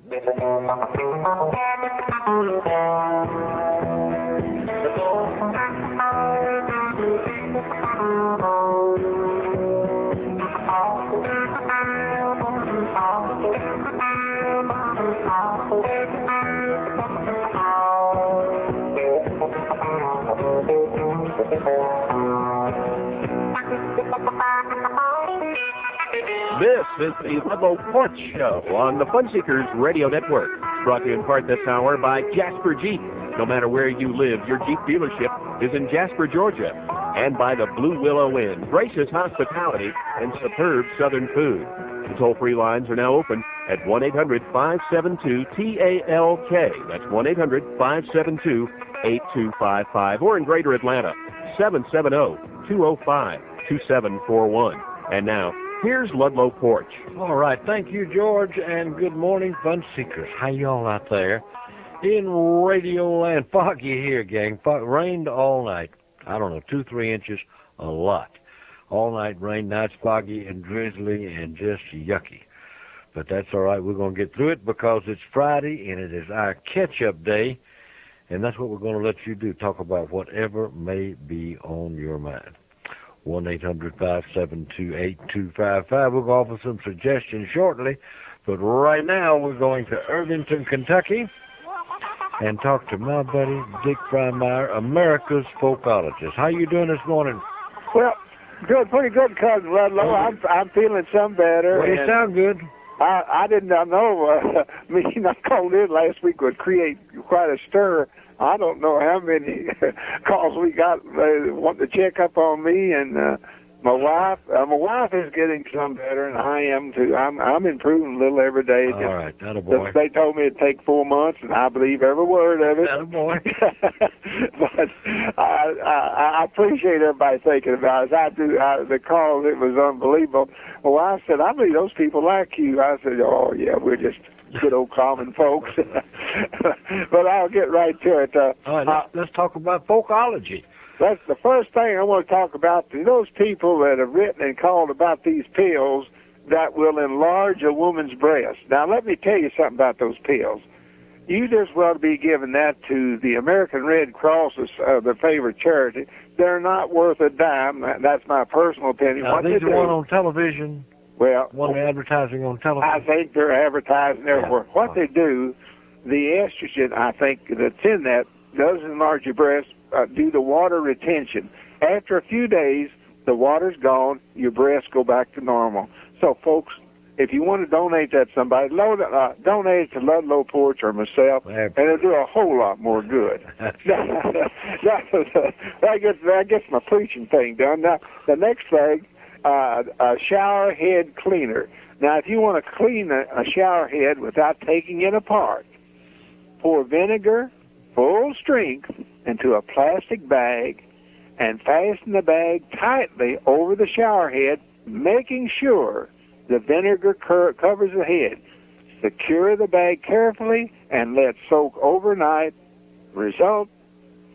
This is the Ludlow Porch Show on the Fun Seekers Radio Network. Brought to you in part this hour by Jasper Jeep. No matter where you live, your Jeep dealership is in Jasper, Georgia. And by the Blue Willow Inn, gracious hospitality and superb southern food. The toll-free lines are now open at 1-800-572-TALK. That's 1-800-572-8255. Or in Greater Atlanta, 770-205-2741. And now, here's Ludlow Porch. All right. Thank you, George, and good morning, Fun Seekers. How y'all out there? In Radio Land. Foggy here, gang. Rained all night. I don't know, 2-3 inches, a lot. All night rain, nights foggy and drizzly and just yucky. But that's all right. We're going to get through it because it's Friday and it is our catch-up day. And that's what we're going to let you do, talk about whatever may be on your mind. 1-800-572-8255. We're going to offer some suggestions shortly. But right now, we're going to Irvington, Kentucky, and talk to my buddy, Dick Frymire, America's folkologist. How you doing this morning? Well, good, pretty good, Cousin Ludlow. I'm feeling some better. Well, you sound good. I did not know me not called in last week would create quite a stir. I don't know how many calls we got wanting to check up on me and my wife. My wife is getting some better, and I am too. I'm improving a little every day. All right, attaboy. They told me it'd take 4 months, and I believe every word of it. Attaboy. But I appreciate everybody thinking about us. I do. The calls, it was unbelievable. My wife said, "I believe those people like you." I said, "Oh yeah, we're just good old common folks." But I'll get right to it. All right, let's talk about folkology. That's the first thing I want to talk about. To those people that have written and called about these pills that will enlarge a woman's breast. Now, let me tell you something about those pills. You just well to be giving that to the American Red Cross's their favorite charity. They're not worth a dime. That's my personal opinion. Now, these are one on television. Well, one advertising on television. I think they're advertising everywhere. Yeah. What they do, the estrogen, I think, that's in that does enlarge your breast due to water retention. After a few days, the water's gone, your breasts go back to normal. So, folks, if you want to donate that to somebody, donate it to Ludlow Porch or myself, and it'll do a whole lot more good. That gets my preaching thing done. Now, the next thing, a shower head cleaner. Now, if you want to clean a shower head without taking it apart, pour vinegar, full strength, into a plastic bag and fasten the bag tightly over the shower head, making sure the vinegar covers the head. Secure the bag carefully and let soak overnight. Result,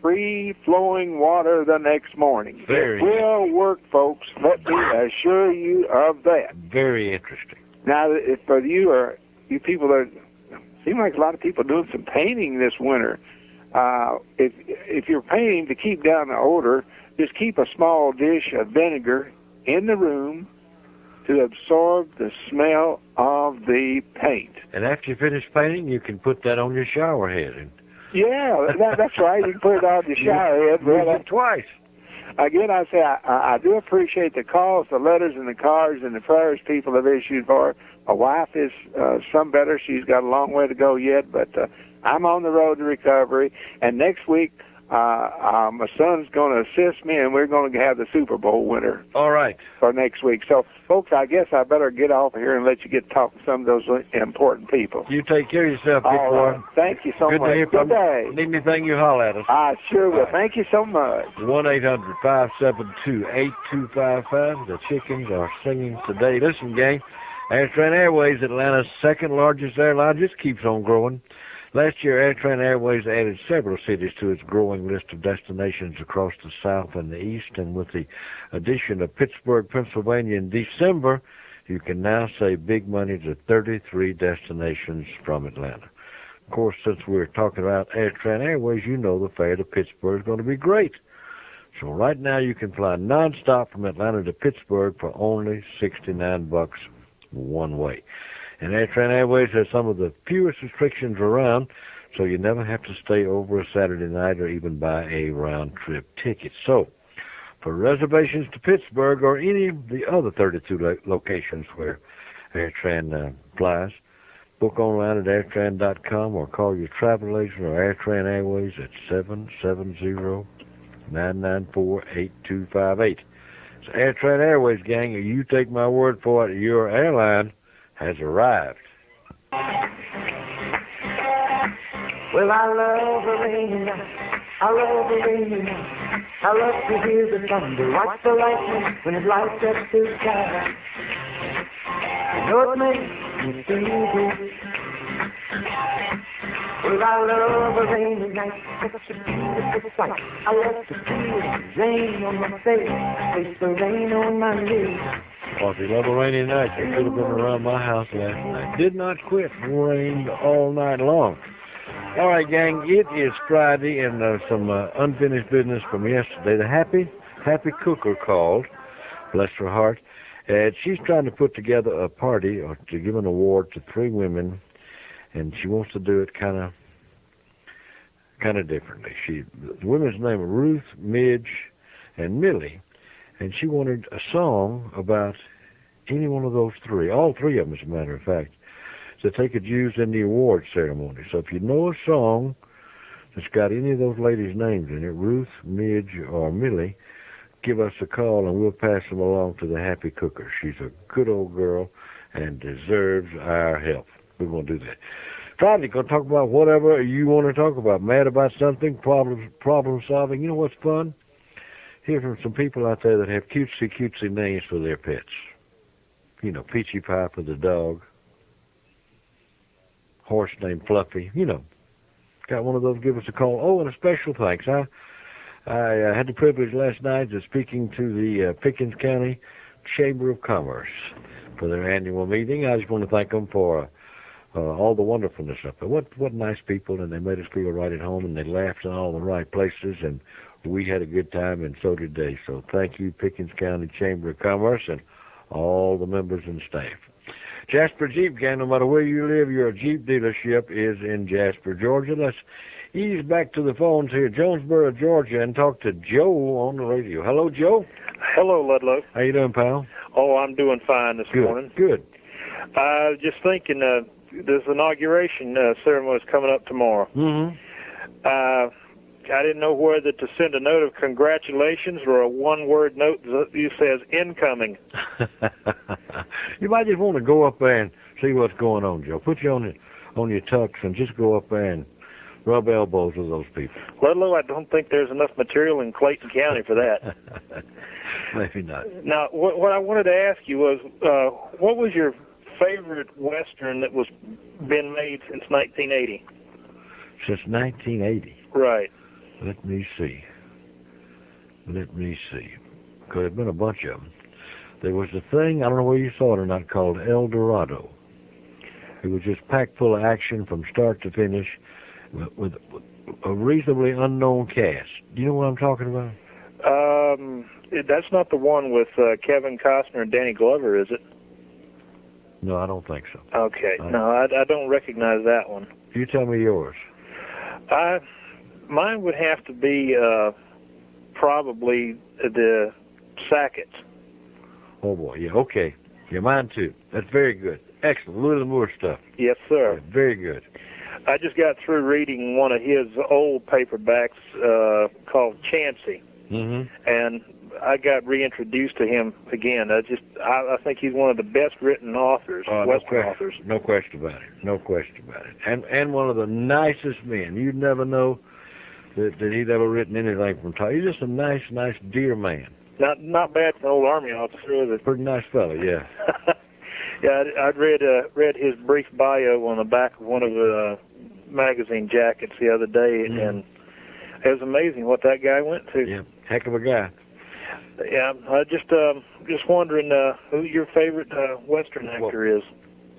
free-flowing water the next morning. It will work, folks. Let me assure you of that. Very interesting. Now, if for you people that seem like a lot of people doing some painting this winter. If you're painting to keep down the odor, just keep a small dish of vinegar in the room to absorb the smell of the paint. And after you finish painting, you can put that on your shower head. Yeah, that's right. You can put it on your shower head. Use it twice. Again, I say I do appreciate the calls, the letters, and the cards, and the prayers people have issued for her. My wife is some better. She's got a long way to go yet, but I'm on the road to recovery. And next week, my son's going to assist me, and we're going to have the Super Bowl winner. All right. For next week. So, folks, I guess I better get off here and let you get to talk to some of those important people. You take care of yourself, big boy. Thank you so much. Good to hear from you. Good day. Need anything, you holler at us. I sure will. Thank you so much. 1-800-572-8255. The chickens are singing today. Listen, gang, AirTran Airways, Atlanta's second largest airline, just keeps on growing. Last year, AirTran Airways added several cities to its growing list of destinations across the South and the East, and with the addition of Pittsburgh, Pennsylvania in December, You can now save big money to 33 destinations from Atlanta. Of course, since we're talking about AirTran Airways, you know the fare to Pittsburgh is going to be great. So right now you can fly nonstop from Atlanta to Pittsburgh for only $69 one way. And AirTran Airways has some of the fewest restrictions around, so you never have to stay over a Saturday night or even buy a round-trip ticket. So for reservations to Pittsburgh or any of the other 32 locations where AirTran flies, book online at airtran.com or call your travel agent or AirTran Airways at 770-994-8258. It's AirTran Airways, gang, and you take my word for it, your airline has arrived. Well, I love the rainy night. I love the rainy night. I love to hear the thunder, watch the lightning when it lights up the sky. You know it makes me feel good. Well, I love the rainy night. It's such a beautiful sight. I love to feel the rain on my face, taste the rain on my lips. Well, if you love a rainy night, you could have been around my house last night. Did not quit. Rained all night long. All right, gang, it is Friday, and some unfinished business from yesterday. The Happy Cooker called, bless her heart, and she's trying to put together a party or to give an award to 3 women, and she wants to do it kind of differently. The women's name are Ruth, Midge, and Millie, and she wanted a song about any one of those 3, all 3 of them, as a matter of fact, that they could use in the award ceremony. So if you know a song that's got any of those ladies' names in it, Ruth, Midge, or Millie, give us a call and we'll pass them along to the Happy Cooker. She's a good old girl and deserves our help. We're going to do that. Friday, going to talk about whatever you want to talk about. Mad about something, problem solving. You know what's fun? Hear from some people out there that have cutesy names for their pets. You know, Peachy Pie for the dog. Horse named Fluffy, you know. Got one of those, give us a call. Oh, and a special thanks. I had the privilege last night of speaking to the Pickens County Chamber of Commerce for their annual meeting. I just want to thank them for all the wonderfulness of it. What nice people, and they made us feel right at home, and they laughed in all the right places, and we had a good time, and so did they. So thank you, Pickens County Chamber of Commerce, and all the members and staff. Jasper Jeep, gang, no matter where you live, your Jeep dealership is in Jasper, Georgia. Let's ease back to the phones here, Jonesboro, Georgia, and talk to Joe on the radio. Hello, Joe. Hello, Ludlow. How you doing, pal? Oh, I'm doing fine this morning. Good. Just thinking, this inauguration ceremony is coming up tomorrow. Mm-hmm. I didn't know whether to send a note of congratulations or a one-word note that says incoming. You might just want to go up there and see what's going on, Joe. Put you on your tux and just go up there and rub elbows with those people. Ludlow, I don't think there's enough material in Clayton County for that. Maybe not. Now, what I wanted to ask you was, what was your favorite Western that was been made since 1980? Since 1980? Right. Let me see. Because there's been a bunch of them. There was a thing, I don't know where you saw it or not, called El Dorado. It was just packed full of action from start to finish with a reasonably unknown cast. Do you know what I'm talking about? That's not the one with Kevin Costner and Danny Glover, is it? No, I don't think so. Okay. No, I don't recognize that one. You tell me yours. Mine would have to be probably the Sackets. Oh, boy. Yeah, okay. Yeah, mine, too. That's very good. Excellent. Little Moore stuff. Yes, sir. Yeah, very good. I just got through reading one of his old paperbacks called Chancey. Mm-hmm. And I got reintroduced to him again. I think he's one of the best written authors, Western authors. No question about it. No question about it. And one of the nicest men. You'd never know that he'd ever written anything from top. He's just a nice, dear man. Not bad for an old Army officer, is it? Pretty nice fellow, yeah. Yeah, I'd read his brief bio on the back of one of the magazine jackets the other day, and it was amazing what that guy went to. Yeah, heck of a guy. Yeah, I just just wondering who your favorite Western actor is.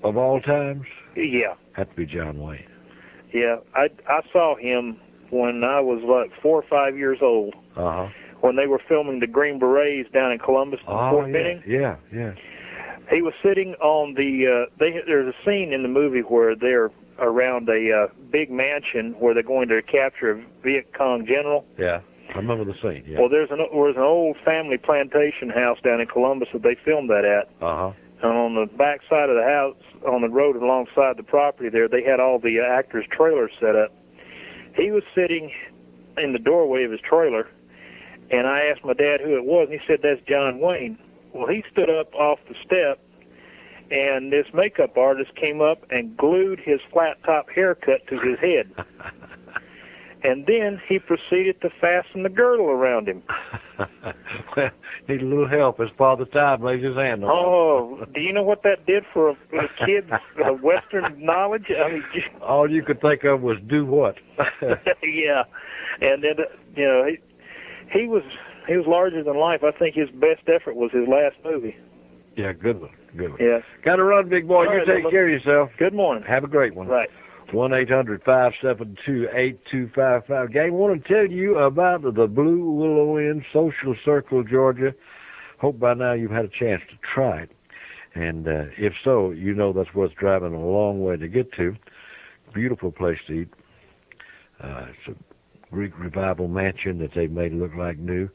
Of all times? Yeah. Had to be John Wayne. Yeah, I saw him when I was like 4 or 5 years old. Uh-huh. When they were filming the Green Berets down in Columbus, Fort Benning. Yeah. He was sitting on the. There's a scene in the movie where they're around a big mansion where they're going to capture a Viet Cong general. Yeah, I remember the scene. Yeah. Well, there's an old family plantation house down in Columbus that they filmed that at. Uh-huh. And on the back side of the house, on the road alongside the property there, they had all the actors' trailers set up. He was sitting in the doorway of his trailer, and I asked my dad who it was, and he said, that's John Wayne. Well, he stood up off the step, and this makeup artist came up and glued his flat-top haircut to his head. And then he proceeded to fasten the girdle around him. Well, need a little help as Father Time lays his hand on it. Oh, do you know what that did for a kid's Western knowledge? I mean, all you could think of was do what? Yeah, and then he was larger than life. I think his best effort was his last movie. Yeah, good one. Yeah. Got to run, big boy. All You right, take care of yourself. Good morning. Have a great one. Right. 1-800-572-8255. Gang, want to tell you about the Blue Willow Inn Social Circle, Georgia. Hope by now you've had a chance to try it. And if so, you know that's worth driving a long way to get to. Beautiful place to eat. It's a Greek revival mansion that they've made look like new.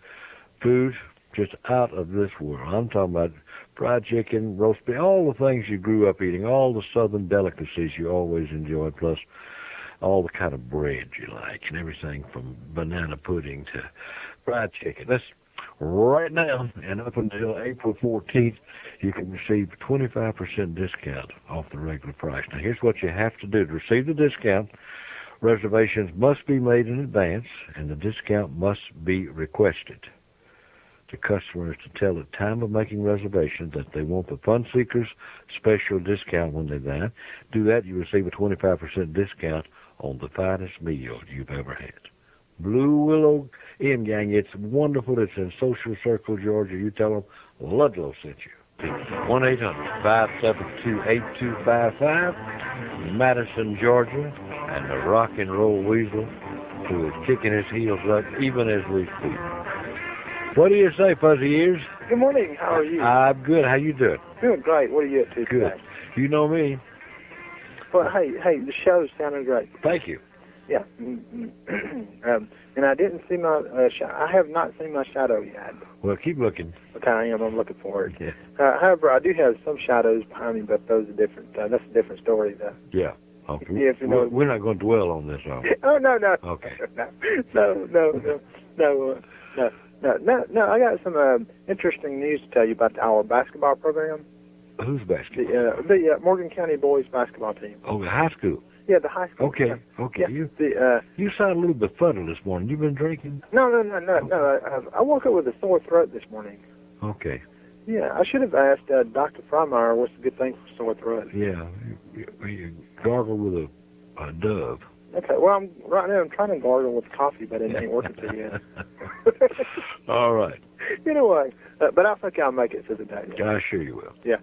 Food, just out of this world. I'm talking about fried chicken, roast beef, all the things you grew up eating, all the southern delicacies you always enjoyed, plus all the kind of bread you like, and everything from banana pudding to fried chicken. That's right now, and up until April 14th, you can receive 25% discount off the regular price. Now, here's what you have to do. To receive the discount, reservations must be made in advance, and the discount must be requested to customers to tell at time of making reservations that they want the Fun Seekers special discount when they dine. Do that, you receive a 25% discount on the finest meal you've ever had. Blue Willow Inn, gang, it's wonderful. It's in Social Circle, Georgia. You tell them Ludlow sent you. 1-800-572-8255, Madison, Georgia, and the rock and roll weasel who is kicking his heels up even as we speak. What do you say, Fuzzy Ears? Good morning. How are you? I'm good. How you doing? Doing great. What are you up to Good. today? You know me. Well, hey, the show's sounding great. Thank you. Yeah. And I didn't see my I have not seen my shadow yet. Well, keep looking. Okay, I am. I'm looking for it. Yeah. However, I do have some shadows behind me, but those are different. That's a different story, though. Yeah. Okay. Yeah, if you know. We're not going to dwell on this, are we? Oh, no. Okay. No. I got some interesting news to tell you about our basketball program. Who's basketball? The Morgan County boys basketball team. Oh, the high school. Yeah, the high school. Okay. Yeah. Okay. Yeah, you sound a little befuddled this morning. You been drinking? No. I woke up with a sore throat this morning. Okay. Yeah, I should have asked Dr. Frymire what's a good thing for sore throat. Yeah. You gargle with a dove. Okay, well, right now I'm trying to gargle with coffee, but it ain't working too yet. All right. Anyway, but I think I'll make it through the day. I'm sure you will. Yeah.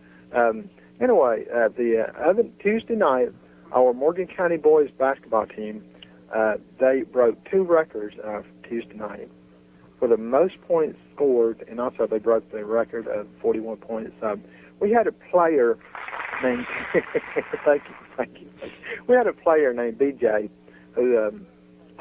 Anyway, the other Tuesday night, our Morgan County boys basketball team, they broke 2 records Tuesday night for the most points scored, and also they broke the record of 41 points. We had a player named thank you. We had a player named BJ who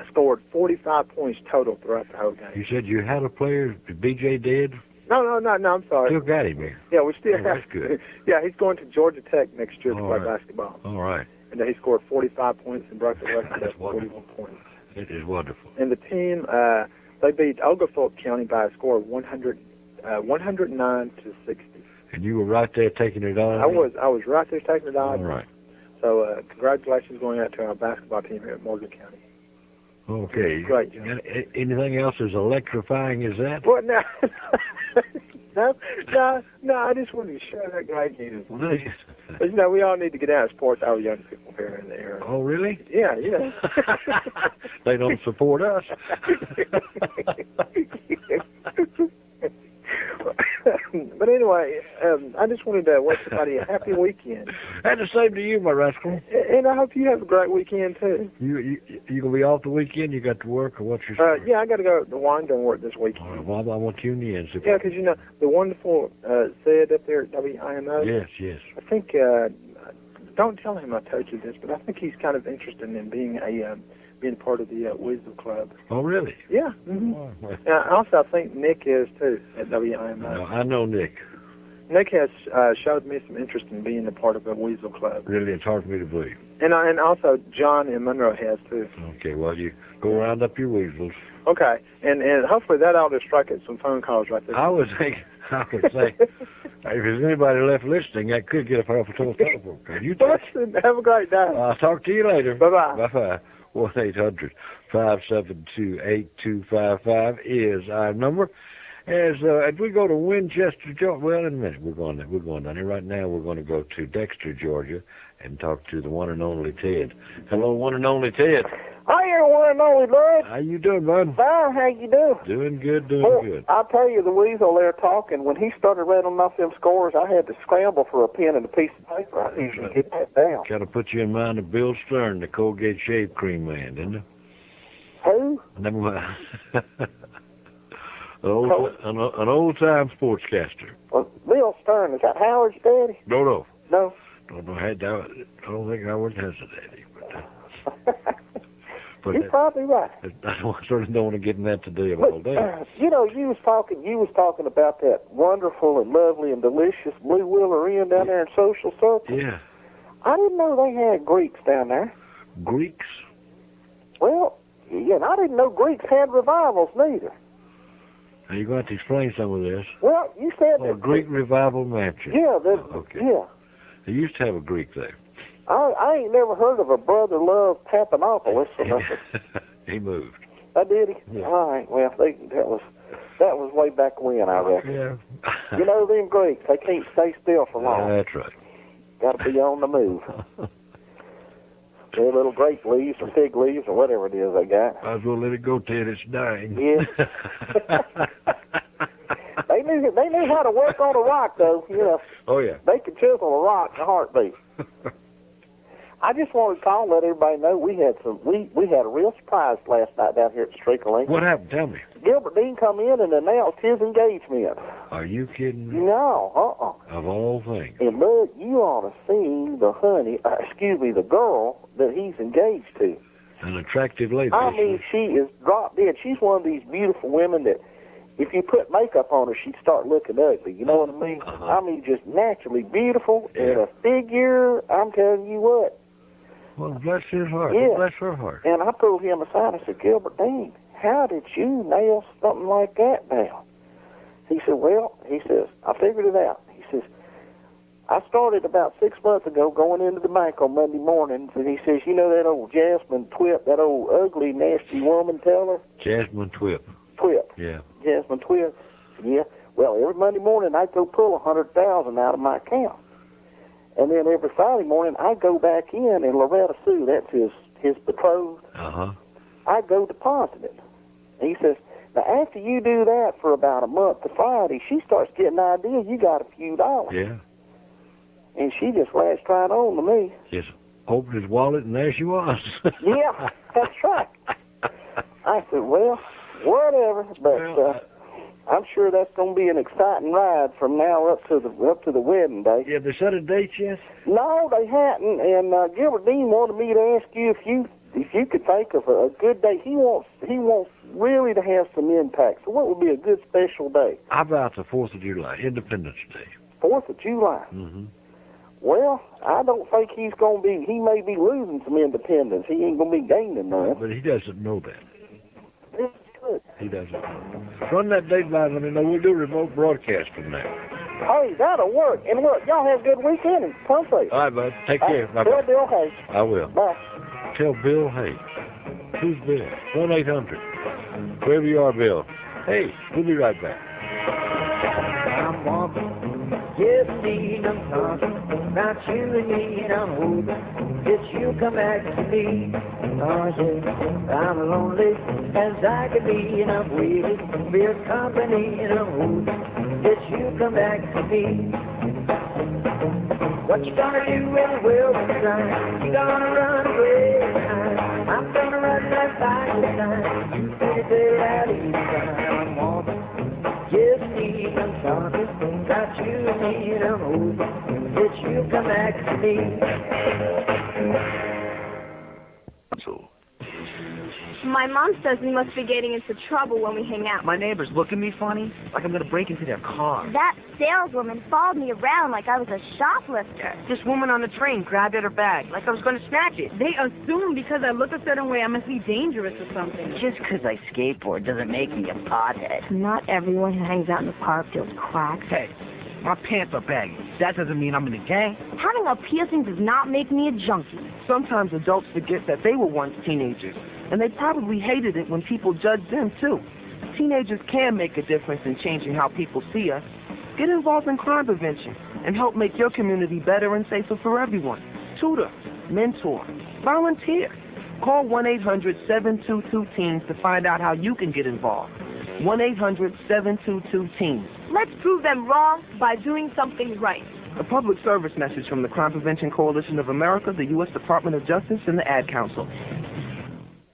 scored 45 points total throughout the whole game. You said you had a player, BJ did? No, I'm sorry. Still got him here. Yeah, we still have. That's good. Yeah, he's going to Georgia Tech next year to play right. basketball. All right. And he scored 45 points and broke the record That's of 41 points. It is wonderful. And the team, they beat Ocoee County by a score of 109 to 60. And you were right there taking it on? I was right there taking it on. All right. So congratulations going out to our basketball team here at Morgan County. Okay. Great. Anything else as electrifying as that? Well, no. No, I just wanted to share that great news. But, we all need to get out of sports, our young people here in the area. Oh, really? Yeah. They don't support us. But anyway, anyway, I just wanted to wish everybody a happy weekend. And the same to you, my rascal. And I hope you have a great weekend, too. You gonna be off the weekend? You got to work, or what's your story? Yeah, I got to go to Wyandotte work this weekend. All right, well, I want you in the end. Yeah, because, you know, the wonderful Sid up there at WIMO. Yes, yes. I think, don't tell him I told you this, but I think he's kind of interested in being part of the Weasel Club. Oh, really? Yeah. Also, I think Nick is, too, at WIMO. No, I know Nick. Nick has showed me some interest in being a part of a Weasel Club. Really, it's hard for me to believe. And also John in Monroe has, too. Okay, well, you go round up your weasels. Okay, and hopefully that ought to strike at some phone calls right there. I would say, if there's anybody left listening, I could get a telephone call. You Listen, have a great day. I'll talk to you later. Bye-bye. Bye-bye. 1-800-572-8255 is our number. As we go to Winchester, Georgia, well, in a minute, we're going down here. Right now, we're going to go to Dexter, Georgia, and talk to the one and only Ted. Hello, one and only Ted. Hi, you're one and only, bud. How you doing, bud? Fine, how you doing? Doing good, good. I'll tell you, the weasel there talking, when he started rattling off them scores, I had to scramble for a pen and a piece of paper. I usually get that down. Kind of put you in mind of Bill Stern, the Colgate shave cream man, didn't it? Who? Never mind. An old-time sportscaster. Well, Bill Stern, is that Howard's daddy? No. No? I don't think Howard has a daddy. But You're probably right. I certainly don't want to get in that today all day. You know, you was talking about that wonderful and lovely and delicious Blue Willow Inn down there in Social Circle. Yeah. I didn't know they had Greeks down there. Greeks? Well, yeah, and I didn't know Greeks had revivals neither. Now you're going to have to explain some of this. Well, you said that Greek revival mansion. Yeah, okay. Yeah. They used to have a Greek there. I ain't never heard of a brother love Papanopoulos or nothing. He moved. Did he? Yeah. All right. Well, that was way back when, I reckon. Yeah. You know, them Greeks, they can't stay still for long. That's right. Got to be on the move. Their little grape leaves or fig leaves or whatever it is they got. Might as well let it go, Ted. It's dying. Yeah. They knew how to work on a rock, though. You know. Oh yeah. They could chisel a rock in a heartbeat. I just wanted to call and let everybody know we had a real surprise last night down here at the Streaker Link. What happened? Tell me. Gilbert Dean come in and announced his engagement. Are you kidding me? No, Of all things. And look, you ought to see the girl that he's engaged to. An attractive lady. I mean, she is drop dead. She's one of these beautiful women that if you put makeup on her, she'd start looking ugly. You know what I mean? Uh-huh. I mean, just naturally beautiful Yeah. and a figure. I'm telling you what. Well, bless his heart. Yeah. Bless her heart. And I pulled him aside and said, Gilbert Dean, how did you nail something like that down? He said, he says, I figured it out. He says, I started about 6 months ago going into the bank on Monday mornings, and he says, you know that old Jasmine Twip, that old ugly, nasty woman teller? Jasmine Twip. Twip. Yeah. Jasmine Twip. Yeah. Well, every Monday morning I'd go pull $100,000 out of my account. And then every Friday morning I'd go back in, and Loretta Sue, that's his betrothed, I'd go deposit it. And he says, now after you do that for about a month to Friday, she starts getting the idea you got a few dollars. Yeah. And she just latched right on to me. Just opened his wallet, and there she was. Yeah, that's right. I said, well, whatever, but I'm sure that's going to be an exciting ride from now up to the wedding day. Yeah, they set a date yet? No, they hadn't. And Gilbert Dean wanted me to ask you if you could think of a good day. He wants really to have some impact. So what would be a good special day? How about the 4th of July, Independence Day? 4th of July. Mm-hmm. Well, I don't think he may be losing some independence. He ain't going to be gaining none. But he doesn't know that. It's good. He doesn't know. Run that date by, let me know. We'll do a remote broadcast from there. Hey, that'll work. And look, y'all have a good weekend and come safe. All right, bud. Take care. Tell Bill Hay. I will. Bye. Tell Bill Hay. Who's Bill? 1-800. Wherever you are, Bill. Hey, we'll be right back. I'm walking Yes, indeed, I'm talking about you and me, and I'm hoping that you'll come back to me. Oh, yes, I'm lonely as I could be, and I'm waiting for your company, and I'm hoping that you'll come back to me. What you gonna do when the world is done? You gonna run away behind? I'm gonna run right by your side. You feel it out in time. I'm walking. Yes, indeed, I'm talking about you and me, and I'm hoping that you'll come back to me. My mom says we must be getting into trouble when we hang out. My neighbors look at me funny, like I'm going to break into their car. That saleswoman followed me around like I was a shoplifter. This woman on the train grabbed at her bag, like I was going to snatch it. They assume because I look a certain way I must be dangerous or something. Just because I skateboard doesn't make me a pothead. Not everyone who hangs out in the park deals crack. Hey, my pants are baggy. That doesn't mean I'm in a gang. Having a piercing does not make me a junkie. Sometimes adults forget that they were once teenagers, and they probably hated it when people judged them, too. Teenagers can make a difference in changing how people see us. Get involved in crime prevention and help make your community better and safer for everyone. Tutor, mentor, volunteer. Call 1-800-722-TEENS to find out how you can get involved. 1-800-722-TEENS. Let's prove them wrong by doing something right. A public service message from the Crime Prevention Coalition of America, the U.S. Department of Justice, and the Ad Council.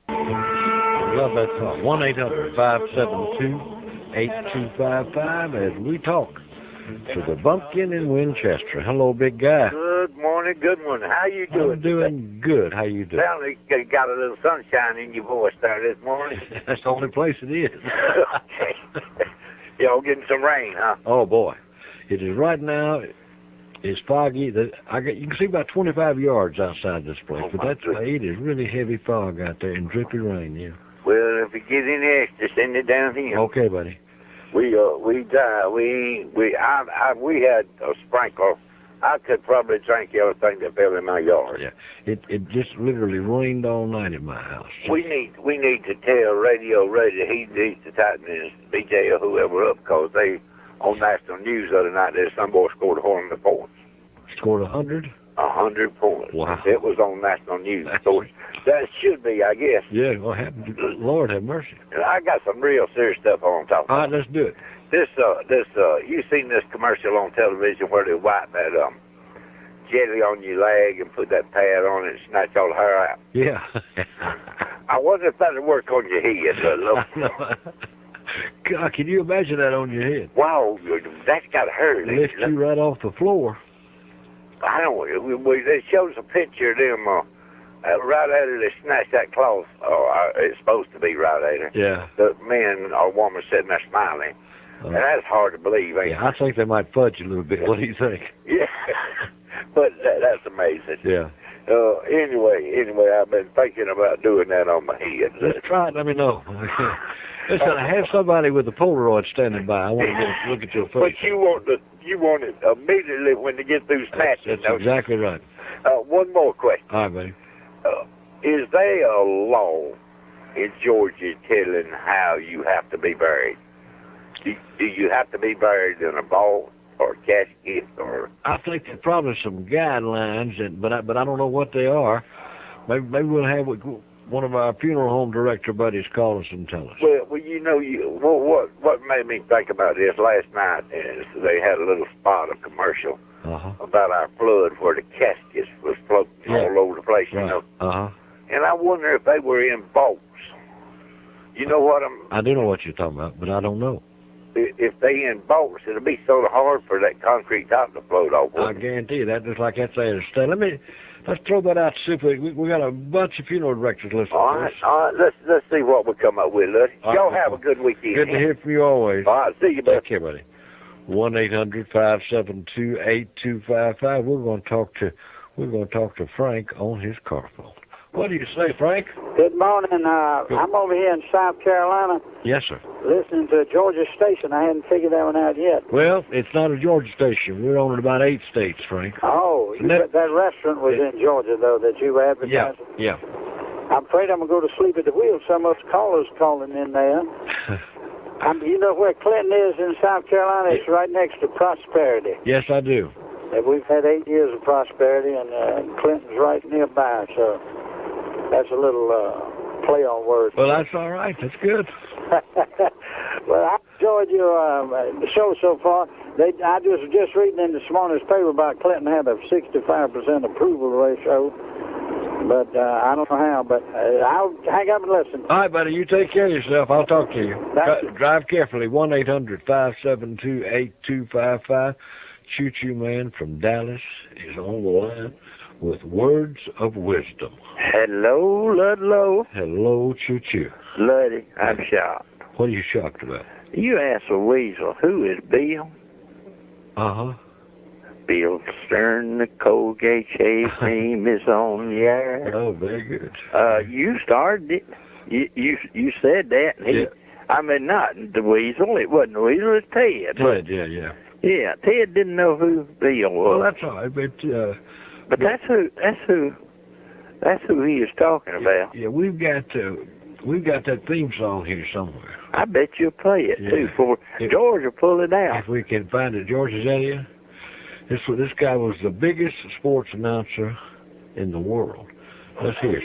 Love that call. 1-800-572-8255 as we talk to the Bumpkin in Winchester. Hello, big guy. Good morning, good morning. How you doing? I'm doing good. How you doing? Sound like you got a little sunshine in your voice there this morning. That's the only place it is. Okay. Y'all getting some rain, huh? Oh, boy. It is right now. It's foggy. You can see about 25 yards outside this place, but it is really heavy fog out there and drippy rain, yeah. Well, if you get any extra, send it down here. Okay, buddy. We had a sprinkler. I could probably drink everything that fell in my yard. Yeah, it just literally rained all night at my house. We need to tell Radio Ready he needs to tighten his BJ or whoever up, because they on national news the other night that some boy scored 100 points. Scored 100? 100 points. Wow. It was on national news. So that should be, I guess. Yeah, well, Lord have mercy. I got some real serious stuff on top of. All right, let's do it. You seen this commercial on television where they wipe that jelly on your leg and put that pad on it and snatch all the hair out? Yeah. I wonder if that'd work on your head. God, can you imagine that on your head? Wow, that's got to hurt. Lift you right off the floor. I don't know. It shows a picture of them right after they snatched that cloth. It's supposed to be right after. Yeah. The man or woman sitting there smiling. And that's hard to believe, ain't it? Yeah, I think they might fudge a little bit. What do you think? Yeah. But that's amazing. Yeah. Anyway, I've been thinking about doing that on my head. Let's try it. Let me know. Listen, I have somebody with a Polaroid standing by. I want to look at your face. But you want it immediately when they get through snatching. That's exactly right. One more question. All right, buddy. Is there a law in Georgia telling how you have to be buried? Do you have to be buried in a vault or a casket or? I think there's probably some guidelines, but I don't know what they are. Maybe we'll have one of our funeral home director buddies call us and tell us. Well, what made me think about this last night is they had a little spot of commercial about our flood where the caskets was floating all over the place, you know. And I wonder if they were in vaults. You know what I do know what you're talking about, but I don't know. If they in vaults, it'll be sort of hard for that concrete top to float off. I guarantee you that, just like that's there to stay. Let's throw that out to see if we got a bunch of funeral directors listening. All right. Let's see what we come up with. Y'all have a good weekend. Good to hear from you always. All right, see you, buddy. Take care, buddy. 1-800-572-8255. We're going to talk to Frank on his car phone. What do you say, Frank? Good morning. I'm over here in South Carolina. Yes, sir. Listening to a Georgia station. I hadn't figured that one out yet. Well, it's not a Georgia station. We're on in about 8 states, Frank. Oh, that restaurant was in Georgia, though, that you were advertising? Yeah. I'm afraid I'm going to go to sleep at the wheel. Some of us callers calling in there. You know where Clinton is in South Carolina? It's right next to Prosperity. Yes, I do. And we've had 8 years of Prosperity, and Clinton's right nearby, so that's a little play on words. Well, that's all right. That's good. Well, I enjoyed your show so far. I was just reading in this morning's paper about Clinton had a 65% approval ratio, but I don't know how, but I'll hang up and listen. All right, buddy, you take care of yourself. I'll talk to you. Drive carefully. 1-800-572-8255. Choo-Choo Man from Dallas is on the line with words of wisdom. Hello, Ludlow. Hello, Choo-Choo. Luddy, I'm shocked. What are you shocked about? You asked a weasel, who is Bill? Uh-huh. Bill Stern, the Colgate shave cream is on the air. Oh, very good. You started it. You said that. And he, I mean, not the weasel. It wasn't the weasel. It was Ted. Ted, yeah. Yeah, Ted didn't know who Bill was. Well, that's all right, but that's who he was talking about. Yeah, we've got that theme song here somewhere. I bet you'll play it too. For George will pull it out. If we can find it, George, is that you? This guy was the biggest sports announcer in the world. Let's hear it.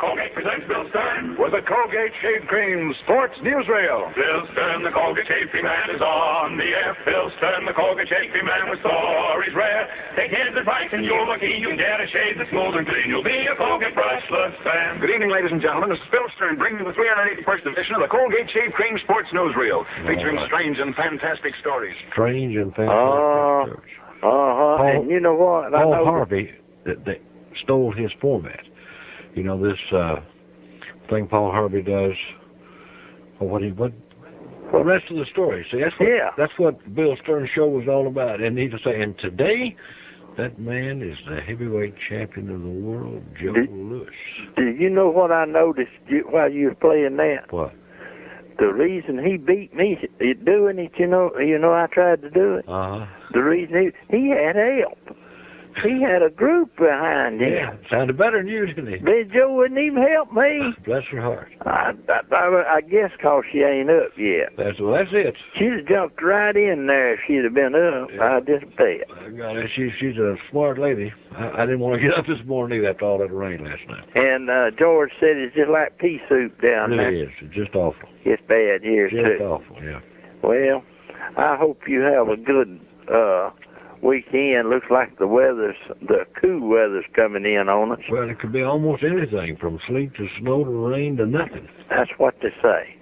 Colgate presents Bill Stern with the Colgate Shave Cream Sports Newsreel. Bill Stern, the Colgate Shave Cream Man, is on the air. Bill Stern, the Colgate Shave Cream Man, with stories rare. Take his advice and you're lucky. You can get a shave that's smooth and clean. You'll be a Colgate brushless fan. Good evening, ladies and gentlemen. This is Bill Stern bringing you the 381st edition of the Colgate Shave Cream Sports Newsreel, featuring strange and fantastic stories. Strange and fantastic stories. And you know what? Paul Harvey, they stole his format. You know, this thing Paul Harvey does, or the rest of the story. See, that's what Bill Stern's show was all about. And need to say, and today, that man is the heavyweight champion of the world, Joe Louis. Do you know what I noticed while you were playing that? What? The reason he beat me doing it, you know, I tried to do it. Uh-huh. The reason he had help. He had a group behind him. Yeah, sounded better than you, didn't he? But Joe wouldn't even help me. Bless her heart. I guess 'cause she ain't up yet. That's it. She'd have jumped right in there if she'd have been up. Yeah. I just bet. She's a smart lady. I didn't want to get up this morning either after all that rain last night. And George said it's just like pea soup down there. It is. It's just awful. It's bad here, too. Just awful, yeah. Well, I hope you have a good weekend. Looks like the cool weather's coming in on us. Well, it could be almost anything, from sleet to snow to rain to nothing. That's what they say.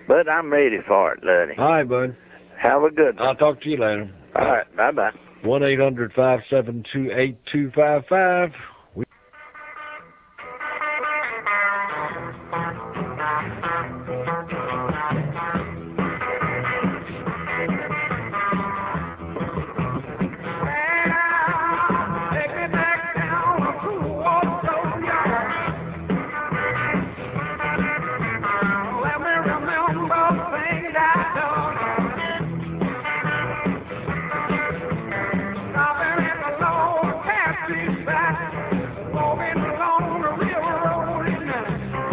But I'm ready for it, Luddy. All right, bud. Have a good one. I'll talk to you later. All right, bye-bye. 1-800-572-8255.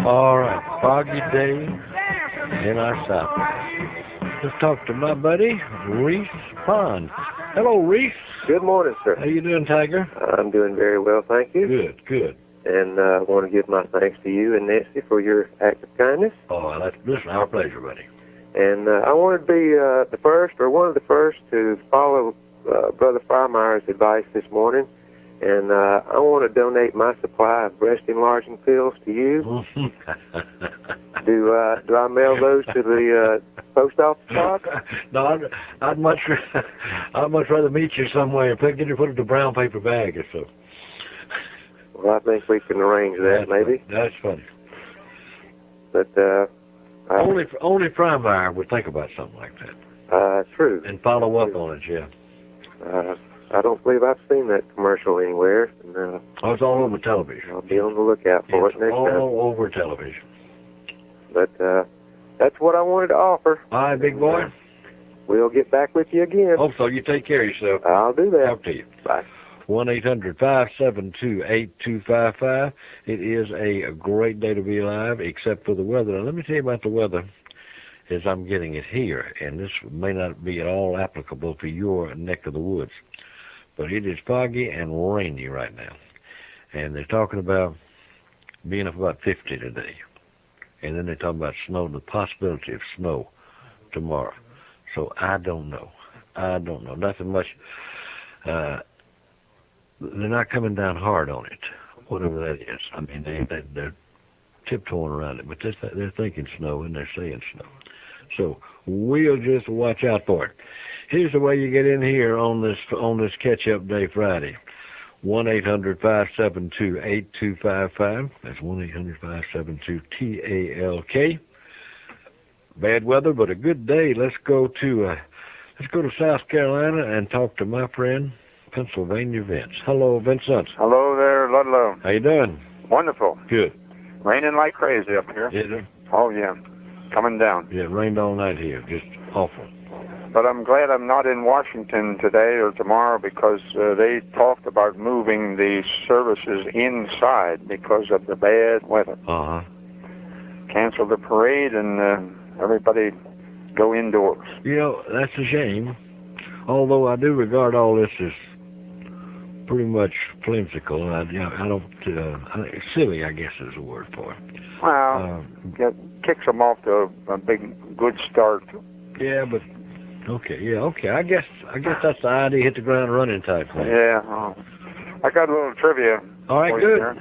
All right, foggy day in our south. Let's talk to my buddy, Reese Pond. Hello, Reese. Good morning, sir. How you doing, Tiger? I'm doing very well, thank you. Good. And I want to give my thanks to you and Nancy for your act of kindness. Oh, that's our pleasure, buddy. And I want to be the first, or one of the first, to follow Brother Frymire's advice this morning. And I want to donate my supply of breast enlarging pills to you. Do I mail those to the post office box? No, I'd much rather meet you somewhere. Get you put it in a brown paper bag or so. Well, I think we can arrange that, maybe. That's funny. But only Frymire would think about something like that. True. And follow up on it, yeah. I don't believe I've seen that commercial anywhere. And, it's all over television. I'll be on the lookout for it next time. All over television. But that's what I wanted to offer. All right, big boy. We'll get back with you again. Hope so. You take care of yourself. I'll do that. Talk to you. Bye. 1-800-572-8255. It is a great day to be alive, except for the weather. Now, let me tell you about the weather. as I'm getting it here, and this may not be at all applicable to your neck of the woods, but it is foggy and rainy right now. And they're talking about being up about 50 today. And then they're talking about snow, the possibility of snow tomorrow. So I don't know. Nothing much. They're not coming down hard on it, whatever that is. I mean, they're tiptoeing around it, but they're thinking snow and they're saying snow. So we'll just watch out for it. Here's the way you get in here on this catch-up day Friday. 1-800-572-8255. That's 1-800-572-TALK. Bad weather, but a good day. Let's go to South Carolina and talk to my friend, Pennsylvania Vince. Hello, Vincent. Hello there, Ludlow. How you doing? Wonderful. Good. Raining like crazy up here. Is it? Oh, yeah. Coming down. Yeah, it rained all night here. Just awful. But I'm glad I'm not in Washington today or tomorrow because they talked about moving the services inside because of the bad weather. Uh-huh. Cancel the parade and everybody go indoors. You know, that's a shame. Although I do regard all this as pretty much flimsical. I don't, silly, I guess is the word for it. Well, it kicks them off to a big, good start. Yeah, but, okay. I guess that's the idea, hit the ground running type thing. Yeah. I got a little trivia. All right,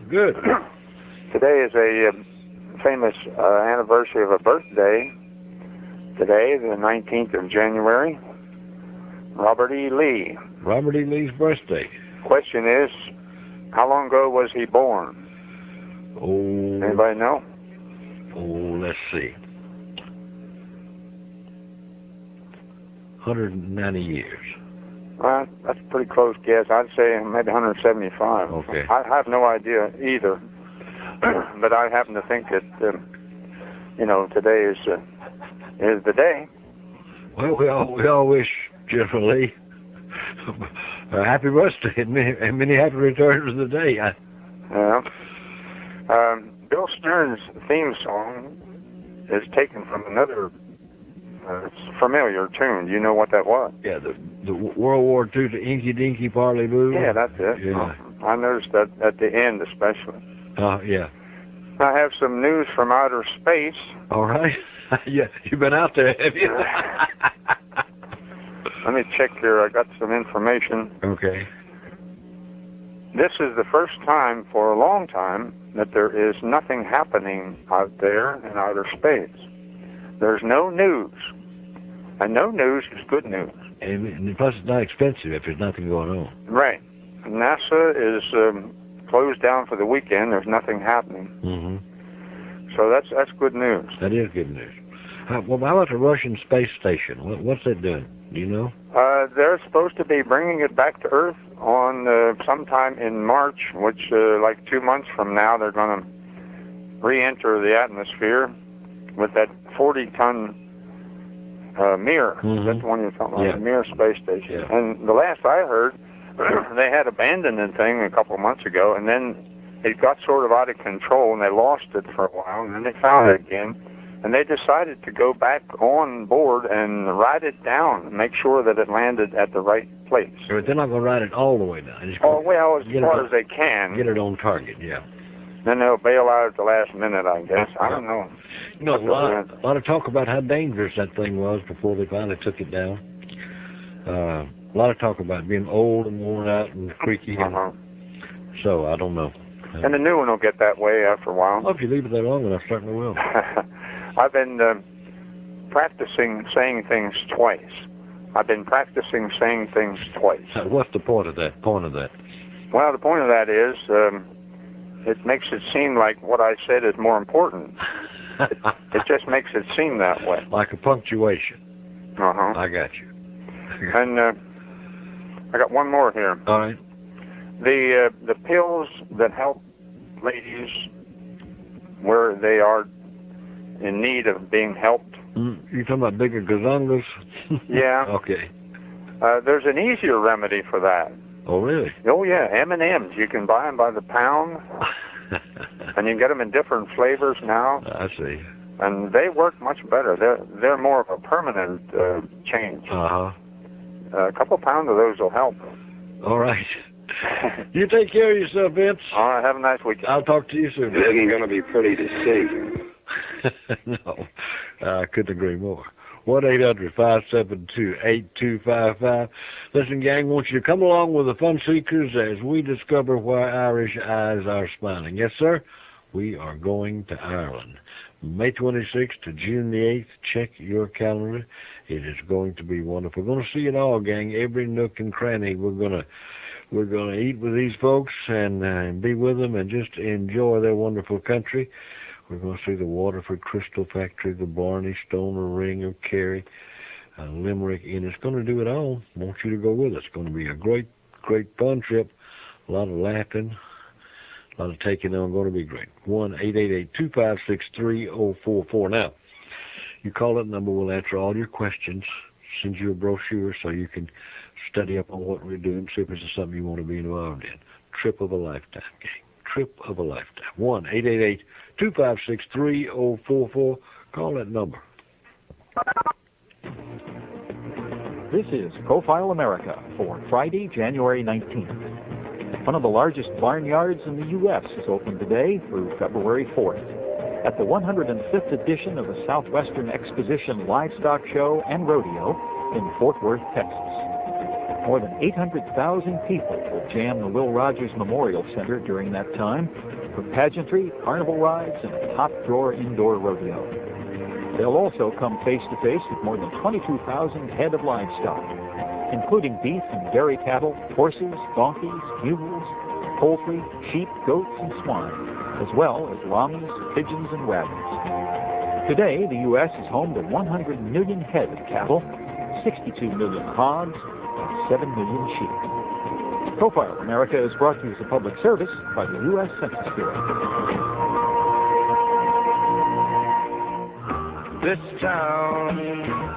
good. Today is a famous anniversary of a birthday. Today, the 19th of January, Robert E. Lee. Robert E. Lee's birthday. Question is, how long ago was he born? Oh. Anybody know? Oh, let's see. 190 years. That's a pretty close guess. I'd say maybe 175. Okay. I have no idea either. But I happen to think that, today is the day. Well, we all wish General Lee a happy birthday and many happy returns of the day. Yeah. Bill Stern's theme song is taken from another familiar tune. Do you know what that was? Yeah, the World War II, the Inky Dinky Parley Boo. Yeah, that's it. Yeah. I noticed that at the end especially. Yeah. I have some news from outer space. All right. Yeah, you've been out there, have you? Let me check here. I got some information. Okay. This is the first time for a long time that there is nothing happening out there in outer space. There's no news. And no news is good news. And plus it's not expensive if there's nothing going on. Right. NASA is closed down for the weekend. There's nothing happening. Mm-hmm. So that's good news. That is good news. Well, how about the Russian space station? What's that doing? Do you know? They're supposed to be bringing it back to Earth on sometime in March, which like 2 months from now they're going to re-enter the atmosphere with that 40-ton Mir. Mm-hmm. That's the one you're talking about, Yeah. the Mir space station. Yeah. And the last I heard, they had abandoned the thing a couple of months ago, and then it got sort of out of control, and they lost it for a while, and then they found it again. And they decided to go back on board and ride it down, make sure that it landed at the right place. But they're not going to ride it all the way down. Just Oh, well, as get far it, as they can. Get it on target, yeah. Then they'll bail out at the last minute, I guess. I don't know. You know, a lot of talk about how dangerous that thing was before they finally took it down. A lot of talk about being old and worn out and creaky. Uh-huh. So, I don't know. And the new one will get that way after a while. Well, if you leave it that long enough, certainly will. I've been practicing saying things twice. What's the point of that? Well, the point of that is it makes it seem like what I said is more important. It just makes it seem that way. Like a punctuation. Uh-huh. I got you. And I got one more here. All right. The pills that help ladies where they are in need of being helped. You talking about bigger gazongas? Yeah. Okay. There's an easier remedy for that. Oh, really? Oh, yeah, M&Ms. You can buy them by the pound, and you can get them in different flavors now. I see. and they work much better. They're more of a permanent change. Uh-huh. A couple pounds of those will help. All right. You take care of yourself, Vince. All right, have a nice weekend. I'll talk to you soon. It isn't going to be pretty to see. No, I couldn't agree more. 1-800-572-8255. Listen, gang, want you to come along with the Fun Seekers as we discover why Irish eyes are smiling. Yes, sir, we are going to Ireland. May 26th to June the 8th. Check your calendar. It is going to be wonderful. We're going to see it all, gang. Every nook and cranny. We're going to eat with these folks and be with them and just enjoy their wonderful country. We're going to see the Waterford Crystal Factory, the Blarney Stoner Ring of Kerry, Limerick, and it's going to do it all. I want you to go with us. It's going to be a great, great fun trip. A lot of laughing, a lot of taking on. Going to be great. 1-888-256-3044. Now, you call that number. We'll answer all your questions. Send you a brochure so you can study up on what we're doing. See if this is something you want to be involved in. Trip of a lifetime, gang. Trip of a lifetime. 1-888-256-3044. Call that number. This is Profile America for Friday, January 19th. One of the largest barnyards in the U.S. is open today through February 4th at the 105th edition of the Southwestern Exposition Livestock Show and Rodeo in Fort Worth, Texas. More than 800,000 people will jam the Will Rogers Memorial Center during that time for pageantry, carnival rides, and a top-drawer indoor rodeo. They'll also come face-to-face with more than 22,000 head of livestock, including beef and dairy cattle, horses, donkeys, mules, poultry, sheep, goats, and swine, as well as llamas, pigeons, and wagons. Today, the U.S. is home to 100 million head of cattle, 62 million hogs, and 7 million sheep. Profile America is brought to you as a public service by the U.S. Census Bureau. This town.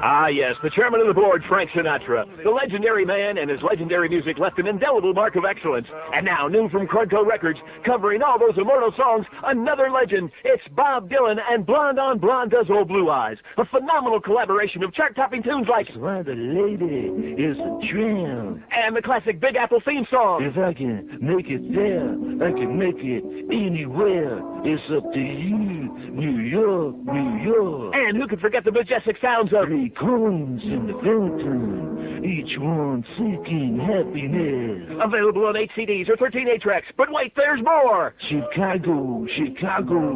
Ah, yes, the chairman of the board, Frank Sinatra. The legendary man and his legendary music left an indelible mark of excellence. And now, new from Crudco Records, covering all those immortal songs, another legend. It's Bob Dylan and Blonde on Blonde Does Old Blue Eyes. A phenomenal collaboration of chart-topping tunes like Why the Lady is a Tramp. And the classic Big Apple theme song. If I can make it there, I can make it anywhere. It's up to you, New York, New York. And who could forget the majestic sounds of Three coins in the fountain, each one seeking happiness. Available on 8 CDs or 13 8-tracks. But wait, there's more. Chicago, Chicago,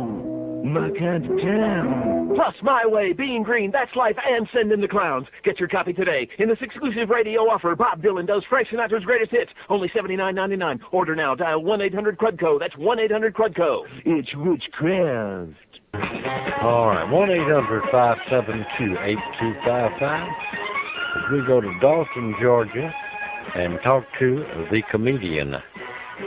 my kind of town. Plus My Way, Being Green, That's Life, and Send in the Clowns. Get your copy today. In this exclusive radio offer, Bob Dylan does Frank Sinatra's greatest hits. Only $79.99. Order now. Dial 1-800-CRUDCO. That's 1-800-CRUDCO. It's witchcraft. All right, 1-800-572-8255. As we go to Dalton, Georgia, and talk to the comedian.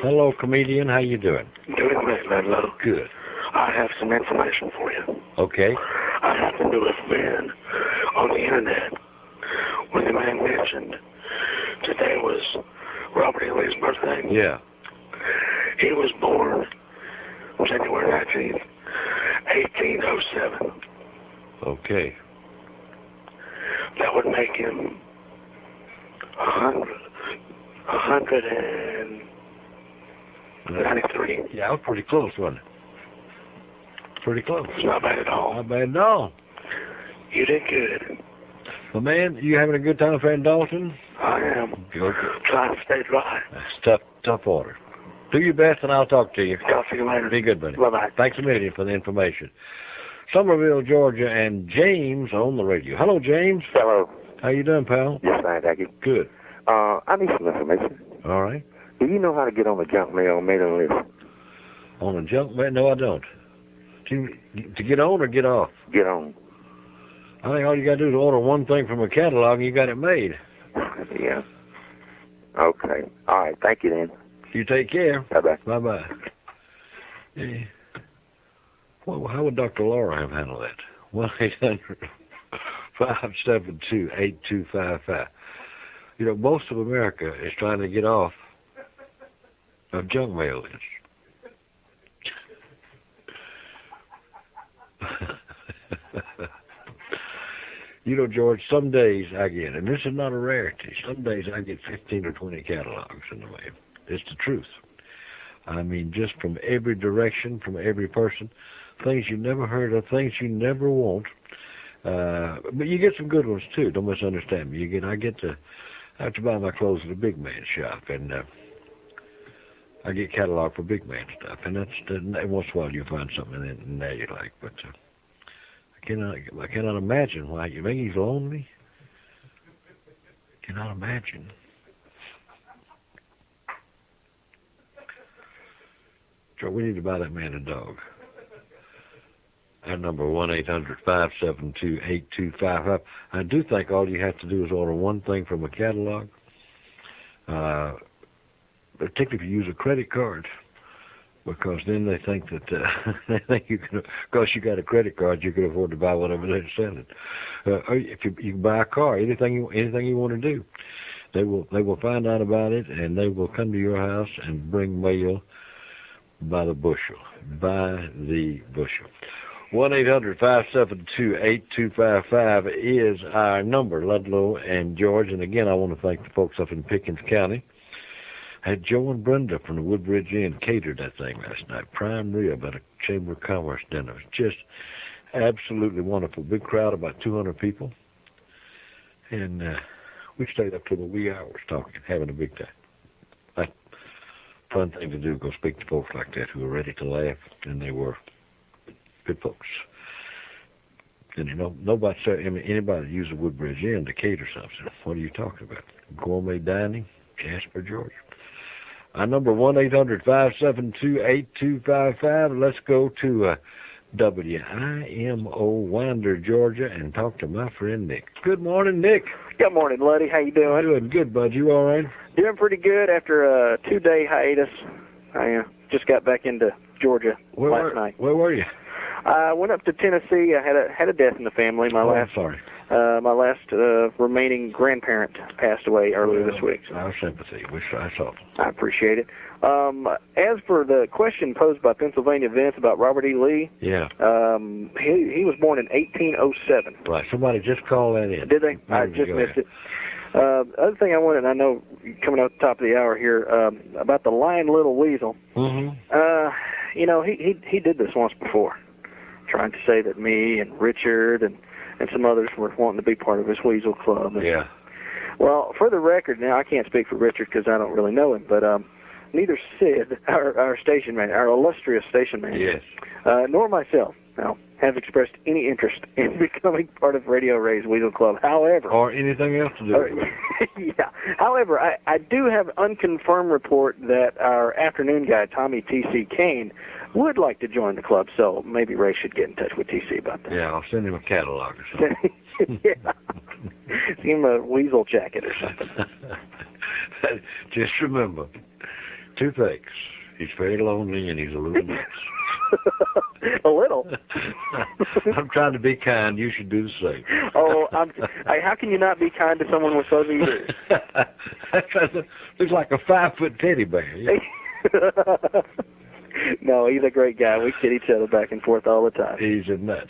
Hello, comedian. How you doing? Doing great, Ludlow. Good. I have some information for you. Okay. I happened to have been on the internet when the man mentioned today was Robert E. Lee's birthday. Yeah. He was born January 19th, 1807. Okay. That would make him 193. Yeah, that was pretty close, wasn't it? Pretty close. It's not bad at all. Not bad at all. You did good. Well, man, you having a good time, friend Dalton? I am. Good. Trying to stay dry. That's tough order. Do your best, and I'll talk to you. Talk to you later. Be good, buddy. Bye-bye. Thanks a million for the information. Summerville, Georgia, and James on the radio. Hello, James. Hello. How you doing, pal? Yes, fine, thank you. Good. I need some information. All right. Do you know how to get on the junk mail mailing list? On the junk mail? No, I don't. To get on or get off? Get on. I think all you got to do is order one thing from a catalog and you got it made. Yeah. Okay. All right. Thank you, then. You take care. Bye-bye. Bye-bye. Yeah. Well, how would Dr. Laura have handled that? 1-800-572-8255. You know, most of America is trying to get off of junk mail lists. You know, George, some days I get, and this is not a rarity, some days I get 15 or 20 catalogs in the mail. It's the truth. I mean, just from every direction, from every person, things you never heard of, things you never want. But you get some good ones, too. Don't misunderstand me. I have to buy my clothes at a big man shop, and I get catalog for big man stuff. And once in a while you find something in there you like, but I cannot imagine why. You think he's lonely? Cannot imagine. So we need to buy that man a dog. Our number 1-800-572-8255. I do think all you have to do is order one thing from a catalog. Particularly if you use a credit card, because then they think that they think you can, because you got a credit card, you can afford to buy whatever they're selling. Or if you can buy a car, anything you want to do, they will find out about it, and they will come to your house and bring mail by the bushel. By the bushel. 1-800-572-8255 is our number, Ludlow and George. And again, I want to thank the folks up in Pickens County. I had Joe and Brenda from the Woodbridge Inn catered that thing last night. Prime rib at a Chamber of Commerce dinner. It was just absolutely wonderful. Big crowd, about 200 people. And we stayed up till the wee hours talking, having a big time. That's a fun thing to do, go speak to folks like that who are ready to laugh, and they were good folks. And you know, anybody use the Woodbridge Inn to cater something. What are you talking about? Gourmet dining, Jasper, Georgia. Our number 1-800-572-8255. Let's go to WIMO Winder, Georgia, and talk to my friend Nick. Good morning, Nick. Good morning, Luddy. How you doing? Doing good, bud. You all right? Doing pretty good after a 2-day hiatus. I just got back into Georgia last night. Where were you? I went up to Tennessee. I had a death in the family. My last remaining grandparent passed away earlier this week. So. Our sympathy. I saw it. I appreciate it. As for the question posed by Pennsylvania Vince about Robert E. Lee, yeah, he was born in 1807. Right. Somebody just called that in. Did they? I just missed it. Other thing I wanted, I know coming up the top of the hour here, about the lying little weasel. Mm-hmm. You know, he did this once before, trying to say that me and Richard and some others were wanting to be part of his weasel club. And, yeah. Well, for the record, now I can't speak for Richard because I don't really know him, but neither Sid, our station manager, our illustrious station manager, yes, nor myself, have expressed any interest in becoming part of Radio Ray's Weasel Club. However, or anything else to do with it. Yeah. However, I do have unconfirmed report that our afternoon guy, Tommy T.C. Kane, would like to join the club, so maybe Ray should get in touch with T.C. about that. Yeah, I'll send him a catalog or something. Yeah. Send him a weasel jacket or something. Just remember, two things. He's very lonely and he's a little nuts. A little. I'm trying to be kind. You should do the same. Oh, how can you not be kind to someone with fuzzy ears? Looks like a 5-foot teddy bear. Yeah. No, he's a great guy. We kid each other back and forth all the time. He's a nut.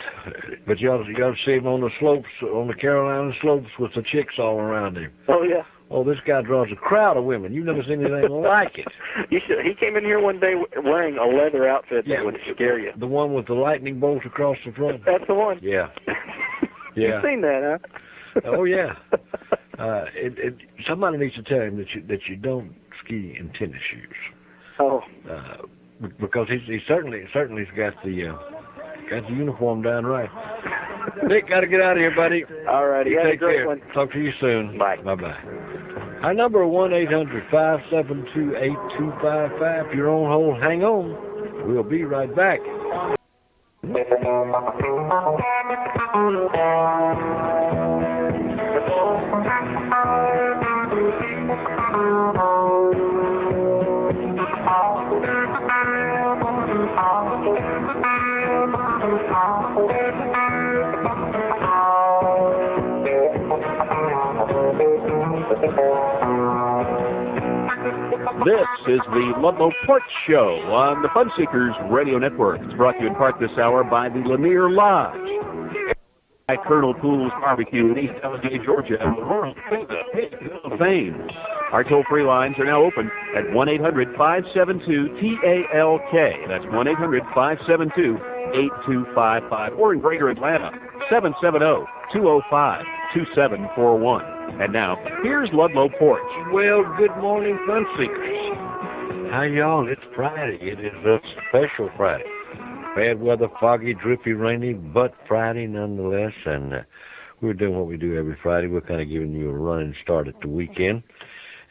But you ought to see him on the slopes, on the Carolina slopes with the chicks all around him. Oh, yeah. Oh, this guy draws a crowd of women. You've never seen anything like it. He came in here one day wearing a leather outfit that would scare you. The one with the lightning bolt across the front? That's the one. Yeah. You've seen that, huh? Oh, yeah. Somebody needs to tell him that you don't ski in tennis shoes. Oh. Because he certainly's got the uniform down right. Nick, got to get out of here, buddy. All righty. You have take a great care. one. Talk to you soon. Bye. Bye-bye. Our number 1-800-572-8255. If you're on hold, hang on. We'll be right back. This is the Ludlow Porch Show on the Fun Seekers Radio Network. It's brought to you in part this hour by the Lanier Lodge. At Colonel Poole's Barbecue in East Allegany, Georgia, the world's famous Pig of Fame. Our toll-free lines are now open at 1-800-572-TALK. That's 1-800-572-8255. Or in Greater Atlanta, 770-205-2741. And now, here's Ludlow Porch. Well, good morning, fun seekers. How y'all? It's Friday. It is a special Friday. Bad weather, foggy, drippy, rainy, but Friday nonetheless. And we're doing what we do every Friday. We're kind of giving you a running start at the weekend.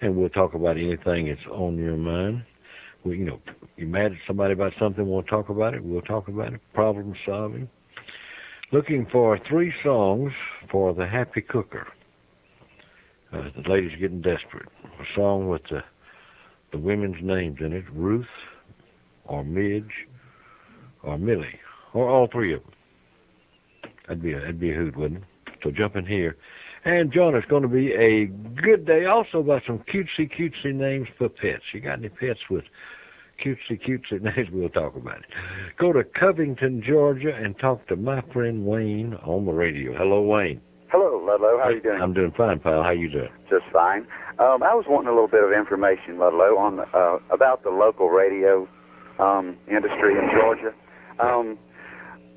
And we'll talk about anything that's on your mind. You mad at somebody about something, want to talk about it, we'll talk about it. Problem solving. Looking for 3 songs for the Happy Cooker. The lady's getting desperate. A song with the women's names in it, Ruth, or Midge, or Millie, or all 3 of them. That'd be a hoot, wouldn't it? So jump in here and join us. Going to be a good day. Also about some cutesy names for pets. You got any pets with cutesy names? We'll talk about it. Go to Covington, Georgia, and talk to my friend Wayne on the radio. Hello, Wayne. Hello, Ludlow. How are you doing? I'm doing fine, pal. How you doing? Just fine. I was wanting a little bit of information, Ludlow, on about the local radio industry in Georgia.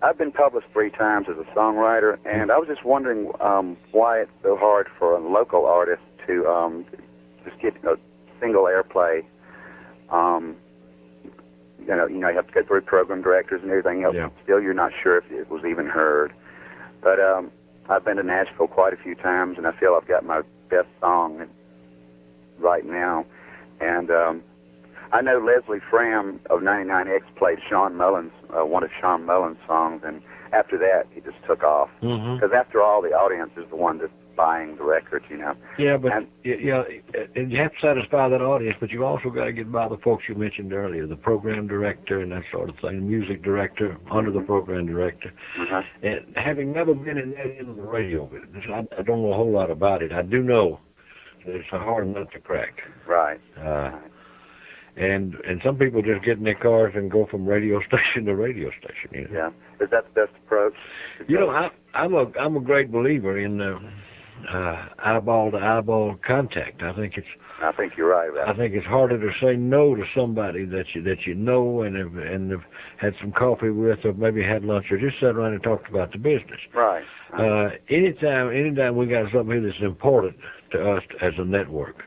I've been published 3 times as a songwriter, and I was just wondering why it's so hard for a local artist to just get a single airplay. You have to go through program directors and everything else. Yeah. Still, you're not sure if it was even heard. But I've been to Nashville quite a few times, and I feel I've got my best song right now. And I know Leslie Fram of 99X played Sean Mullins, one of Sean Mullins' songs, and after that, he just took off. Because after all, the audience is the one that's buying the record, Yeah, but and you have to satisfy that audience, but you also got to get by the folks you mentioned earlier, the program director and that sort of thing, music director, under the program director. And having never been in that end of the radio business, I don't know a whole lot about it. I do know that it's a hard nut to crack. Right. And some people just get in their cars and go from radio station to radio station. Yeah. Is that the best approach? I'm a great believer in eyeball to eyeball contact. I think you're right about it. I think it's harder to say no to somebody that you know and have had some coffee with, or maybe had lunch, or just sat around and talked about the business. Right. Anytime we got something here that's important to us as a network,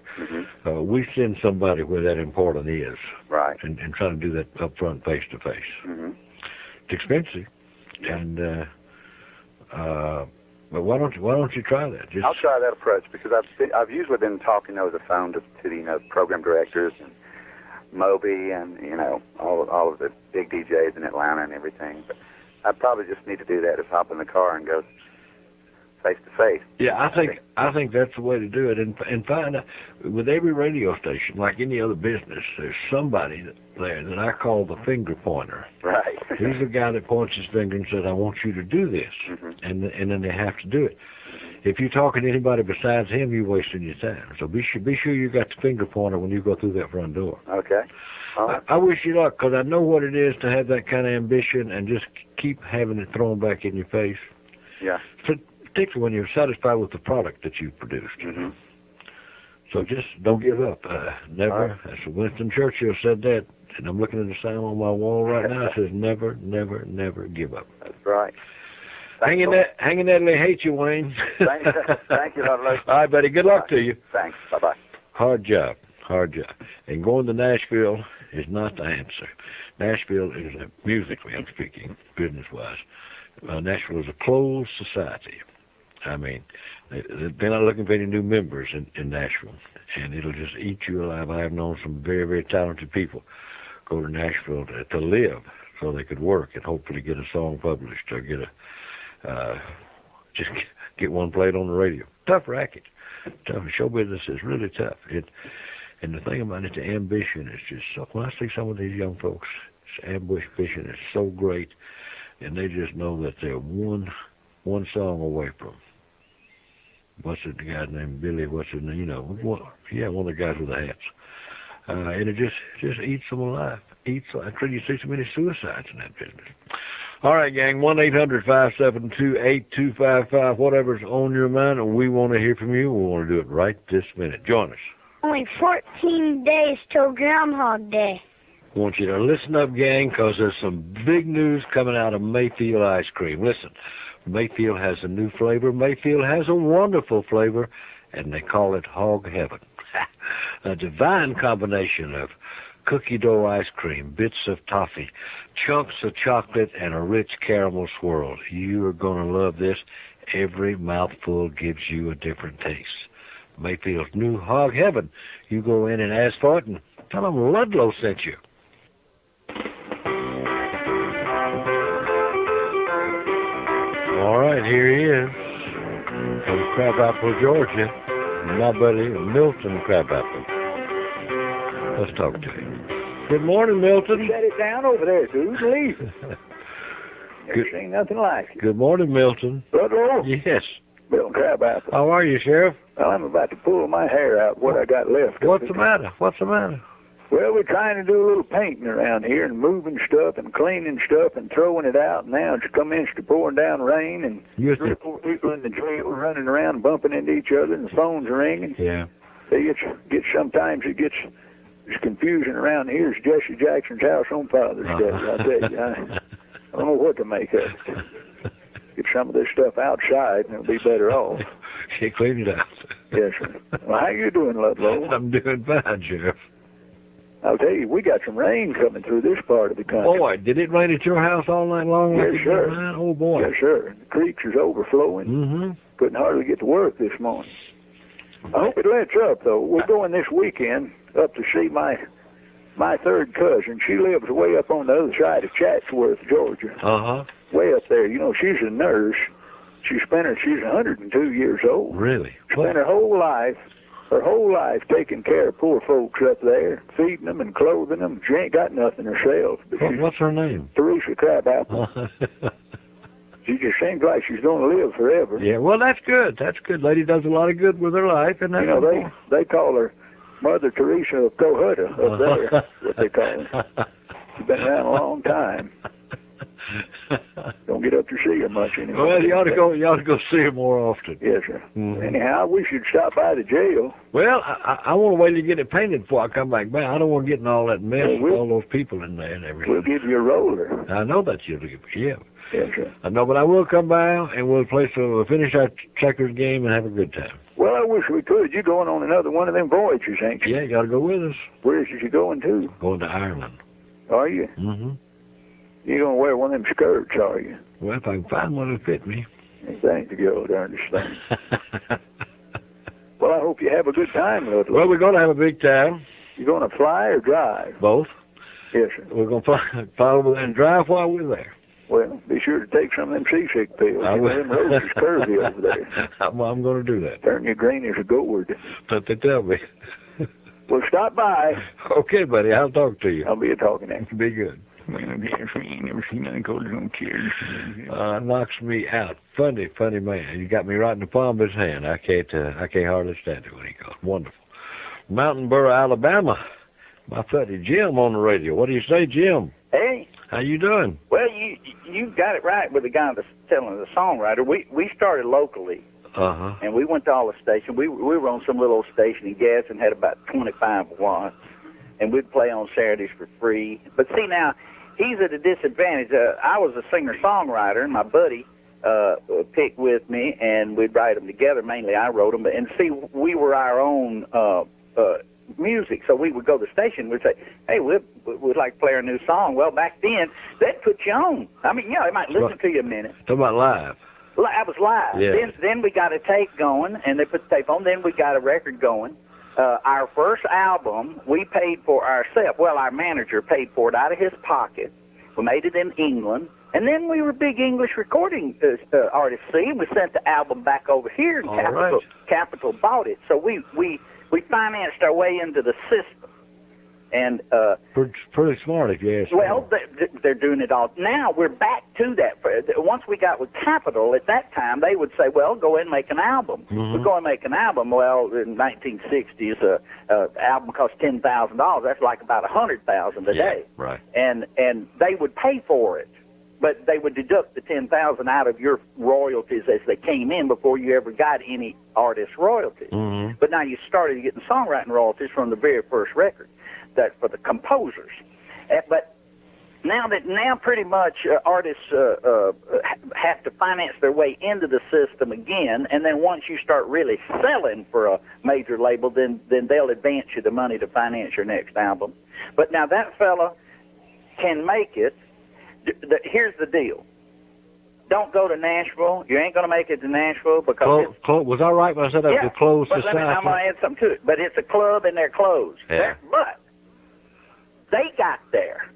we send somebody where that important is. Right. And try to do that up front, face to face. It's expensive, and but why don't you try that? I'll try that approach, because I've usually been talking over the phone to the program directors and Moby and all of the big DJs in Atlanta and everything. But I probably just need to do that. Just hop in the car and go face to face. Yeah, I think that's the way to do it, and find out with every radio station, like any other business, there's somebody there that I call the finger pointer. Right. He's the guy that points his finger and says, "I want you to do this," and then they have to do it. If you're talking to anybody besides him, you're wasting your time. So be sure you got the finger pointer when you go through that front door. Okay. I wish you luck, because I know what it is to have that kind of ambition and just keep having it thrown back in your face. Yeah. So, particularly when you're satisfied with the product that you've produced. So just don't give up. Never. That's Winston Churchill said that, and I'm looking at the sign on my wall right now. It says, "Never, never, never give up." That's right. Hang in there, they hate you, Wayne. Thank you, Ludlow. All right, buddy. Good luck to you. Thanks. Bye-bye. Hard job. And going to Nashville is not the answer. Nashville is, musically I'm speaking, business-wise, Nashville is a closed society. I mean, they're not looking for any new members in Nashville, and it'll just eat you alive. I have known some very, very talented people go to Nashville to live, so they could work and hopefully get a song published or just get one played on the radio. Tough racket. Tough. Show business is really tough. And the thing about it, the ambition is just so. When I see some of these young folks, ambition is so great, and they just know that they're one song away from. What's the guy's name? Billy. What's his name? One of the guys with the hats. And it just eats them alive. I you see so many suicides in that business. All right, gang, 1-800-572-8255, whatever's on your mind, and we want to hear from you. We want to do it right this minute. Join us. Only 14 days till Groundhog Day. I want you to listen up, gang, because there's some big news coming out of Mayfield ice cream. Listen, Mayfield has a new flavor. Mayfield has a wonderful flavor, and they call it Hog Heaven. A divine combination of cookie dough ice cream, bits of toffee, chunks of chocolate, and a rich caramel swirl. You are going to love this. Every mouthful gives you a different taste. Mayfield's new Hog Heaven. You go in and ask for it and tell them Ludlow sent you. All right, here he is from Crabapple, Georgia. My buddy Milton Crabapple. Let's talk to him. Good morning, Milton. Set it down over there, Who's leaving? Never seen nothing like it. Good morning, Milton. Ludlow? Yes. Milton Crabapple. How are you, Sheriff? Well, I'm about to pull my hair out, what I got left. What's the matter? What's the matter? Well, we're trying to do a little painting around here and moving stuff and cleaning stuff and throwing it out. Now it's come in to pouring down rain and three or four people in the jail running around bumping into each other and the phones are ringing. Yeah. Sometimes it gets confusion around here. It's Jesse Jackson's house on Father's Day. I tell you, I don't know what to make of it. Get some of this stuff outside and it'll be better off. She cleaned it out. Yes, sir. Well, how you doing, Ludlow? I'm doing fine, Sheriff. I'll tell you, we got some rain coming through this part of the country. Boy, did it rain at your house all night long? Yes, sir. Oh, boy. Yes, sir. The creeks is overflowing. Mm-hmm. Couldn't hardly get to work this morning. I hope it lets up, though. We're going this weekend up to see my third cousin. She lives way up on the other side of Chatsworth, Georgia. Uh-huh. Way up there. You know, she's a nurse. She's 102 years old. Really? Spent her whole life taking care of poor folks up there, feeding them and clothing them. She ain't got nothing herself. What's her name? Teresa Crabapple. She just seems like she's going to live forever. Yeah, well, that's good. That's good. Lady does a lot of good with her life. And that's they call her Mother Teresa of Cohutta up there. That's what they call her. She's been around a long time. Don't get up to see her much anymore. Well, you ought to go see her more often. Yes, sir. Mm-hmm. Anyhow, we should stop by the jail. Well, I want to wait to get it painted before I come back. I don't want to get in all that mess with all those people in there and everything. We'll give you a roller. I know that you'll give me. Yeah. Yes, sir. I know, but I will come by and we'll finish our checkers game and have a good time. Well, I wish we could. You're going on another one of them voyages, ain't you? Yeah, you got to go with us. Where is you going to? Going to Ireland. Are you? Mm-hmm. You're going to wear one of them skirts, are you? Well, if I can find one that'll fit me. Thank the girl, darndest thing. Well, I hope you have a good time, Ludlow. Well, we're going to have a big time. You going to fly or drive? Both. Yes, sir. We're going to fly over there and drive while we're there. Well, be sure to take some of them seasick pills. I will. Them roads is curvy over there. I'm going to do that. Turn you green as a gourd. That's what they tell me. Well, stop by. Okay, buddy. I'll talk to you. I'll be talking to you. Be good. Never seen nothing cold as no kids. Knocks me out. Funny man. You got me right in the palm of his hand. I can't hardly stand it when he goes. Wonderful. Mountainboro, Alabama. My buddy Jim on the radio. What do you say, Jim? Hey. How you doing? Well, you got it right with the guy that's telling the songwriter. We started locally. Uh-huh. And we went to all the stations. We were on some little station in Gadsden, had about 25 watts. And we'd play on Saturdays for free. But see, now, he's at a disadvantage. I was a singer-songwriter, and my buddy picked with me, and we'd write them together. Mainly I wrote them. And see, we were our own music, so we would go to the station. We'd say, hey, we'd like to play our new song. Well, back then, they'd put you on. I mean, they might listen to you a minute. Talking about live. I was live. Yeah. Then we got a tape going, and they put the tape on. Then we got a record going. Our first album, we paid for ourselves. Well, our manager paid for it out of his pocket. We made it in England. And then we were big English recording artists. See, we sent the album back over here, and Capitol bought it. So we financed our way into the system. And pretty smart, if you ask me. Well, they're doing it all. Now we're back to that. Once we got with Capitol, at that time, they would say, well, go ahead and make an album. Mm-hmm. We're going to make an album. Well, in 1960s, an album cost $10,000. That's like about $100,000 a day. Right. And they would pay for it. but they would deduct the $10,000 out of your royalties as they came in before you ever got any artist royalties. Mm-hmm. But now you started getting songwriting royalties from the very first record, that for the composers. But now pretty much artists have to finance their way into the system again, and then once you start really selling for a major label, then they'll advance you the money to finance your next album. But now that fella can make it. Here's the deal. Don't go to Nashville. You ain't going to make it to Nashville because was I right when I said that was closed but society? I'm going to add something to it. But it's a club and they're closed. Yeah. But they got there.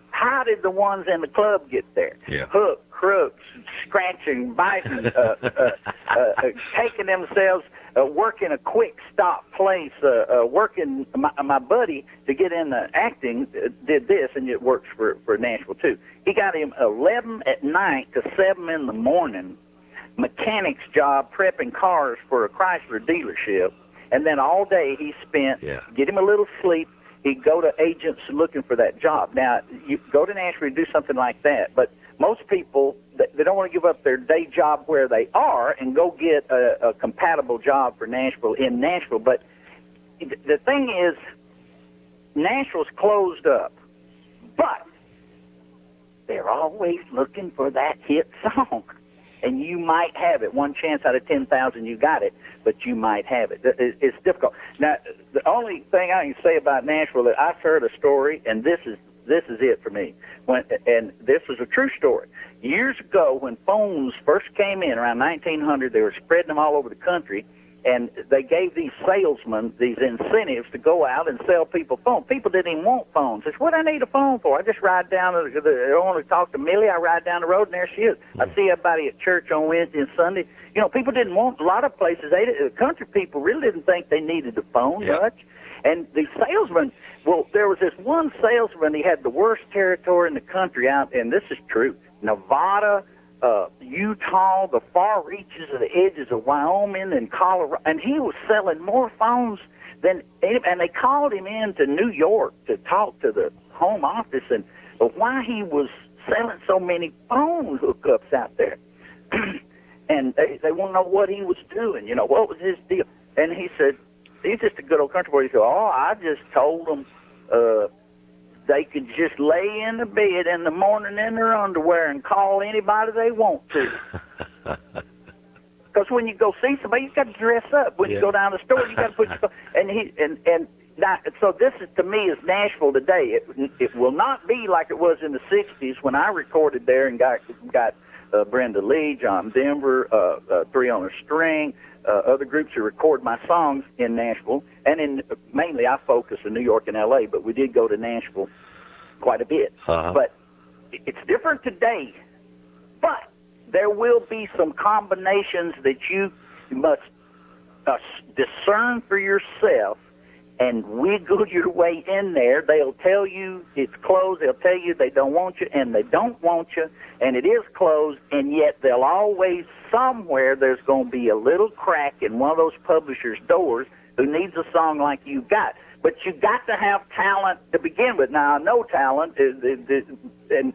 How did the ones in the club get there? Yeah. Hook, crooks, scratching, biting, taking themselves, working a quick stop place, working. My buddy, to get into acting, did this, and it works for Nashville too. He got him 11 at night to 7 in the morning, mechanic's job prepping cars for a Chrysler dealership, and then all day he spent, get him a little sleep. He'd go to agents looking for that job. Now, you go to Nashville and do something like that, but most people, they don't want to give up their day job where they are and go get a compatible job for Nashville in Nashville. But the thing is, Nashville's closed up, but they're always looking for that hit song. And you might have it. One chance out of 10,000 you got it, but you might have it. It's difficult. Now, the only thing I can say about Nashville, that I've heard a story, and this is it for me, and this is a true story. Years ago, when phones first came in, around 1900, they were spreading them all over the country, and they gave these salesmen these incentives to go out and sell people phones. People didn't even want phones. It's what I need a phone for. I just ride down, I want to talk to Millie, I ride down the road, and there she is. I see everybody at church on Wednesday and Sunday. You know, people didn't want, a lot of places, the country people really didn't think they needed a phone much. And the salesman, well, there was this one salesman, he had the worst territory in the country out, and this is true, Nevada, Utah, the far reaches of the edges of Wyoming and Colorado, and he was selling more phones than anybody. And they called him in to New York to talk to the home office and why he was selling so many phone hookups out there. And they want to know what he was doing, you know, what was his deal. And he said, he's just a good old country boy. He said, I just told them they could just lay in the bed in the morning in their underwear and call anybody they want to. Because when you go see somebody, you got to dress up. When you go down the store, you got to put your and so this is, to me, is Nashville today. It will not be like it was in the '60s when I recorded there and got Brenda Lee, John Denver, Three on a String, other groups who record my songs in Nashville, and mainly I focus in New York and L.A., but we did go to Nashville quite a bit. But it's different today. But there will be some combinations that you must discern for yourself and wiggle your way in there. They'll tell you it's closed. They'll tell you they don't want you, and they don't want you, and it is closed, and yet they'll always, somewhere, there's going to be a little crack in one of those publishers' doors who needs a song like you got. But you got to have talent to begin with. Now, no talent, and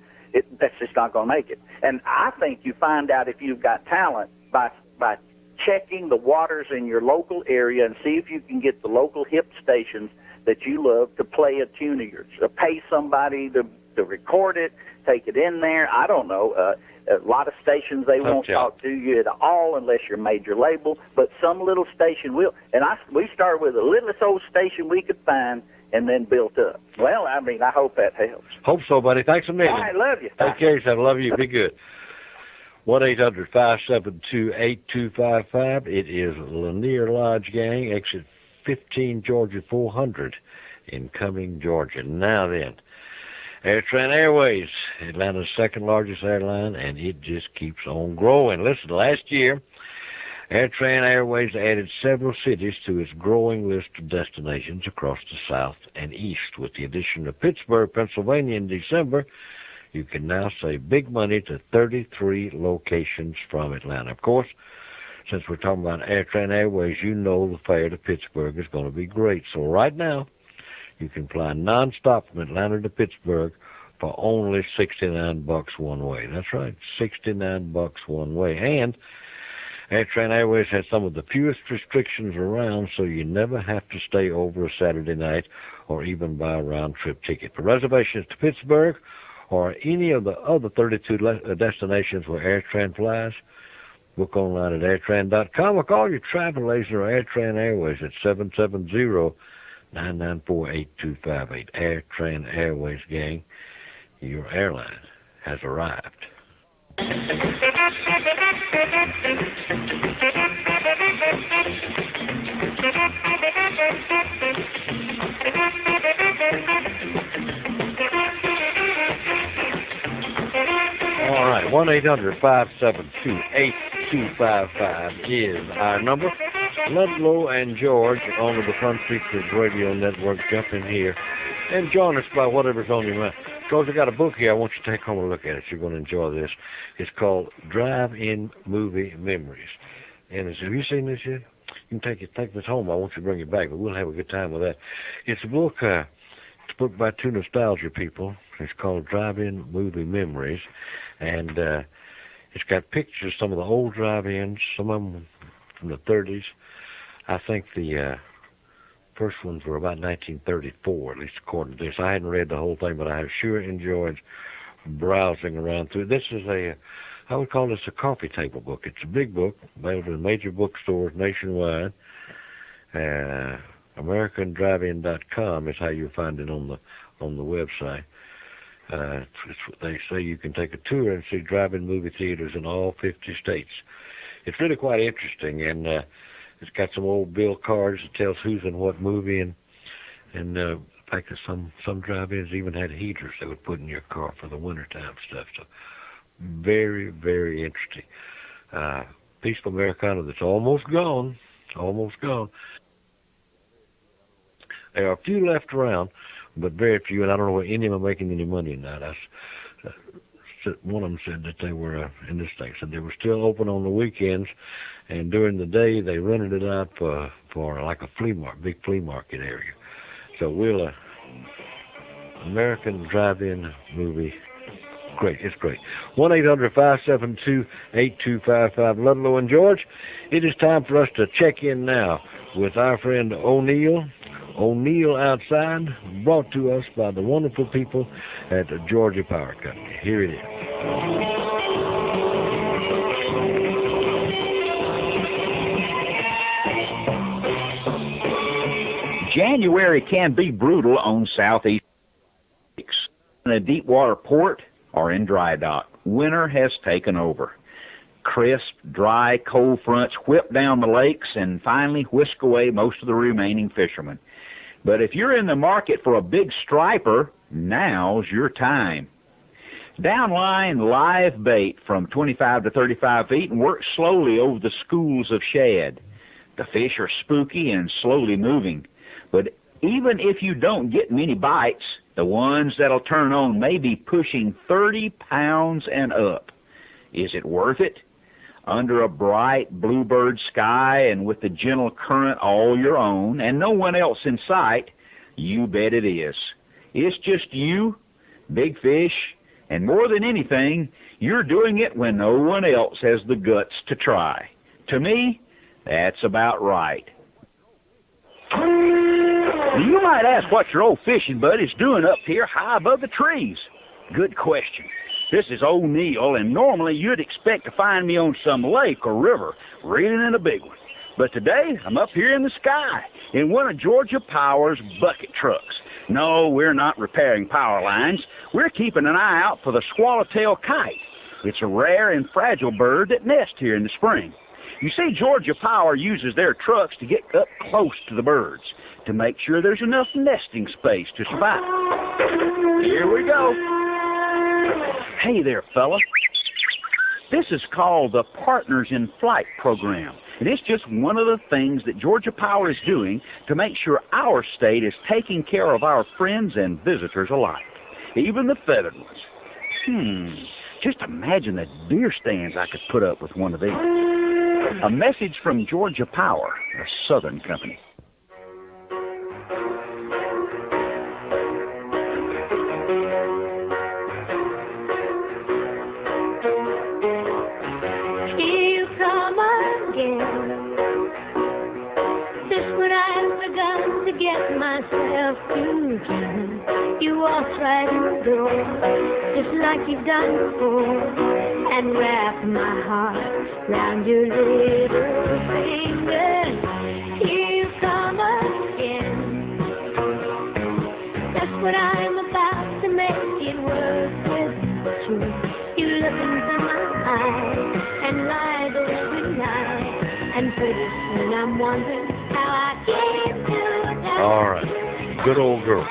that's just not going to make it. And I think you find out if you've got talent by checking the waters in your local area and see if you can get the local hip stations that you love to play a tune of yours. Or pay somebody to record it, take it in there. I don't know. A lot of stations, they won't talk to you at all unless you're a major label, but some little station will. And we started with the littlest old station we could find and then built up. Well, I mean, I hope that helps. Hope so, buddy. Thanks a million. I love you. Take care of yourself. Love you. Be good. 1-800-572-8255. It is Lanier Lodge Gang, exit 15, Georgia 400 in Cumming, Georgia. Now then, AirTran Airways, Atlanta's second largest airline, and it just keeps on growing. Listen, last year, AirTran Airways added several cities to its growing list of destinations across the South and East. With the addition of Pittsburgh, Pennsylvania in December, you can now save big money to 33 locations from Atlanta. Of course, since we're talking about AirTran Airways, you know the fare to Pittsburgh is going to be great. So right now, you can fly nonstop from Atlanta to Pittsburgh for only $69 one way. That's right, $69 one way. And AirTran Airways has some of the fewest restrictions around, so you never have to stay over a Saturday night or even buy a round-trip ticket. For reservations to Pittsburgh or any of the other 32 destinations where AirTran flies, book online at airtran.com or call your travel agent or AirTran Airways at 770-994-8258. AirTran Airways, gang, your airline has arrived. All right, 1-800-572-8255 is our number. Ludlow and George on the Fun Seekers Radio Network. Jump in here and join us by whatever's on your mind. George, I got a book here. I want you to take home and look at it. You're going to enjoy this. It's called Drive-In Movie Memories. And have you seen this yet? You can take this home. I want you to bring it back, but we'll have a good time with that. It's a book. It's a book by two nostalgia people. It's called Drive-In Movie Memories, and it's got pictures of some of the old drive-ins, some of them from the 30s. I think the first ones were about 1934, at least according to this. I hadn't read the whole thing, but I sure enjoyed browsing around through it. This is I would call this a coffee table book. It's a big book, available in major bookstores nationwide. AmericanDriveIn.com is how you'll find it on the website. They say you can take a tour and see drive-in movie theaters in all 50 states. It's really quite interesting, and it's got some old bill cards that tells who's in what movie, and in fact, some drive-ins even had heaters they would put in your car for the wintertime stuff. So very, very interesting. Piece of Americana that's almost gone. There are a few left around, but very few, and I don't know whether any of them are making any money now. One of them said that they were, in this thing, said they were still open on the weekends, and during the day they rented it out for like a big flea market area. So we'll, American Drive-In Movie, great, it's great. 1-800-572-8255, Ludlow and George. It is time for us to check in now with our friend O'Neill Outside, brought to us by the wonderful people at the Georgia Power Company. Here it is. January can be brutal on southeast in a deep water port or in dry dock. Winter has taken over. Crisp, dry, cold fronts whip down the lakes and finally whisk away most of the remaining fishermen. But if you're in the market for a big striper, now's your time. Downline live bait from 25 to 35 feet and work slowly over the schools of shad. The fish are spooky and slowly moving. But even if you don't get many bites, the ones that'll turn on may be pushing 30 pounds and up. Is it worth it? Under a bright bluebird sky and with the gentle current all your own and no one else in sight, you bet it is. It's just you, big fish, and more than anything, you're doing it when no one else has the guts to try. To me, that's about right. You might ask what your old fishing buddy's doing up here high above the trees. Good question. This is O'Neill, and normally you'd expect to find me on some lake or river, reeling in a big one. But today, I'm up here in the sky, in one of Georgia Power's bucket trucks. No, we're not repairing power lines. We're keeping an eye out for the swallowtail kite. It's a rare and fragile bird that nests here in the spring. You see, Georgia Power uses their trucks to get up close to the birds, to make sure there's enough nesting space to survive. Here we go. Hey there, fella. This is called the Partners in Flight program, and it's just one of the things that Georgia Power is doing to make sure our state is taking care of our friends and visitors alike, even the feathered ones. Just imagine the deer stands I could put up with one of these. A message from Georgia Power, a Southern company. like you've done before, and wrap my heart round your little fingers. Here you come again. That's what I'm about, to make it work with truth. You look into my eyes and lie those sweet lies, and pretty soon I'm wondering how I came to die. All right. Good old girl.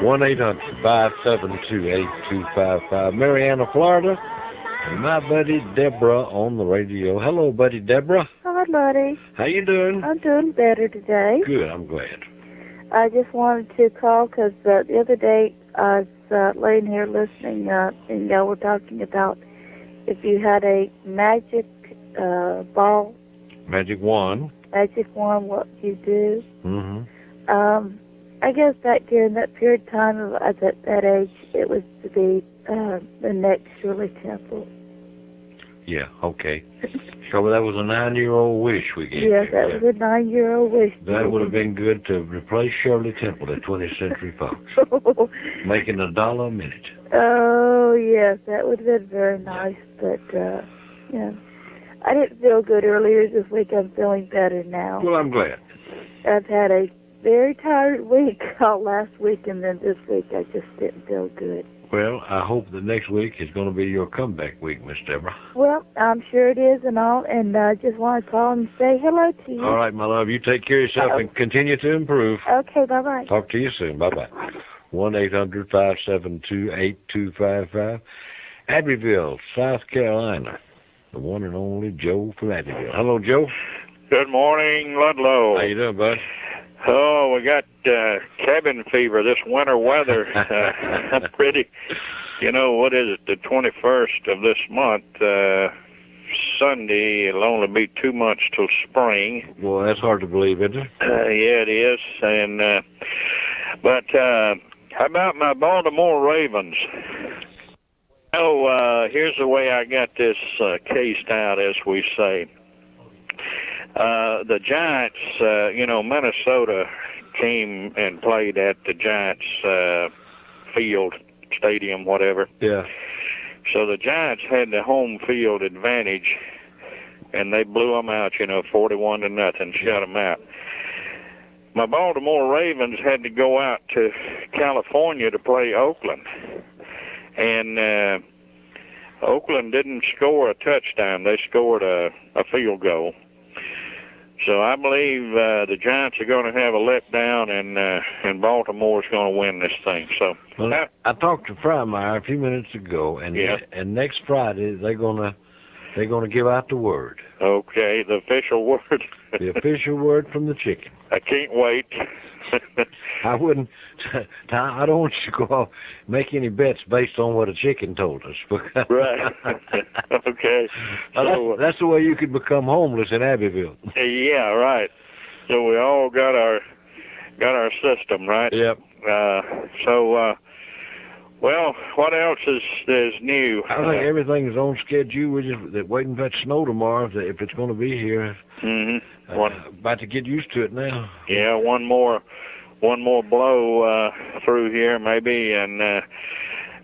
1-800-572-8255. Marianna, Florida. And my buddy Debra on the radio. Hello, buddy Debra. Hi, buddy. How you doing? I'm doing better today. Good, I'm glad. I just wanted to call because the other day I was laying here listening, and y'all were talking about if you had a magic ball, Magic wand. what you do. Mm-hmm. I guess back during that period of time, at that age, it was to be the next Shirley Temple. Yeah, okay. So that was a 9-year-old wish we gave Yes, you. that was a 9-year-old wish. That would have been good to replace Shirley Temple at 20th Century Fox, making $1 a minute. Oh, yes, that would have been very nice, but, I didn't feel good earlier this week. I'm feeling better now. Well, I'm glad. I've had a very tired week all last week, and then this week I just didn't feel good. Well, I hope the next week is going to be your comeback week, Miss Debra. Well, I'm sure it is and all, and I just want to call and say hello to you. All right, my love. You take care of yourself and continue to improve. Okay, bye-bye. Talk to you soon. Bye-bye. 1-800-572-8255. Abbeville, South Carolina. The one and only Joe from Abbeville. Hello, Joe. Good morning, Ludlow. How you doing, bud? Oh, we got cabin fever, this winter weather. Pretty, what is it, the 21st of this month, Sunday, it'll only be 2 months till spring. Well, that's hard to believe, isn't it? Yeah, it is. And but how about my Baltimore Ravens? Here's the way I got this cased out, as we say. The Giants, Minnesota came and played at the Giants field, stadium, whatever. Yeah. So the Giants had the home field advantage, and they blew them out, 41-0, shut them out. My Baltimore Ravens had to go out to California to play Oakland. And Oakland didn't score a touchdown. They scored a field goal. So I believe the Giants are going to have a letdown, and Baltimore's going to win this thing. So I talked to Frymire a few minutes ago, and and next Friday they're gonna give out the word. Okay, the official word. The official word from the chicken. I can't wait. I don't want you to go off make any bets based on what a chicken told us. Right. Okay. So, that's the way you could become homeless in Abbeville. Yeah, right. So we all got our system, right? Yep. Well, what else is new? I think everything's on schedule. We're just waiting for that snow tomorrow, if it's going to be here. Mm-hmm. About to get used to it now. Yeah, one more blow through here, maybe, and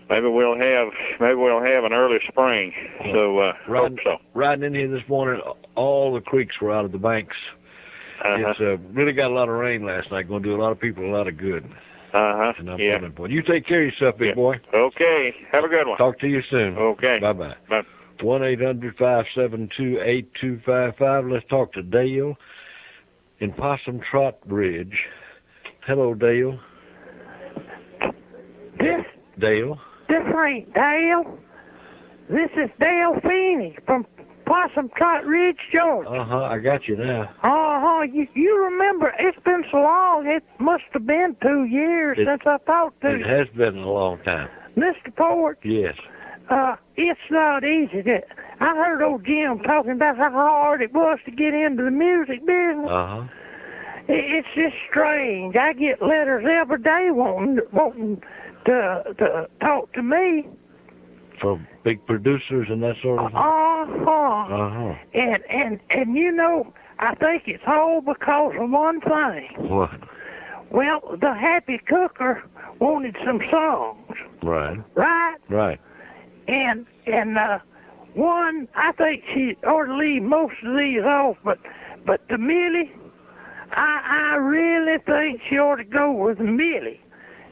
maybe we'll have an early spring. So hope so. Riding in here this morning, all the creeks were out of the banks. It's really got a lot of rain last night. Going to do a lot of people a lot of good. Yeah. You take care of yourself, big boy. Okay. Have a good one. Talk to you soon. Okay. Bye-bye. Bye. 1-800-572-8255. Let's talk to Dale in Possum Trot Bridge. Hello, Dale. Dale? This ain't Dale. This is Dale Feeney from Possum Trot Ridge, Georgia. I got you now. You remember, it's been so long, it must have been 2 years since I talked to you. It has been a long time. Mr. Porch. Yes. It's not easy. I heard old Jim talking about how hard it was to get into the music business. It's just strange. I get letters every day wanting to talk to me. From big producers and that sort of thing? And I think it's all because of one thing. What? Well, the Happy Cooker wanted some songs. Right. Right? Right. And one, I think she ought to leave most of these off, but the Millie, I really think she ought to go with Millie.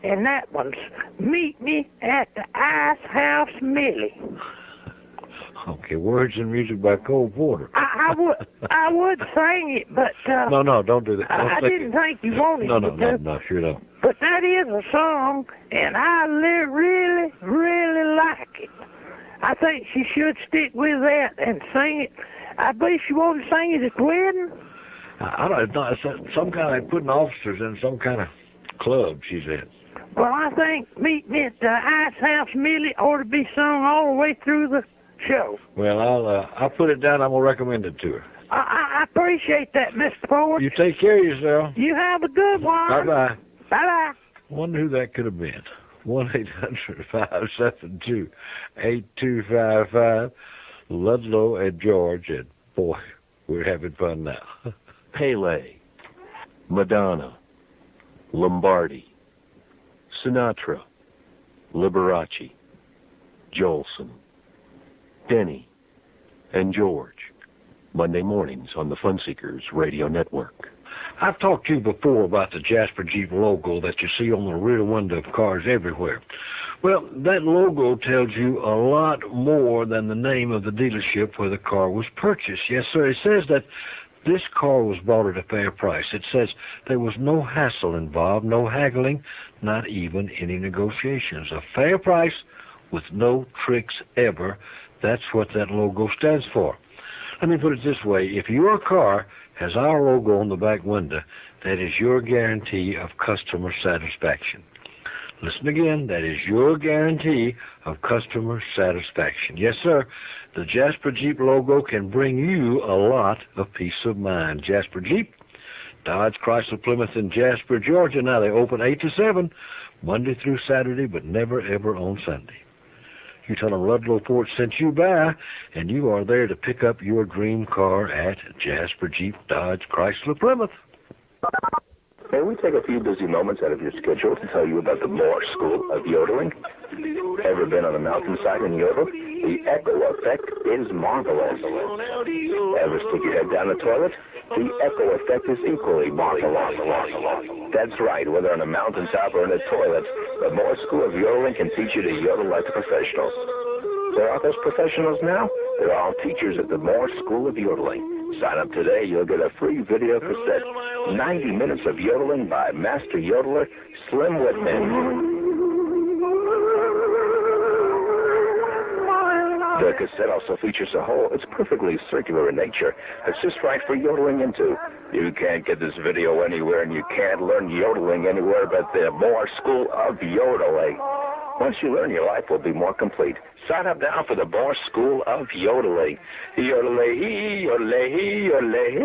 And that one's Meet Me at the Ice House Millie. Okay, words and music by Cole Porter. I would sing it, but No, don't do that. I didn't think you wanted me to. No, sure don't. But that is a song, and I really, really like it. I think she should stick with that and sing it. I believe she wanted to sing it at the wedding. I don't know. It's some kind of putting officers in some kind of club, she said. Well, I think Meet Me at the Ice House Millie ought to be sung all the way through the show. Well, I'll put it down. I'm going to recommend it to her. I appreciate that, Mr. Ford. You take care of yourself. You have a good one. Bye-bye. Bye-bye. Wonder who that could have been. 1-800-572-8255. Ludlow and George. And boy, we're having fun now. Pele, Madonna, Lombardi, Sinatra, Liberace, Jolson, Denny, and George. Monday mornings on the Funseekers Radio Network. I've talked to you before about the Jasper Jeep logo that you see on the rear window of cars everywhere. Well, that logo tells you a lot more than the name of the dealership where the car was purchased. Yes, sir. It says that this car was bought at a fair price. It says there was no hassle involved, no haggling, not even any negotiations. A fair price with no tricks ever. That's what that logo stands for. Let me put it this way. If your car has our logo on the back window, that is your guarantee of customer satisfaction. Listen again, that is your guarantee of customer satisfaction. Yes, sir, the Jasper Jeep logo can bring you a lot of peace of mind. Jasper Jeep, Dodge, Chrysler, Plymouth, and Jasper, Georgia. Now they open 8 to 7, Monday through Saturday, but never, ever on Sunday. You tell them Ludlow Porch sent you by, and you are there to pick up your dream car at Jasper Jeep, Dodge, Chrysler, Plymouth. May we take a few busy moments out of your schedule to tell you about the Moore School of Yodeling? Ever been on a mountainside and yodel? The echo effect is marvelous. Ever stick your head down the toilet? The echo effect is equally marvelous. That's right, whether on a mountaintop or in a toilet, the Moore School of Yodeling can teach you to yodel like a professional. Where are those professionals now? They're all teachers at the Moore School of Yodeling. Sign up today, you'll get a free video cassette, 90 minutes of yodeling by master yodeler Slim Whitman. The cassette also features a hole. It's perfectly circular in nature. It's just right for yodeling into. You can't get this video anywhere, and you can't learn yodeling anywhere but the Moore School of Yodeling. Once you learn, your life will be more complete. Sign up now for the Moore School of Yodeling. Yodelay, yodelay, yodelay.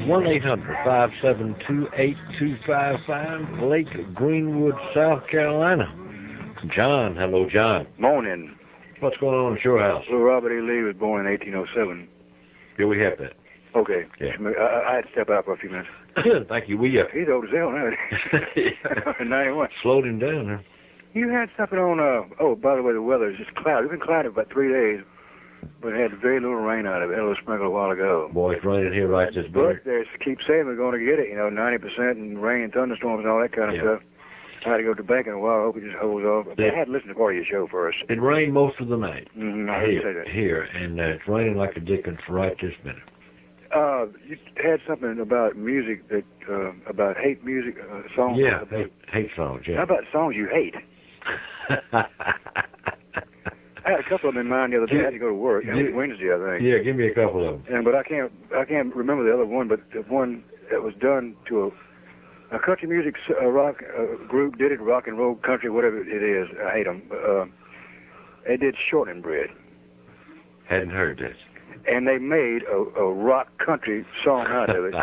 1-800-572-8255, Lake Greenwood, South Carolina. John, hello, John. Morning. What's going on at your house? Little Robert E. Lee was born in 1807. Yeah, we have that. Okay. Yeah. I had to step out for a few minutes. Thank you. He's old as hell now. 91. Slowed him down, huh? You had something on, oh, by the way, the weather is just cloudy. It's been cloudy for about 3 days, but it had very little rain out of it. It had a little sprinkle a while ago. Boy, it's raining here right this minute. But they keep saying we're going to get it, 90% and rain and thunderstorms and all that kind of stuff. I had to go to the bank in a while. I hope it just holds off. I had to listen to part of your show first. It rained most of the night I heard you say that. here, and it's raining like a dickens right this minute. You had something about music that, about hate music songs. Yeah, hate songs, yeah. How about songs you hate? I had a couple of them in mind the other day. I had to go to work. It was Wednesday, I think. Yeah, give me a couple of them. But I can't remember the other one. But the one that was done to a country music rock group did it, rock and roll country, whatever it is. I hate them. They did Shortening Bread. Hadn't heard this. And they made a rock country song out of it.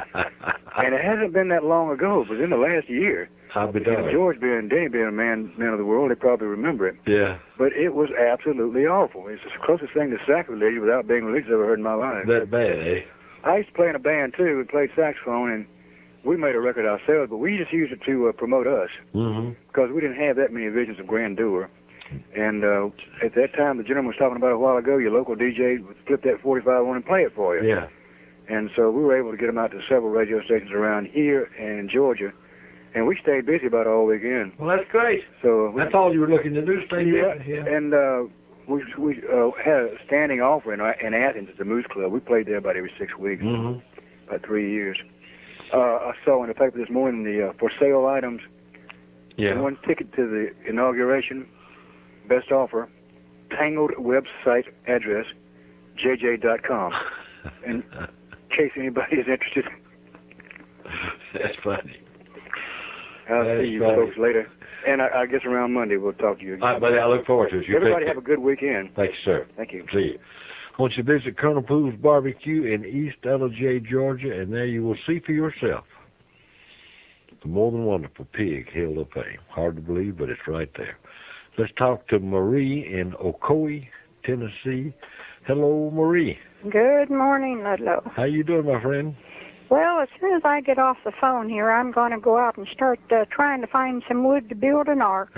And it hasn't been that long ago. It was in the last year. I'll be done. George being Denny being a man of the world, they probably remember it. Yeah. But it was absolutely awful. It's the closest thing to sacrilege without being religious I've ever heard in my life. That bad, eh? I used to play in a band too. We played saxophone, and we made a record ourselves, but we just used it to promote us because we didn't have that many visions of grandeur. And at that time, the gentleman was talking about a while ago, your local DJ would flip that 45 on and play it for you. Yeah. And so we were able to get them out to several radio stations around here and in Georgia. And we stayed busy about all weekend. Well, that's great. So that's all you were looking to do, stay busy. Yeah. And we had a standing offer in Athens at the Moose Club. We played there about every 6 weeks, about 3 years. I saw in the paper this morning the for sale items. Yeah. One ticket to the inauguration, best offer, Tangled website address, jj.com. In case anybody is interested. That's funny. I'll see you folks later. And I guess around Monday we'll talk to you again. All right, buddy, I look forward to it. Everybody have a good weekend. Thank you, sir. Thank you. See you. Won't you visit Colonel Poole's Barbecue in East Ellijay, Georgia, and there you will see for yourself the more than wonderful pig hill of fame. Hard to believe, but it's right there. Let's talk to Marie in Ocoee, Tennessee. Hello, Marie. Good morning, Ludlow. How you doing, my friend? Well, as soon as I get off the phone here, I'm going to go out and start trying to find some wood to build an ark.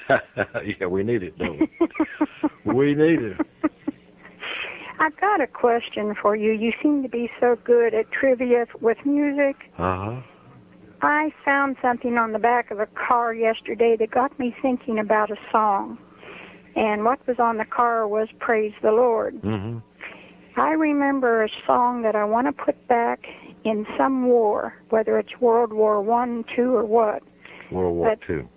Yeah, we need it, don't we? We need it. I've got a question for you. You seem to be so good at trivia with music. Uh-huh. I found something on the back of a car yesterday that got me thinking about a song. And what was on the car was Praise the Lord. Mm-hmm. I remember a song that I want to put back in some war, whether it's World War I, II, or what. World War II.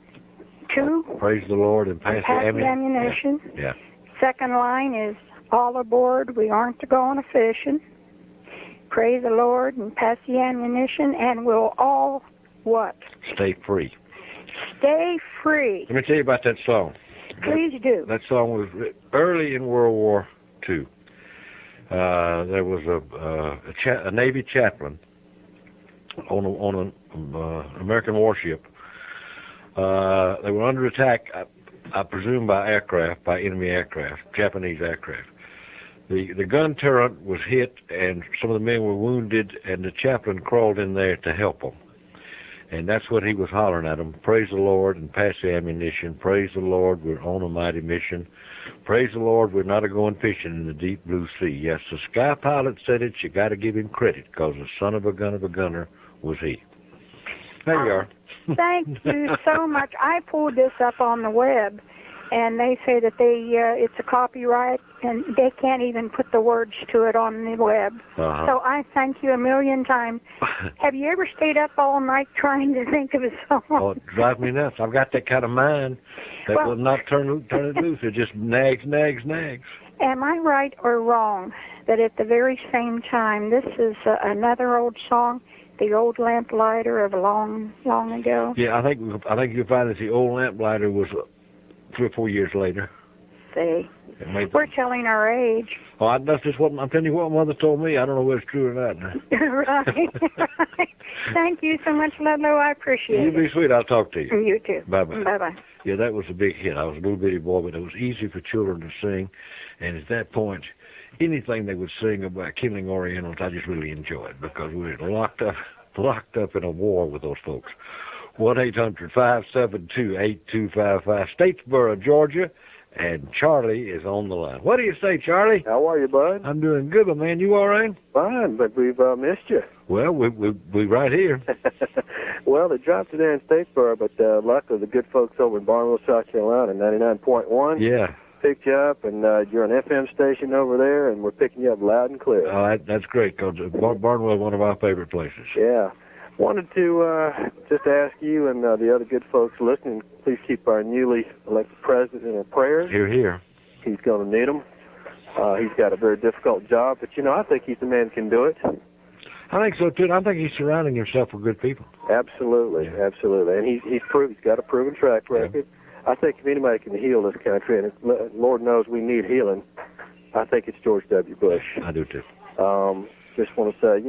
Two. Praise the Lord and pass the ammunition. Yeah. Second line is all aboard, we aren't going a fishing. Praise the Lord and pass the ammunition, and we'll all what? Stay free. Stay free. Let me tell you about that song. Please do. That song was written early in World War II. There was a Navy chaplain on an American warship. They were under attack, I presume, by enemy aircraft, Japanese aircraft. The gun turret was hit, and some of the men were wounded, and the chaplain crawled in there to help them. And that's what he was hollering at them. Praise the Lord and pass the ammunition. Praise the Lord, we're on a mighty mission. Praise the Lord, we're not a-going fishing in the deep blue sea. Yes, the sky pilot said it. You got to give him credit, because the son of a gunner was he. There you are. Thank you so much. I pulled this up on the web, and they say that it's a copyright, and they can't even put the words to it on the web. Uh-huh. So I thank you a million times. Have you ever stayed up all night trying to think of a song? Oh, it drives me nuts. I've got that kind of mind that will not turn it loose. It just nags. Am I right or wrong that at the very same time, this is another old song, The Old Lamplighter of long, long ago? Yeah, I think you'll find that The Old Lamplighter was 3 or 4 years later. See, we're telling our age. Oh, that's just what I'm telling you. What Mother told me. I don't know whether it's true or not. Right. Thank you so much, Ludlow. I appreciate it. You be sweet. I'll talk to you. You too. Bye-bye. Bye-bye. Yeah, that was a big hit. I was a little bitty boy, but it was easy for children to sing. And at that point, anything they would sing about killing Orientals, I just really enjoyed, because we were locked up in a war with those folks. 1-800-572-8255, Statesboro, Georgia, and Charlie is on the line. What do you say, Charlie? How are you, bud? I'm doing good, but man, you all right? Fine, but we've missed you. Well, we right here. Well, they dropped it there in Statesboro, but luckily the good folks over in Barnwell, South Carolina, 99.1. Yeah. Picked you up, and you're an FM station over there, and we're picking you up loud and clear. Oh, that's great, because Barnwell is one of our favorite places. Yeah. Wanted to just ask you and the other good folks listening, please keep our newly elected president in our prayers. Hear, hear. He's going to need them. He's got a very difficult job, but, I think he's the man who can do it. I think so, too. I think he's surrounding himself with good people. Absolutely, absolutely. And he's got a proven track record. Yeah. I think if anybody can heal this country, and Lord knows we need healing, I think it's George W. Bush. I do, too. Just want to say,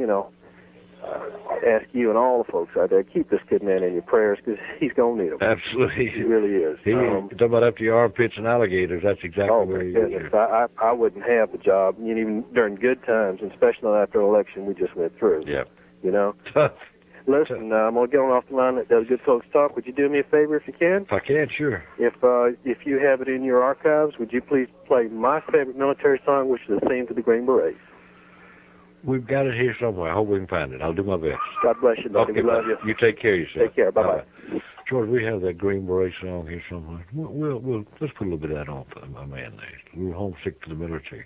ask you and all the folks out there, keep this good man in your prayers, because he's going to need them. Absolutely. He really is. Talking about up to your armpits and alligators, that's exactly where he is. I wouldn't have the job, even during good times, and especially after an election we just went through. Yeah. Listen, I'm going to get on off the line that does good folks talk. Would you do me a favor if you can? If I can, sure. If you have it in your archives, would you please play my favorite military song, which is the theme to the Green Berets? We've got it here somewhere. I hope we can find it. I'll do my best. God bless you, buddy. Okay, We love you. You take care of yourself. Take care. Bye-bye. George, we have that Green Beret song here somewhere. We'll let's put a little bit of that on for my man there. We're homesick to the military.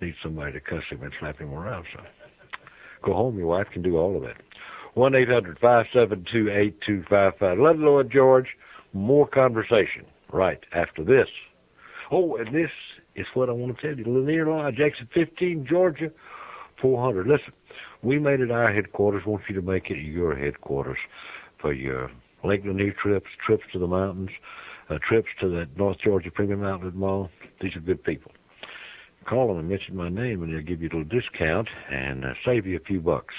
Need somebody to cuss him and slap him around. So go home. Your wife can do all of that. 1-800-572-8255. Ludlow and George. More conversation right after this. Oh, and this is what I want to tell you. Lanier Lodge, exit 15, Georgia, 400. Listen, we made it our headquarters. Want you to make it your headquarters for your Lake Lanier trips to the mountains, trips to the North Georgia Premium Outlet Mall. These are good people. Call them and mention my name, and they'll give you a little discount and save you a few bucks.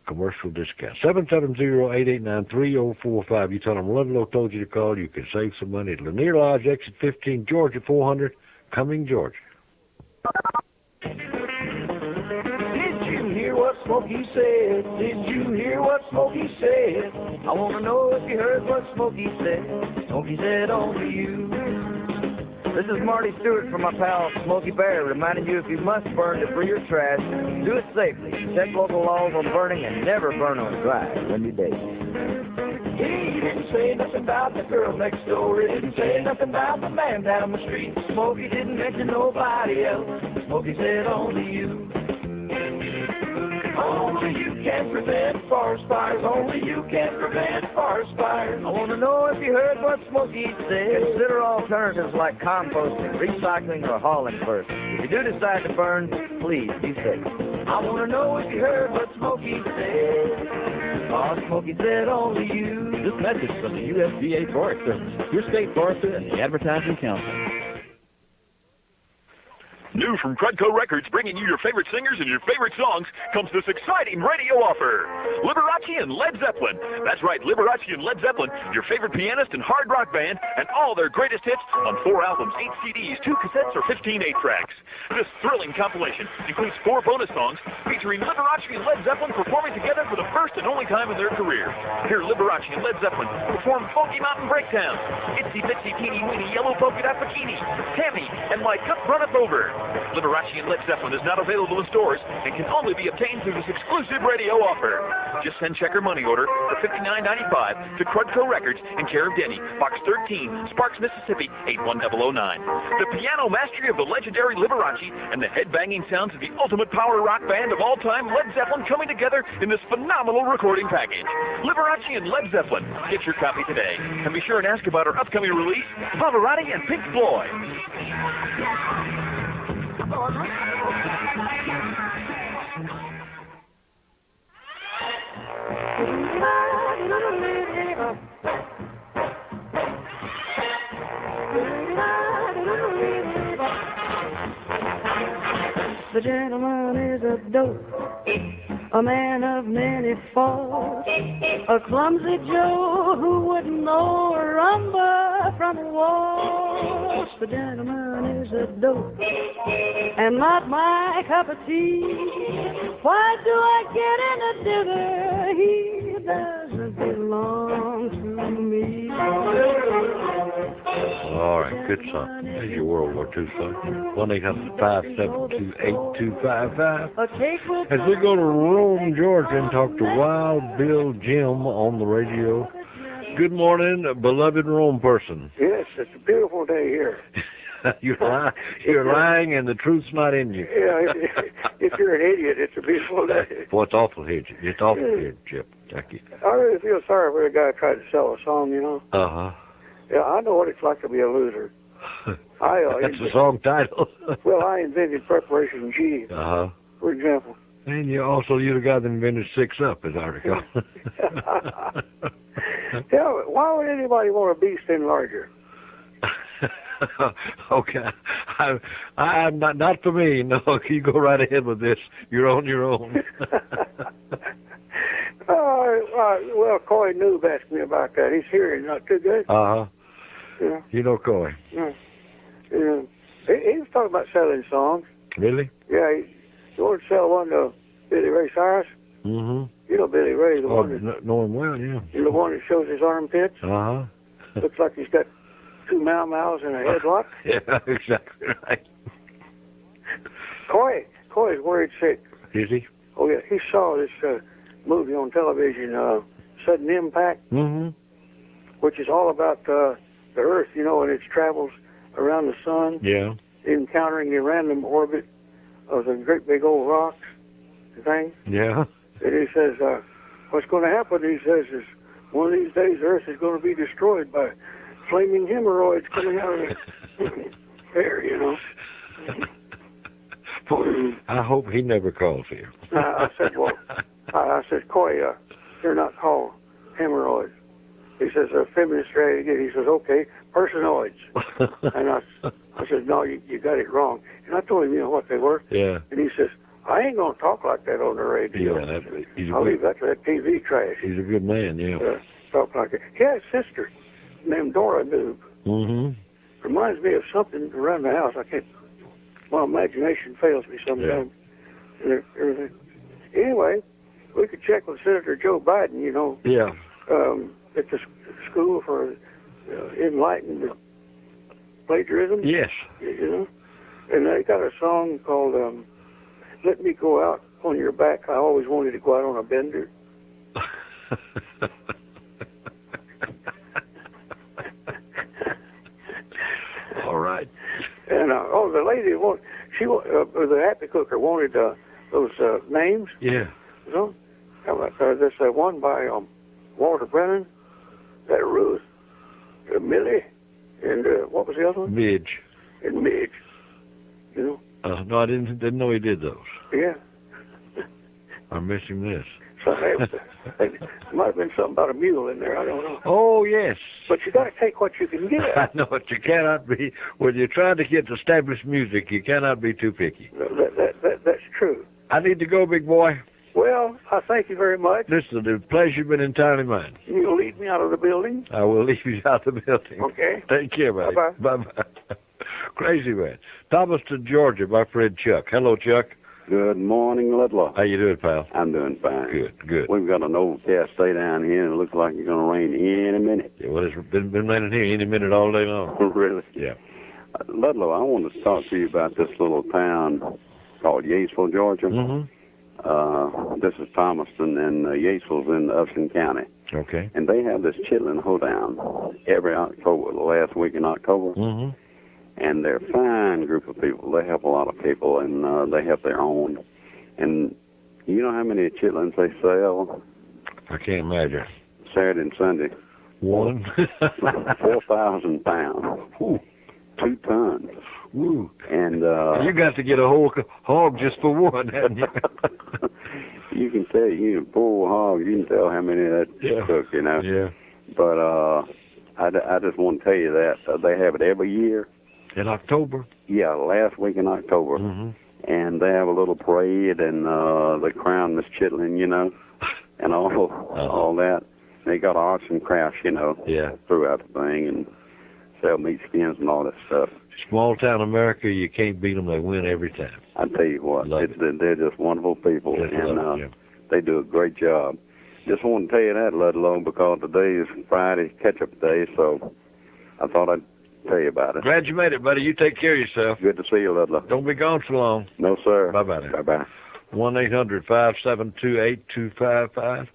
Commercial discount. 770-889-3045. You tell them Ludlow told you to call. You can save some money at Lanier Lodge, exit 15, Georgia, 400, Cumming, Georgia. Did you hear what Smokey said? Did you hear what Smokey said? I want to know if you heard what Smokey said. Smokey said only you. This is Marty Stewart from my pal Smokey Bear, reminding you if you must burn to free your trash, do it safely. Check local laws on burning and never burn on dry, windy days. He didn't say nothing about the girl next door. He didn't say nothing about the man down the street. Smokey didn't mention nobody else. Smokey said only you. Only you can prevent forest fires. Only you can prevent forest fires. I want to know if you heard what Smokey said. Consider alternatives like composting, recycling, or hauling first. If you do decide to burn, please be safe. I want to know if you heard what Smokey said. Oh, Smokey said only you. This message from the USDA Forest Service, your state forester, and the Advertising Council. New from Crudco Records, bringing you your favorite singers and your favorite songs, comes this exciting radio offer. Liberace and Led Zeppelin. That's right, Liberace and Led Zeppelin, your favorite pianist and hard rock band, and all their greatest hits on 4 albums, 8 CDs, 2 cassettes, or 15 8-tracks. This thrilling compilation includes 4 bonus songs featuring Liberace and Led Zeppelin performing together for the first and only time in their career. Hear Liberace and Led Zeppelin perform Funky Mountain Breakdown, Itsy Bitsy Teeny Weeny Yellow Polka Dot Bikini, Tammy, and My Cup Runneth Over. Liberace and Led Zeppelin is not available in stores and can only be obtained through this exclusive radio offer. Just send check or money order for $59.95 to Crudco Records in care of Denny, Box 13, Sparks, Mississippi, 81009. The piano mastery of the legendary Liberace and the headbanging sounds of the ultimate power rock band of all time, Led Zeppelin, coming together in this phenomenal recording package. Liberace and Led Zeppelin. Get your copy today. And be sure and ask about our upcoming release, Pavarotti and Pink Floyd. The gentleman is a dope, a man of many faults, a clumsy Joe who wouldn't know a rumba from a waltz. The gentleman is a dope, and not my cup of tea. Why do I get in a dither? He doesn't belong to me. All right, good song. There's your World War II song. 1-800-572-8255. As we go to Rome, Georgia, and talk to Wild Bill Jim on the radio. Good morning, beloved Rome person. Yes, it's a beautiful day here. You're lying, and the truth's not in you. Yeah, if you're an idiot, it's a beautiful day. Boy, it's awful here. It's awful here, Chip. Thank you. I really feel sorry for the guy who tried to sell a song, you know. Uh-huh. Yeah, I know what it's like to be a loser. That's the song title. Well, I invented Preparation G, Uh-huh. for example. And you're the guy that invented 6-Up, as I recall. Yeah, why would anybody want a beast enlarger? Okay, I'm not for me. No, you go right ahead with this. You're on your own. Well, Coy Noob asked me about that. He's hearing not too good. Uh-huh. Yeah. You know Coy. Yeah. Yeah. He was talking about selling songs. Really? Yeah, he wanted to sell one to Billy Ray Cyrus. Mm-hmm. You know Billy Ray, the Oh, one that, know him well, yeah. you know, the one that shows his armpits. Uh-huh. Looks like he's got 2 Mouths in a headlock. Yeah, exactly right. Coy's worried sick. Is he? Oh, yeah. He saw this movie on television, Sudden Impact, which is all about the Earth, you know, and its travels around the sun, Yeah. encountering the random orbit of the great big old rocks thing. Yeah. And he says, what's going to happen, he says, is one of these days the Earth is going to be destroyed by flaming hemorrhoids coming out of the air, you know. I hope he never calls here. I said, well, I said, Coy, they're not called hemorrhoids. He says, feminist strategy. He says, okay, personoids. And I said, no, you got it wrong. And I told him, you know what they were. Yeah. And he says, I ain't going to talk like that on the radio. Yeah, I'll leave that to that TV trash. He's a good man, yeah. Talk like that. He had a sister named Dora Noob. Mm-hmm. Reminds me of something around the house. I can't, my imagination fails me sometimes. Yeah. And everything. Anyway, we could check with Senator Joe Biden, you know. Yeah. At the school for enlightened plagiarism. Yes. You know. And they got a song called Let Me Go Out on Your Back. I always wanted to go out on a bender. All right. And the lady the happy cooker wanted those names. Yeah. You know, how about this one by Walter Brennan, that Ruth, Millie, and what was the other one? Midge. And Midge. You know. No, I didn't know he did those. Yeah. I'm missing this. So there might have been something about a mule in there. I don't know. Oh, yes. But you got to take what you can get. I know it. You cannot be, when you're trying to get established music, you cannot be too picky. That's true. I need to go, big boy. Well, I thank you very much. Listen, the pleasure been entirely mine. You'll lead me out of the building? I will leave you out of the building. Okay. Take care, buddy. Bye-bye. Bye-bye. Crazy man. Thomaston, Georgia, my friend Chuck. Hello, Chuck. Good morning, Ludlow. How you doing, pal? I'm doing fine. Good. We've got an overcast day down here, and it looks like it's going to rain any minute. Yeah, well, it's been raining here any minute all day long. Really? Yeah. Ludlow, I want to talk to you about this little town called Yatesville, Georgia. Mm-hmm. This is Thomaston, and Yatesville's in Upton County. Okay. And they have this chitlin hoedown every October, the last week in October. Mm-hmm. And they're a fine group of people. They help a lot of people, and they help their own. And you know how many chitlins they sell? I can't imagine. Saturday and Sunday. One? 4,000 pounds. Ooh. 2 tons. Ooh. And you got to get a whole hog just for one, haven't you? You can tell, you pull a hog, you can tell how many that took, you know. Yeah. But I just want to tell you that they have it every year. In October? Yeah, last week in October. Mm-hmm. And they have a little parade, and they crown Miss Chitlin, you know, and all that. They got arts and crafts, you know, throughout the thing, and sell meat skins and all that stuff. Small town America, you can't beat them. They win every time. I tell you what, they're just wonderful people, and they do a great job. Just wanted to tell you that, Ludlow, because today is Friday catch-up day, so I thought I'd tell you about it. Glad you made it, buddy. You take care of yourself. Good to see you, Ludlow. Don't be gone so long. No, sir. Bye-bye. Bye-bye. 1-800-572-8255.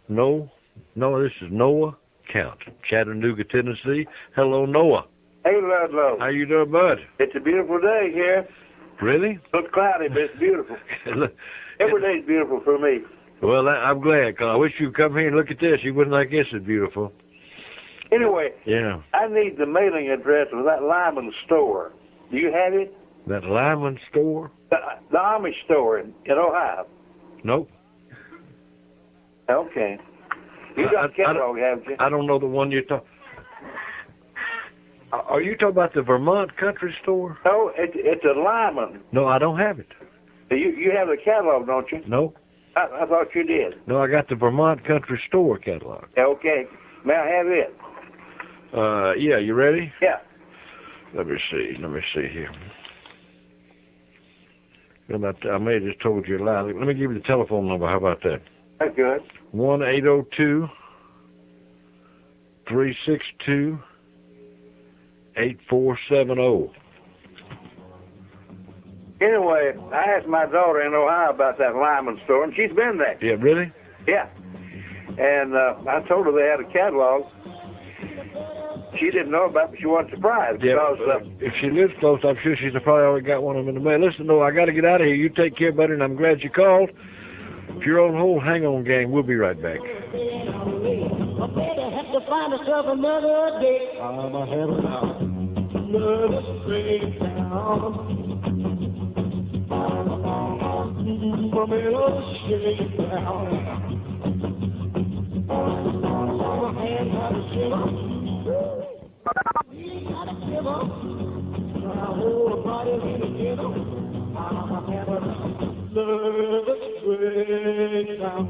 No, this is Noah Count, Chattanooga, Tennessee. Hello, Noah. Hey, Ludlow. How you doing, bud? It's a beautiful day here. Really? Looks cloudy, but it's beautiful. Every day's beautiful for me. Well, I'm glad, because I wish you'd come here and look at this. You wouldn't think this is beautiful. Anyway, yeah. I need the mailing address of that Lyman store. Do you have it? That Lyman store? The Amish store in Ohio. Nope. Okay. You got a catalog, haven't you? I don't know the one you're talking. Are you talking about the Vermont Country Store? No, it's a Lyman. No, I don't have it. You have the catalog, don't you? No. I thought you did. No, I got the Vermont Country Store catalog. Okay. May I have it? Yeah, you ready? Yeah. Let me see here. I may have just told you a lie. Let me give you the telephone number. How about that? That's good. 1-802-362-8470. Anyway, I asked my daughter in Ohio about that Lyman store, and she's been there. Yeah, really? Yeah. And I told her they had a catalog. She didn't know about it, but she wasn't surprised. Yeah, Because, if she lives close, I'm sure she's probably already got one of them in the mail. Listen, though, I got to get out of here. You take care, buddy, and I'm glad you called. If you're on hold, hang on, gang. We'll be right back. I better have to find myself another day. I'm a heaven now. Another straight down. I'm another straight down. My hands have a shiver. Got a shiver. My whole body's in a shiver. I'm a heaven now. Another straight down.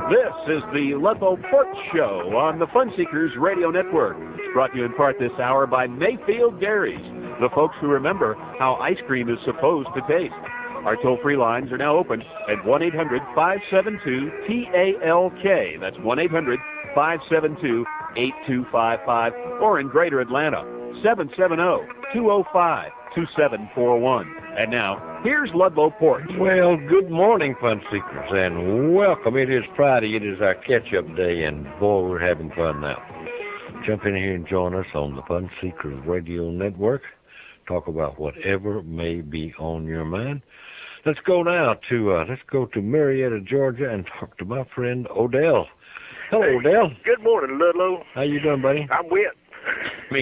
This is the Ludlow Porch Show on the Fun Seekers Radio Network. Brought to you in part this hour by Mayfield Dairies, the folks who remember how ice cream is supposed to taste. Our toll-free lines are now open at 1-800-572-TALK. That's 1-800-572-8255. Or in Greater Atlanta, 770-205-2741. And now, here's Ludlow Porch. Well, good morning, Fun Seekers, and welcome. It is Friday. It is our catch-up day, and boy, we're having fun now. Jump in here and join us on the Fun Seekers Radio Network. Talk about whatever may be on your mind. Let's go now to Marietta, Georgia, and talk to my friend Odell. Hello, Odell. Good morning, Ludlow. How you doing, buddy? I'm wet. me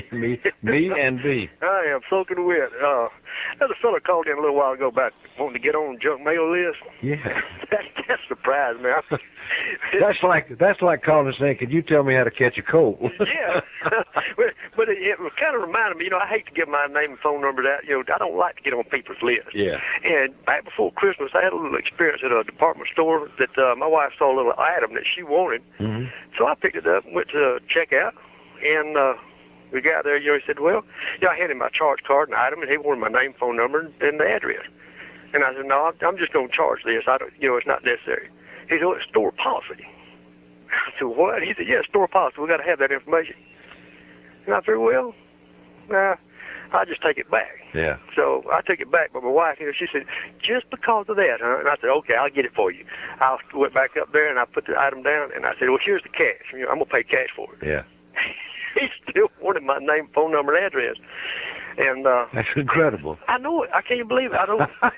and B. I am soaking wet. Another fella called in a little while ago about wanting to get on the junk mail list. Yeah. That surprised me. That's like calling and saying, "Could you tell me how to catch a cold?" Yeah. but it kind of reminded me, I hate to give my name and phone number out. I don't like to get on people's list. Yeah. And back before Christmas, I had a little experience at a department store that my wife saw a little item that she wanted. Mm-hmm. So I picked it up and went to checkout, and we got there, he said, I handed him my charge card and item, and he wanted my name, phone number, and the address. And I said, no, I'm just going to charge this. I don't, it's not necessary. He said, it's store policy. I said, what? He said, yeah, store policy. We got to have that information. And I said, well, nah, I'll just take it back. Yeah. So I took it back, but my wife, she said, just because of that, huh? And I said, okay, I'll get it for you. I went back up there, and I put the item down, and I said, well, here's the cash. I'm going to pay cash for it. Yeah. He still wanted my name, phone number, and address. And that's incredible. I know it. I can't believe it. I don't. I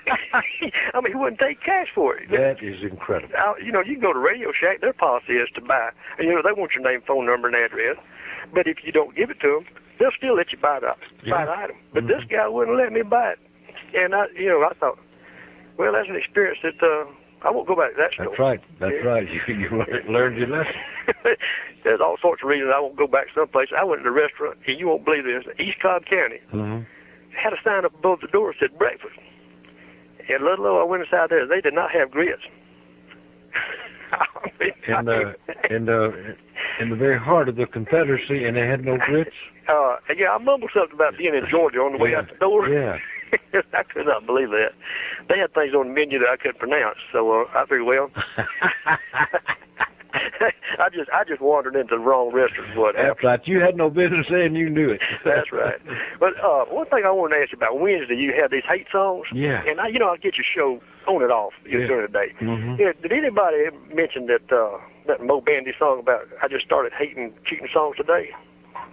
mean, he wouldn't take cash for it. That is incredible. You can go to Radio Shack. Their policy is to buy, and they want your name, phone number, and address. But if you don't give it to them, they'll still let you buy the item. But this guy wouldn't let me buy it. And I thought, well, that's an experience that I won't go back to that store. That's right. You learned your lesson. There's all sorts of reasons I won't go back someplace. I went to a restaurant, and you won't believe this, East Cobb County. Mm-hmm. Had a sign up above the door that said breakfast. And Ludlow, I went inside there. They did not have grits. In the very heart of the Confederacy, and they had no grits? Yeah, I mumbled something about being in Georgia on the way out the door. Yeah. I could not believe that. They had things on the menu that I couldn't pronounce, so I figured, well, I just wandered into the wrong restaurant. That's right. You had no business saying you knew it. That's right. But one thing I wanted to ask you about, Wednesday you had these hate songs. Yeah. And I'll get your show on and off during the day. Mm-hmm. Did anybody mention that Mo Bandy song about I just started hating cheating songs today?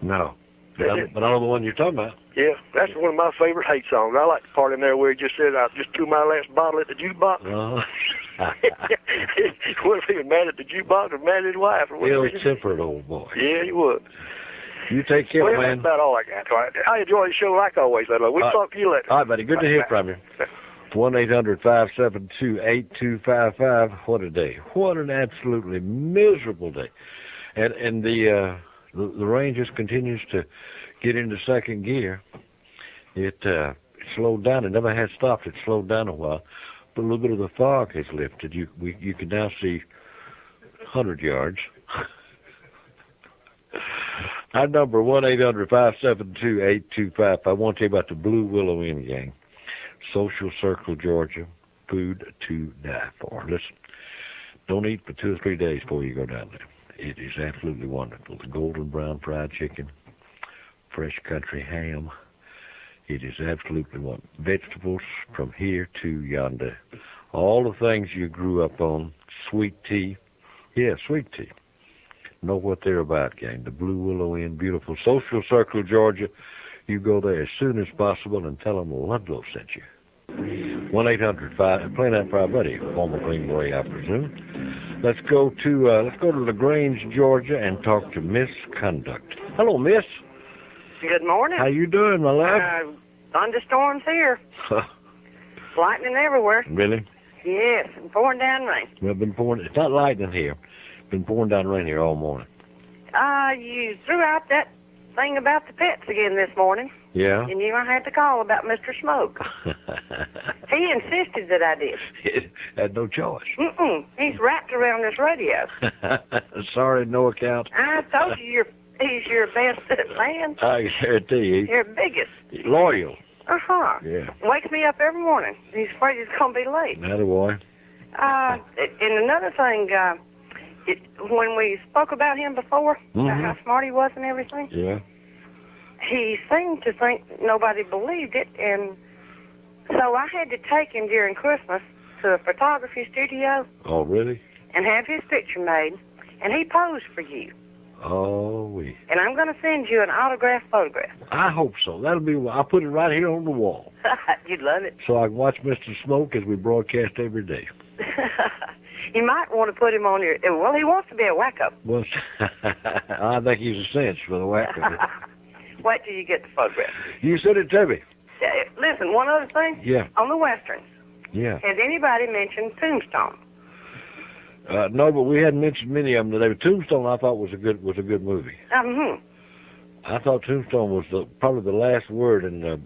No. But I know the one you're talking about. Yeah, that's one of my favorite hate songs. I like the part in there where he just said, I just threw my last bottle at the jukebox. He wasn't even mad at the jukebox or mad at his wife. Ill-tempered old boy. Yeah, he was. You take care, man. That's about all I got. I enjoy the show like always, Ludlow. We'll talk to you later. All right, buddy. Good to hear from you. 1-800-572-8255. What a day. What an absolutely miserable day. And the rain just continues to get into second gear. It slowed down. It never had stopped. It slowed down a while. But a little bit of the fog has lifted. You can now see 100 yards. Our number, 1-800-572-8255. I want to tell you about the Blue Willow Inn, gang. Social Circle, Georgia. Food to die for. Listen, don't eat for 2 or 3 days before you go down there. It is absolutely wonderful. The golden brown fried chicken, fresh country ham. It is absolutely wonderful. Vegetables from here to yonder. All the things you grew up on. Sweet tea. Yeah, sweet tea. Know what they're about, gang. The Blue Willow Inn, beautiful. Social Circle, Georgia. You go there as soon as possible and tell them Ludlow sent you. 1-800-5, playing that for our buddy, former Green Beret, I presume. Let's go to LaGrange, Georgia, and talk to Miss Conduct. Hello, Miss. Good morning. How you doing, my love? Thunderstorms here. Lightning everywhere. Really? Yes, and pouring down rain. Well, been pouring. It's not lightning here. Been pouring down rain here all morning. You threw out that thing about the pets again this morning. Yeah? And you had to call about Mr. Smoke. He insisted that I did. Had no choice. He's wrapped around this radio. Sorry, no account. I told you he's your best man. I guarantee Your biggest. Loyal. Uh-huh. Yeah. Wakes me up every morning. He's afraid he's going to be late. Atta boy. And another thing, when we spoke about him before, how smart he was and everything, yeah, he seemed to think nobody believed it, and so I had to take him during Christmas to a photography studio. Oh, really? And have his picture made, and he posed for you. Oh, we. And I'm going to send you an autographed photograph. I hope so. That'll be. I'll put it right here on the wall. You'd love it. So I can watch Mr. Smoke as we broadcast every day. You might want to put him on your... Well, he wants to be a wacko. Well, I think he's a cinch for the wacko. Wait till you get the photograph. You sent it to me. Listen, one other thing. Yeah. On the Westerns. Yeah. Has anybody mentioned Tombstone? No, but we hadn't mentioned many of them today. But Tombstone, I thought was a good movie. I thought Tombstone was probably the last word in the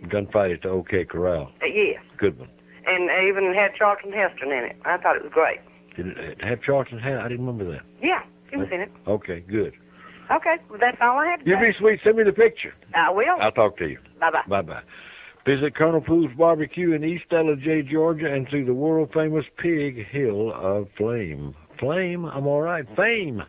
gunfight at the Ocoee Corral. Yeah. Good one. And even had Charlton Heston in it. I thought it was great. Did it have Charlton Heston? I didn't remember that. Yeah, he was in it. Okay, good. Okay, well, that's all I had to You say. be sweet. Send me the picture. I will. I'll talk to you. Bye-bye. Bye-bye. Visit Colonel Pooh's Barbecue in East J, Georgia, and see the world-famous Pig Hill of Flame. Flame? I'm all right. Fame.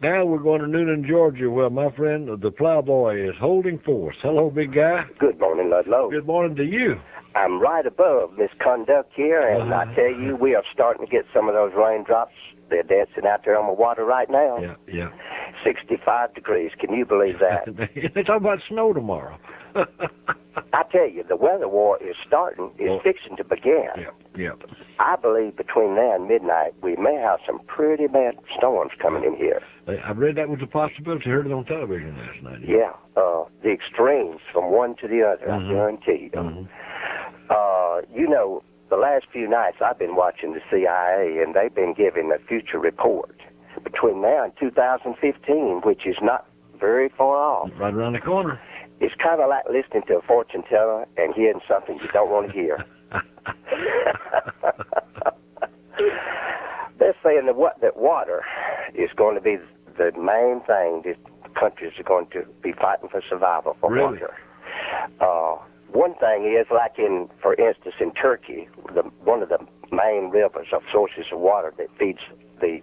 Now we're going to Noonan, Georgia, where my friend, the plowboy, is holding forth. Hello, big guy. Good morning, Ludlow. Good morning to you. I'm right above Miss Conduct here, and I tell you, we are starting to get some of those raindrops. They're dancing out there on the water right now. Yeah. 65 degrees. Can you believe that? They're talking about snow tomorrow. I tell you, the weather war is fixing to begin. Yeah. I believe between now and midnight, we may have some pretty bad storms coming in here. I read that was a possibility. Heard it on television last night. Yeah. The extremes from one to the other, I guarantee you. You know, the last few nights I've been watching the CIA, and they've been giving a future report between now and 2015, which is not very far off. Right around the corner. It's kind of like listening to a fortune teller and hearing something you don't want to hear. They're saying that water is going to be the main thing that countries are going to be fighting for survival for water. One thing is, like for instance, in Turkey, one of the main rivers of sources of water that feeds the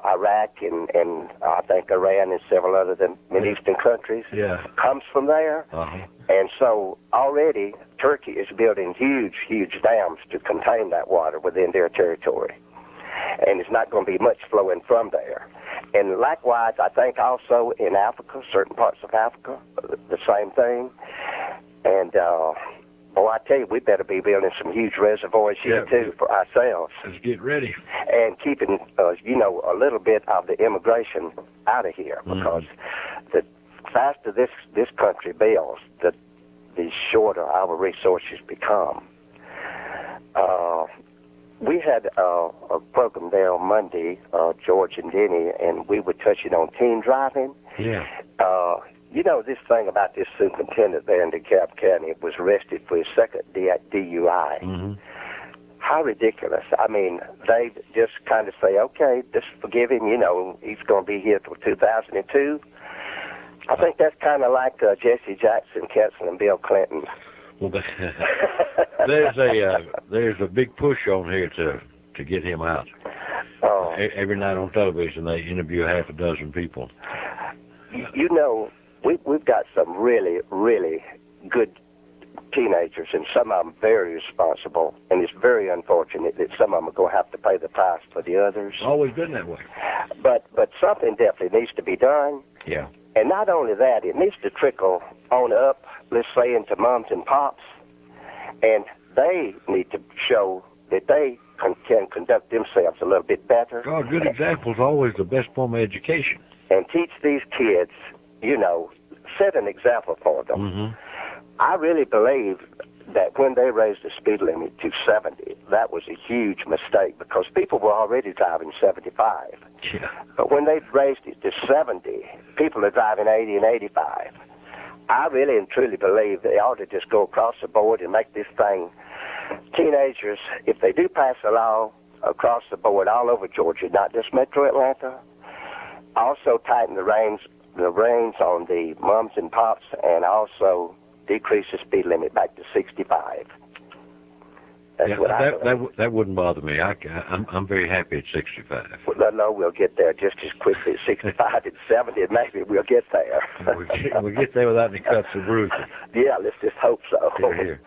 Iraq and I think Iran and several other Mideastern countries comes from there. And so already Turkey is building huge dams to contain that water within their territory. And it's not going to be much flowing from there. And likewise, I think also in Africa, certain parts of Africa, the same thing. And, I tell you, we better be building some huge reservoirs here, too, for ourselves. Let's get ready. And keeping, a little bit of the immigration out of here, because the faster this country builds, the shorter our resources become. We had a program there on Monday, George and Denny, and we were touching on teen driving. Yeah. You know, this thing about this superintendent there in DeKalb County was arrested for his second DUI. Mm-hmm. How ridiculous. I mean, they just kind of say, okay, just forgive him, you know, he's going to be here till 2002. I think that's kind of like Jesse Jackson canceling Bill Clinton. Well, there's a big push on here to get him out. Every night on television, they interview half a dozen people. You know, we've got some really, really good teenagers, and some of them very responsible, and it's very unfortunate that some of them are going to have to pay the price for the others. Always been that way. But something definitely needs to be done. Yeah. And not only that, it needs to trickle on up, let's say, into moms and pops, and they need to show that they can conduct themselves a little bit better. Oh, a good example is always the best form of education. And teach these kids, you know, set an example for them. Mm-hmm. I really believe that when they raised the speed limit to 70, that was a huge mistake because people were already driving 75. Yeah. But when they raised it to 70, people are driving 80 and 85. I really and truly believe they ought to just go across the board and make this thing, teenagers, if they do pass a law across the board all over Georgia, not just Metro Atlanta, also tighten the reins on the mums and pops, and also decrease the speed limit back to 65. That's what I believe. That wouldn't bother me. I'm very happy at 65. Well, no, we'll get there just as quickly at 65 and 70, and maybe we'll get there. We'll get there without any cuts or bruises. Yeah, let's just hope so. Here.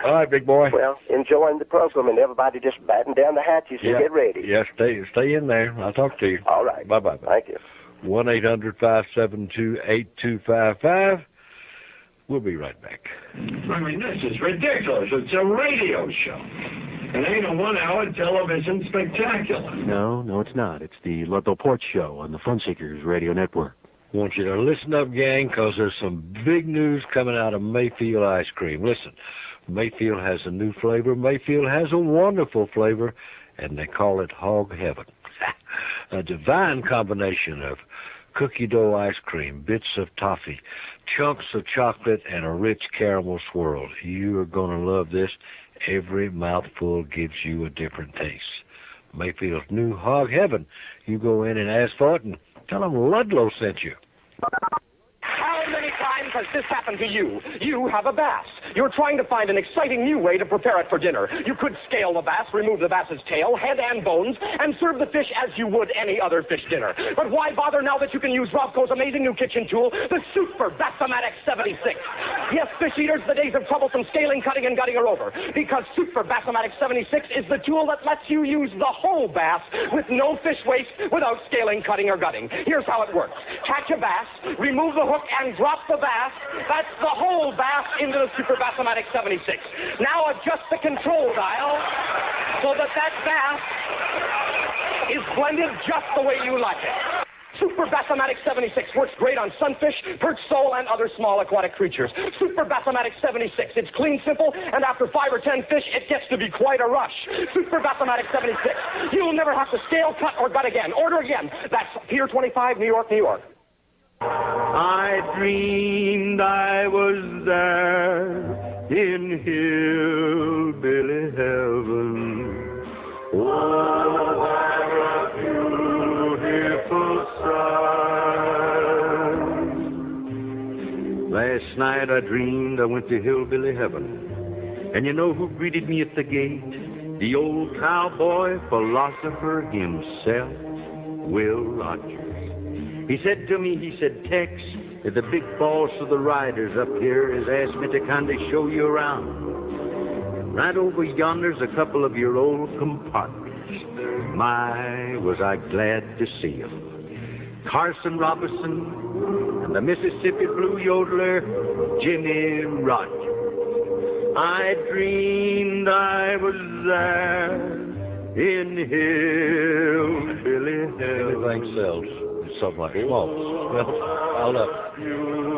All right, big boy. Well, enjoying the program, and everybody just batten down the hatches and get ready. Yeah, stay in there. I'll talk to you. All right. Bye-bye. Thank you. 1-800-572-8255. We'll be right back. I mean, this is ridiculous. It's a radio show. It ain't a one-hour television spectacular. No, it's not. It's the Ludlow Porch Show on the Fun Seekers Radio Network. I want you to listen up, gang, because there's some big news coming out of Mayfield Ice Cream. Listen, Mayfield has a new flavor. Mayfield has a wonderful flavor, and they call it Hog Heaven. A divine combination of cookie dough ice cream, bits of toffee, chunks of chocolate, and a rich caramel swirl. You are going to love this. Every mouthful gives you a different taste. Mayfield's new Hog Heaven. You go in and ask for it and tell them Ludlow sent you. How many times has this happened to you? You have a bass. You're trying to find an exciting new way to prepare it for dinner. You could scale the bass, remove the bass's tail, head, and bones, and serve the fish as you would any other fish dinner. But why bother now that you can use Robco's amazing new kitchen tool, the Super Bassomatic 76? Yes, fish eaters, the days of troublesome scaling, cutting, and gutting are over, because Super Bassomatic 76 is the tool that lets you use the whole bass with no fish waste without scaling, cutting, or gutting. Here's how it works. Catch a bass, remove the hook, and drop the bass. That's the whole bass into the Super Bassomatic 76. Now adjust the control dial so that bass is blended just the way you like it. Super Bassomatic 76 works great on sunfish, perch sole, and other small aquatic creatures. Super Bassomatic 76. It's clean, simple, and after 5 or 10 fish, it gets to be quite a rush. Super Bassomatic 76. You'll never have to scale, cut, or gut again. Order again. That's Pier 25, New York, New York. I dreamed I was there in hillbilly heaven. Oh, what a beautiful sight. Last night I dreamed I went to hillbilly heaven. And you know who greeted me at the gate? The old cowboy philosopher himself, Will Rogers. He said to me, Tex, the big boss of the riders up here has asked me to kind of show you around. Right over yonder's a couple of your old compadres. My, was I glad to see them. Carson Robinson and the Mississippi Blue Yodeler, Jimmy Rogers. I dreamed I was there in hillbilly heaven. Anything sells. Something like smokes. Well, hold up.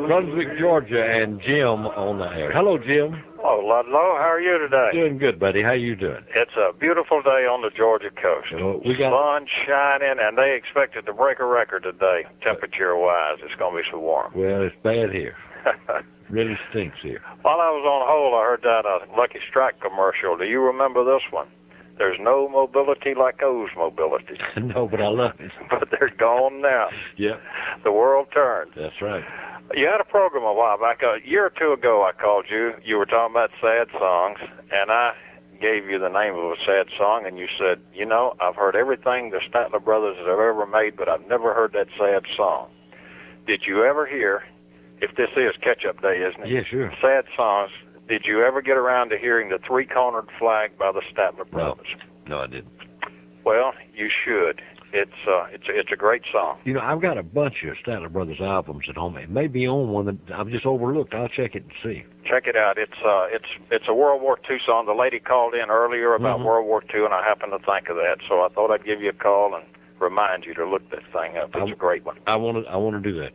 Brunswick, Georgia, and Jim on the air. Hello, Jim. Oh, Ludlow. How are you today? Doing good, buddy. How you doing? It's a beautiful day on the Georgia coast. We got sun shining, and they expected to break a record today, temperature-wise. It's going to be so warm. Well, it's bad here. Really stinks here. While I was on hold, I heard that Lucky Strike commercial. Do you remember this one? There's no mobility like O's mobility. No, but I love it. But they're gone now. Yeah. The world turned. That's right. You had a program a while back. A year or two ago, I called you. You were talking about sad songs, and I gave you the name of a sad song, and you said, you know, I've heard everything the Statler Brothers have ever made, but I've never heard that sad song. Did you ever hear, if this is catch-up day, isn't it? Yeah, sure. Sad songs. Did you ever get around to hearing the Three-Cornered Flag by the Statler Brothers? No, I didn't. Well, you should. It's a great song. You know, I've got a bunch of Statler Brothers albums at home. It may be on one that I've just overlooked. I'll check it and see. Check it out. It's a World War II song. The lady called in earlier about World War II, and I happened to think of that, so I thought I'd give you a call and remind you to look that thing up. It's a great one. I want to do that.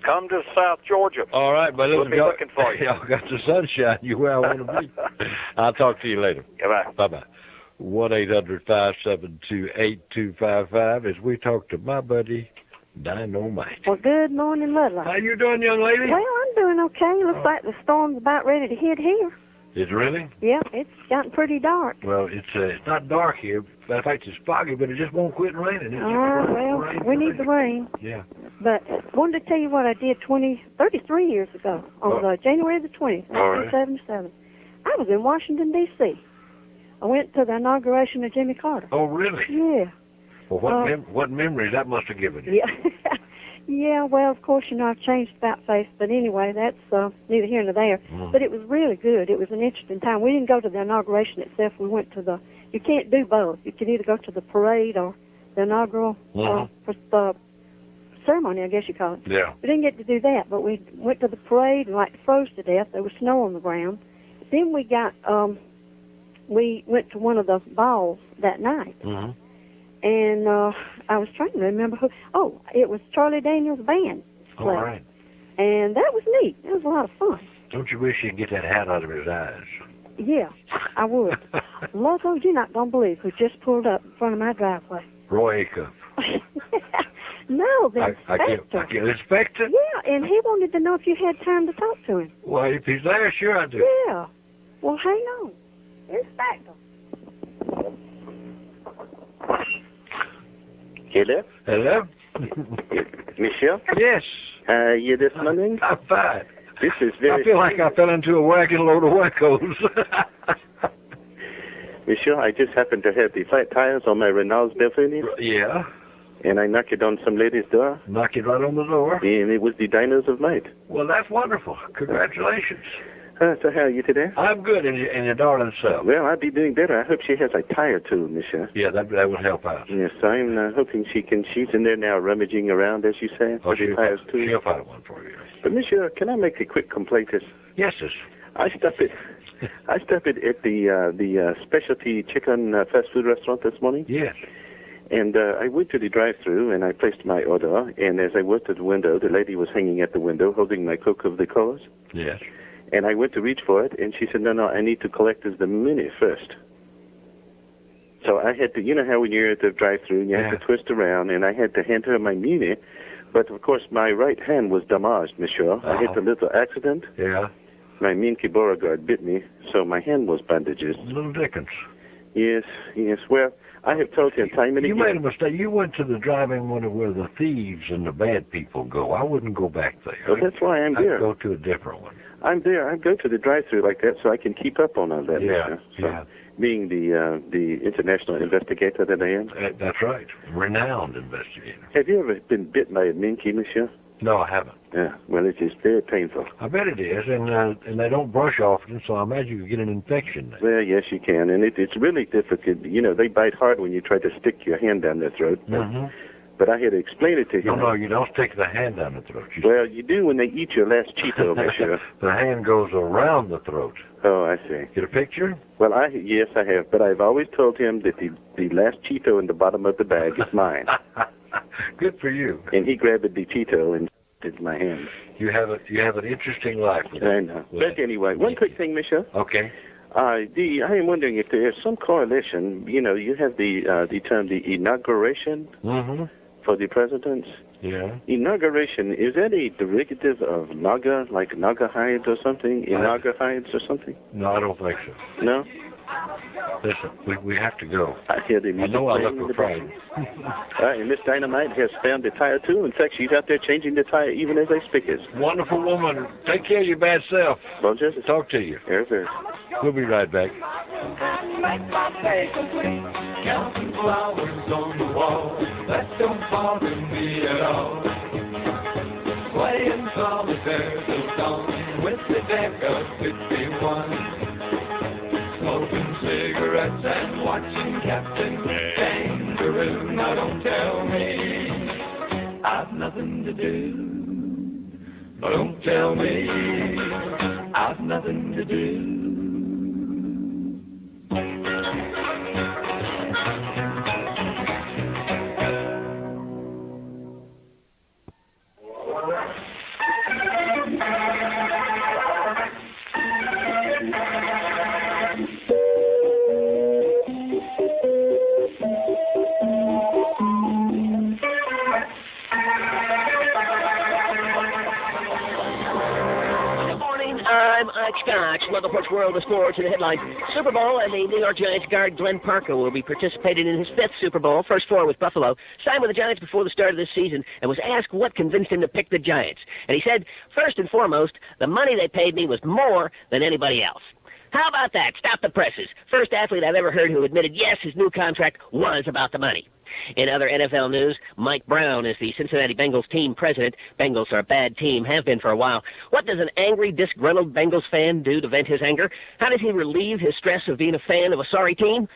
Come to South Georgia. All right, but we'll be looking for you. Y'all got the sunshine. You where I want to be. I'll talk to you later. Goodbye. Bye-bye. 1-800-572-8255 as we talk to my buddy, Dynamite. Well, good morning, Ludlow. How you doing, young lady? Well, I'm doing okay. Looks like the storm's about ready to hit here. Is it really? Yeah, it's gotten pretty dark. Well, it's not dark here. In fact, it's foggy, but it just won't quit raining. We need the rain. Yeah. But wanted to tell you what I did 33 years ago on January the 20th, 1977. I was in Washington, D.C. I went to the inauguration of Jimmy Carter. Oh, really? Yeah. Well, what memories that must have given you? Yeah. Yeah, well, of course, you know, I've changed about face, but anyway, that's neither here nor there. But it was really good. It was an interesting time. We didn't go to the inauguration itself. We went to you can't do both. You can either go to the parade or the inaugural ceremony, I guess you call it. Yeah. We didn't get to do that, but we went to the parade and froze to death. There was snow on the ground. Then we got, we went to one of the balls that night. And I was trying to remember who. Oh, it was Charlie Daniels' band. All right. And that was neat. It was a lot of fun. Don't you wish you'd get that hat out of his eyes? Yeah, I would. Loco, you're not going to believe who just pulled up in front of my driveway. Roy Acuff. No, the inspector. I can inspect it? Yeah, and he wanted to know if you had time to talk to him. Well, if he's there, sure I do. Yeah. Well, hang on. Inspector. Hello? Hello? Monsieur? Yes. You this morning? I'm fine. This is very... I feel like I fell into a wagon load of wackos. Monsieur, I just happened to have the flat tires on my Renault's Belfini. Yeah. And I knocked it on some lady's door. Knock it right on the door. And it was the Diners of Might. Well, that's wonderful. Congratulations. So how are you today? I'm good, and your darling self. Well, I'd be doing better. I hope she has a tire too, monsieur. Yeah, that would help out. Yes, I'm hoping she's in there now rummaging around, as you say. Oh, she'll find one for you. But monsieur, can I make a quick complaint? Yes, sir. I stopped at the specialty chicken fast food restaurant this morning. Yes. And I went to the drive-thru and I placed my order. And as I went to the window, the lady was hanging at the window holding my Coke of the colors. Yes. And I went to reach for it, and she said, no, I need to collect the menu first. So I had to, you know how when you're at the drive-thru, you have to twist around, and I had to hand her my menu. But, of course, my right hand was damaged, monsieur. I had a little accident. Yeah. My Minky Beauregard bit me, so my hand was bandages. Little Dickens. Yes. Well, I have told him time and again. You made a mistake. You went to the driving window where the thieves and the bad people go. I wouldn't go back there. Well, that's why I'm there. I'd go to a different one. I'm there. I go to the drive-thru like that so I can keep up on all that. Yeah, so, being the international investigator that I am. That's right. Renowned investigator. Have you ever been bit by a minky, monsieur? No, I haven't. Yeah, well, it is very painful. I bet it is, and they don't brush often, so I imagine you get an infection there. Well, yes, you can, and it's really difficult. You know, they bite hard when you try to stick your hand down their throat. But I had to explain it to him. No, you don't stick the hand down the throat. Well, you do when they eat your last Cheeto, monsieur. The hand goes around the throat. Oh, I see. Get a picture? Well, yes, I have. But I've always told him that the last Cheeto in the bottom of the bag is mine. Good for you. And he grabbed the Cheeto and in my hands. You have an interesting life. I know. But anyway, one quick thing, Michelle. Okay. I am wondering if there is some correlation. You know, you have the term the inauguration for the presidents. Yeah. Inauguration, is that a derivative of Naga, like Naga hides or something? Inaga hides or something? No, I don't think so. No? Listen, we have to go. I hear the music. I know I playing look in the refrained. And Miss Dynamite has found the tire too. In fact, she's out there changing the tire even as I speak. Wonderful woman. Take care of your bad self. Bon Justice. Talk to you. Yes, sir. We'll be right back. Counting flowers on the wall, that don't bother me at all. Playing solitaire till dawn with the deck of 51. Smoking cigarettes and watching Captain Kangaroo. Now don't tell me I've nothing to do. Don't tell me I've nothing to do. I'm Ike Scotch, Ludlow Porch World of Sports, and the headline, Super Bowl, and the New York Giants guard Glenn Parker will be participating in his 5th Super Bowl, first 4 with Buffalo, signed with the Giants before the start of this season, and was asked what convinced him to pick the Giants. And he said, first and foremost, the money they paid me was more than anybody else. How about that? Stop the presses. First athlete I've ever heard who admitted, yes, his new contract was about the money. In other NFL news, Mike Brown is the Cincinnati Bengals team president. Bengals are a bad team, have been for a while. What does an angry, disgruntled Bengals fan do to vent his anger? How does he relieve his stress of being a fan of a sorry team?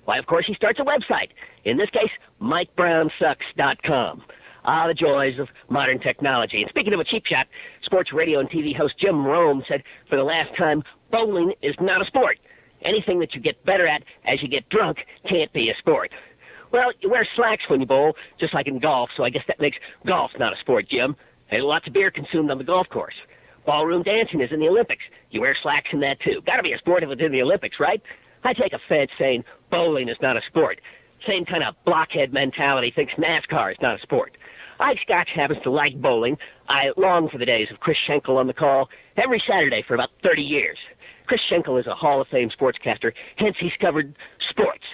Why, of course, he starts a website. In this case, MikeBrownSucks.com. Ah, the joys of modern technology. And speaking of a cheap shot, sports radio and TV host Jim Rome said for the last time, bowling is not a sport. Anything that you get better at as you get drunk can't be a sport. Well, you wear slacks when you bowl, just like in golf, so I guess that makes golf not a sport, Jim. There's lots of beer consumed on the golf course. Ballroom dancing is in the Olympics. You wear slacks in that, too. Gotta be a sport if it's in the Olympics, right? I take offense saying bowling is not a sport. Same kind of blockhead mentality thinks NASCAR is not a sport. Ike Scotch happens to like bowling. I long for the days of Chris Schenkel on the call every Saturday for about 30 years. Chris Schenkel is a Hall of Fame sportscaster, hence he's covered sports.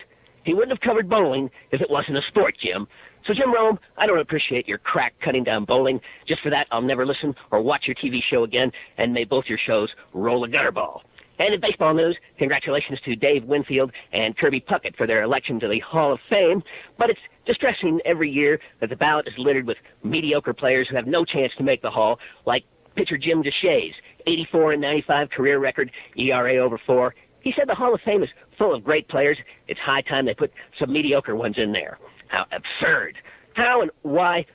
He wouldn't have covered bowling if it wasn't a sport, Jim. So, Jim Rome, I don't appreciate your crack cutting down bowling. Just for that, I'll never listen or watch your TV show again, and may both your shows roll a gutter ball. And in baseball news, congratulations to Dave Winfield and Kirby Puckett for their election to the Hall of Fame. But it's distressing every year that the ballot is littered with mediocre players who have no chance to make the Hall, like pitcher Jim Deshaies, 84-95 career record, ERA over 4. He said the Hall of Fame is full of great players. It's high time they put some mediocre ones in there. How absurd. How and why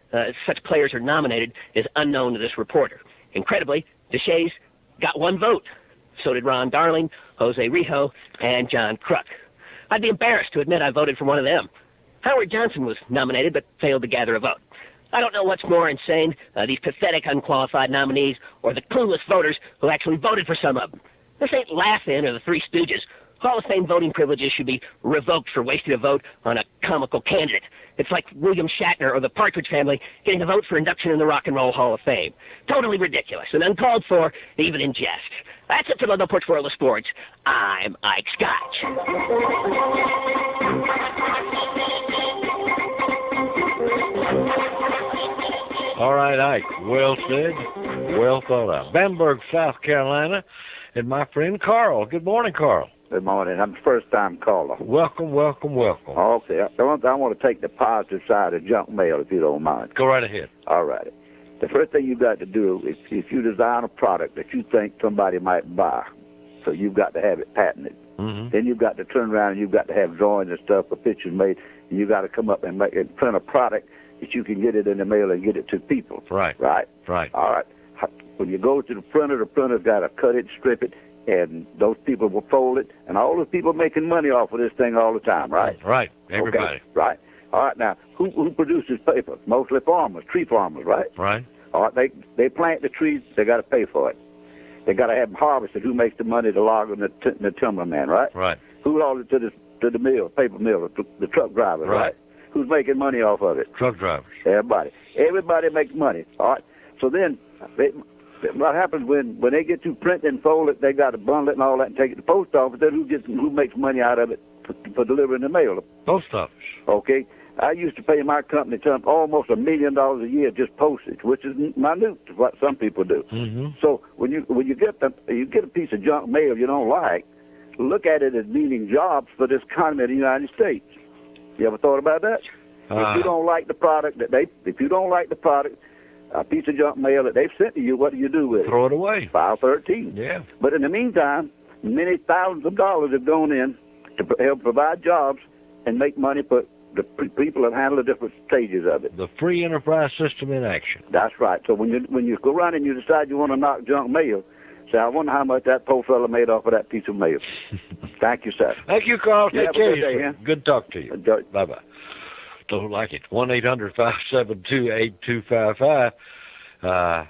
such players are nominated is unknown to this reporter. Incredibly, Deshaies got 1 vote. So did Ron Darling, Jose Rijo, and John Kruk. I'd be embarrassed to admit I voted for one of them. Howard Johnson was nominated but failed to gather a vote. I don't know what's more insane, these pathetic unqualified nominees or the clueless voters who actually voted for some of them. This ain't Laugh-In or the Three Stooges. Hall of Fame voting privileges should be revoked for wasting a vote on a comical candidate. It's like William Shatner or the Partridge Family getting a vote for induction in the Rock and Roll Hall of Fame. Totally ridiculous and uncalled for, even in jest. That's it for Ludlow Porch World of Sports. I'm Ike Scotch. All right, Ike. Well said. Well thought out. Bamberg, South Carolina, and my friend Carl. Good morning, Carl. Good morning. I'm the first-time caller. Welcome, welcome, welcome. Okay. I want to take the positive side of junk mail, if you don't mind. Go right ahead. All right. The first thing you got to do is if you design a product that you think somebody might buy, so you've got to have it patented. Mm-hmm. Then you've got to turn around and you've got to have drawings and stuff for pictures made, and you've got to come up and print a product that you can get it in the mail and get it to people. Right. Right? Right. All right. When you go to the printer's got to cut it, strip it, and those people will fold it, and all those people making money off of this thing all the time, right? Right. Everybody. Okay. Right. All right. Now, who produces paper? Mostly farmers, tree farmers, right? Right. All right, they plant the trees, they got to pay for it. They got to have them harvested. Who makes the money? The logger and the timberman, right? Right. Who hauls it to the mill, paper mill, the truck drivers, right? Who's making money off of it? Truck drivers. Everybody. Everybody makes money. All right. So then, what happens when they get to print and fold it? They got to bundle it and all that and take it to the post office. Then who makes money out of it for delivering the mail? Post office. Okay. I used to pay my company almost $1 million a year just postage, which is minute to what some people do. Mm-hmm. So when you get a piece of junk mail you don't like, look at it as meaning jobs for this economy of the United States. You ever thought about that? If you don't like the product a piece of junk mail that they've sent to you, what do you do with it? Throw it away. File 13. Yeah. But in the meantime, many thousands of dollars have gone in to help provide jobs and make money for the people that handle the different stages of it. The free enterprise system in action. That's right. So when you go around and you decide you want to knock junk mail, say, I wonder how much that poor fella made off of that piece of mail. Thank you, sir. Thank you, Carl. Take care of you. yourself. Good talk to you. Bye-bye. Don't like it. 1-800-572-8255.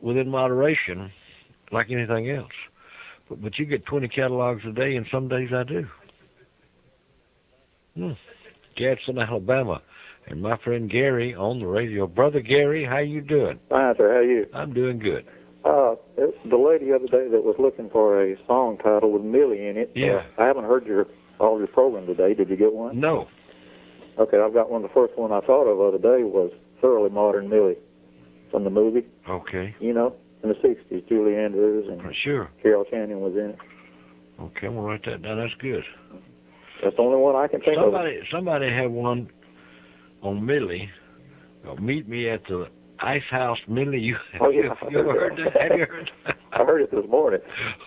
Within moderation, like anything else. But you get 20 catalogs a day, and some days I do. Gadsden, Alabama. And my friend Gary on the radio. Brother Gary, how you doing? Fine, sir. How are you? I'm doing good. The lady the other day that was looking for a song title with Millie in it. Yeah. I haven't heard all your program today. Did you get one? No. Okay, I've got one. The first one I thought of the other day was Thoroughly Modern Millie from the movie. Okay. In the 60s, Julie Andrews and sure. Carol Channing was in it. Okay, we'll write that down. That's good. That's the only one I can think of. Somebody had one on Millie. Meet me at the Ice House, Millie. You ever heard that? Have you heard that? I heard it this morning.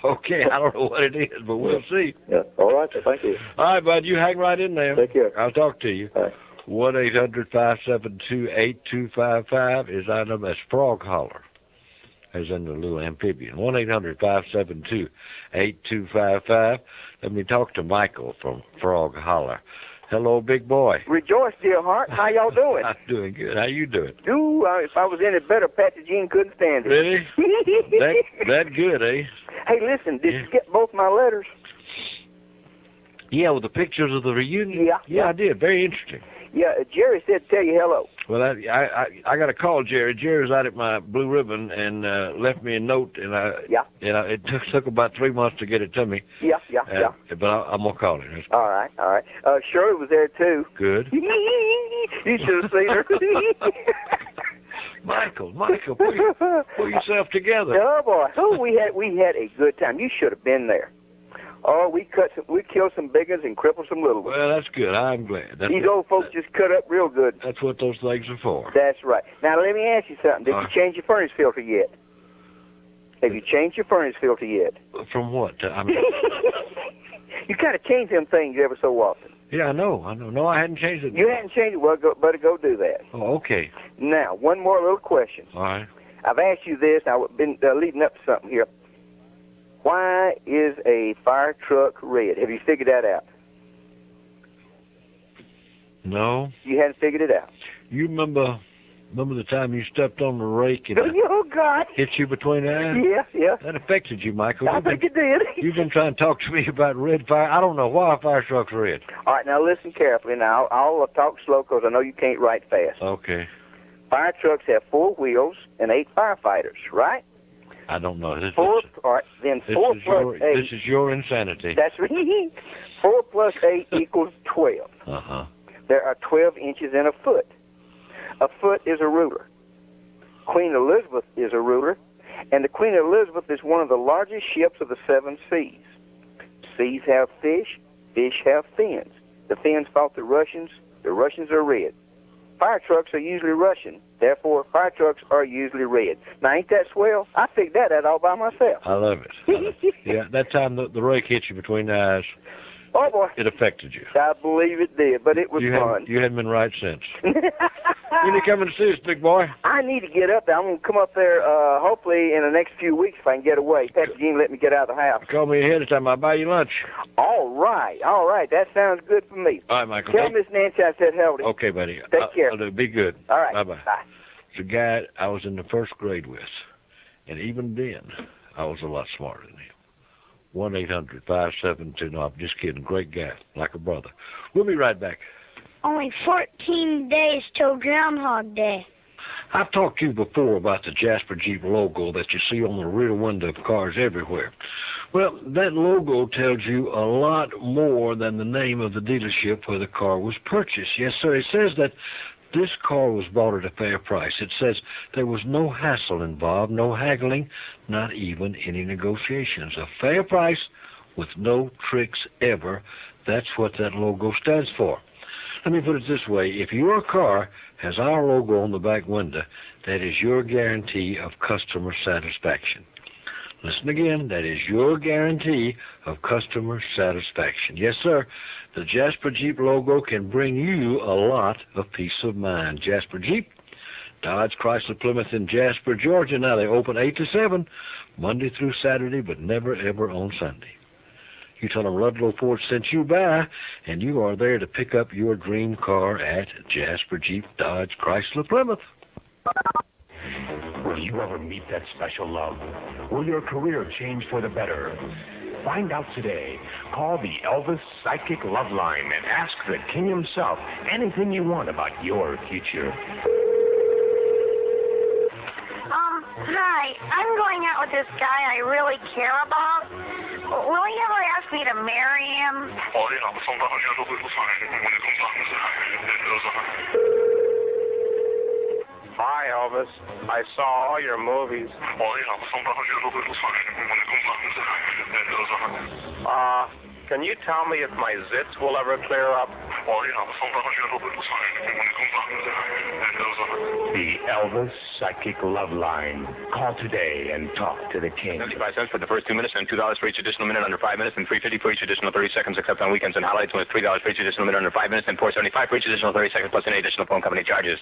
Okay, I don't know what it is, but we'll see. Yeah. All right, sir. Thank you. All right, bud. You hang right in there. Take care. I'll talk to you. All right. 1-800-572-8255 is our number. That's Frog Holler, as in the little amphibian. 1-800-572-8255. Let me talk to Michael from Frog Holler. Hello, big boy. Rejoice, dear heart. How y'all doing? I'm doing good. How you doing? If I was any better, Patsy Jean couldn't stand it. Really? that good, eh? Hey, listen, did you get both my letters? Yeah, with the pictures of the reunion? Yeah, I did. Very interesting. Yeah, Jerry said tell you hello. Well, I got to call Jerry. Jerry was out at my Blue Ribbon and left me a note, and it took about 3 months to get it to me. Yeah. But I'm gonna call him. All right. Shirley was there too. Good. You should have seen her. Michael, pull yourself together. Oh boy, we had a good time. You should have been there. Oh, we killed some big ones and crippled some little ones. Well, that's good. I'm glad. These old folks just cut up real good. That's what those things are for. That's right. Now, let me ask you something. Did you change your furnace filter yet? Have you changed your furnace filter yet? From what? You kind of change them things every so often. Yeah, I know. No, I hadn't changed it. You hadn't changed it? Well, better go do that. Oh, okay. Now, one more little question. All right. I've asked you this. I've been leading up to something here. Why is a fire truck red? Have you figured that out? No. You hadn't figured it out? You remember the time you stepped on the rake and oh, God. hit you between the eyes? Yeah. That affected you, Michael. I think it did. You've been trying to talk to me about red fire. I don't know why a fire truck's red. All right, now listen carefully. Now, I'll talk slow because I know you can't write fast. Okay. Fire trucks have 4 wheels and 8 firefighters, right? I don't know. This plus 8. This is your insanity. That's right. 4 plus 8 equals 12. Uh-huh. There are 12 inches in a foot. A foot is a ruler. Queen Elizabeth is a ruler, and the Queen Elizabeth is one of the largest ships of the 7 seas. Seas have fish have fins. The fins fought the Russians are red. Fire trucks are usually Russian. Therefore, fire trucks are usually red. Now, ain't that swell? I figured that out all by myself. I love it. Yeah, that time the rake hit you between the eyes. Oh, boy. It affected you. I believe it did, but it was fun. You hadn't been right since. When you coming to see us, big boy? I need to get up there. I'm going to come up there hopefully in the next few weeks if I can get away. Patsy Jean let me get out of the house. Call me ahead of time. I'll buy you lunch. All right. That sounds good for me. All right, Michael. Tell Miss Nancy I said hello. Okay, buddy. Take care. I'll do. Be good. All right. Bye-bye. Bye. a guy I was in the first grade with. And even then, I was a lot smarter than him. 1-800-572. No, I'm just kidding. Great guy, like a brother. We'll be right back. Only 14 days till Groundhog Day. I've talked to you before about the Jasper Jeep logo that you see on the rear window of cars everywhere. Well, that logo tells you a lot more than the name of the dealership where the car was purchased. Yes, sir. It says that this car was bought at a fair price. It says there was no hassle involved, no haggling, not even any negotiations. A fair price with no tricks ever. That's what that logo stands for. Let me put it this way. If your car has our logo on the back window, that is your guarantee of customer satisfaction. Listen again, that is your guarantee of customer satisfaction. Yes, sir, the Jasper Jeep logo can bring you a lot of peace of mind. Jasper Jeep, Dodge, Chrysler, Plymouth in Jasper, Georgia. Now they open 8 to 7, Monday through Saturday, but never, ever on Sunday. You tell them Ludlow Porch sent you by, and you are there to pick up your dream car at Jasper Jeep, Dodge, Chrysler, Plymouth. Will you ever meet that special love? Will your career change for the better? Find out today. Call the Elvis Psychic Love Line and ask the king himself anything you want about your future. Hi. I'm going out with this guy I really care about. Will he ever ask me to marry him? Hi, Elvis. I saw all your movies. Can you tell me if my zits will ever clear up? The Elvis Psychic Love Line. Call today and talk to the king. 75 cents for the first 2 minutes and $2 for each additional minute under 5 minutes and $3.50 for each additional 30 seconds except on weekends and highlights with $3 for each additional minute under 5 minutes and $4.75 for each additional 30 seconds plus any additional phone company charges.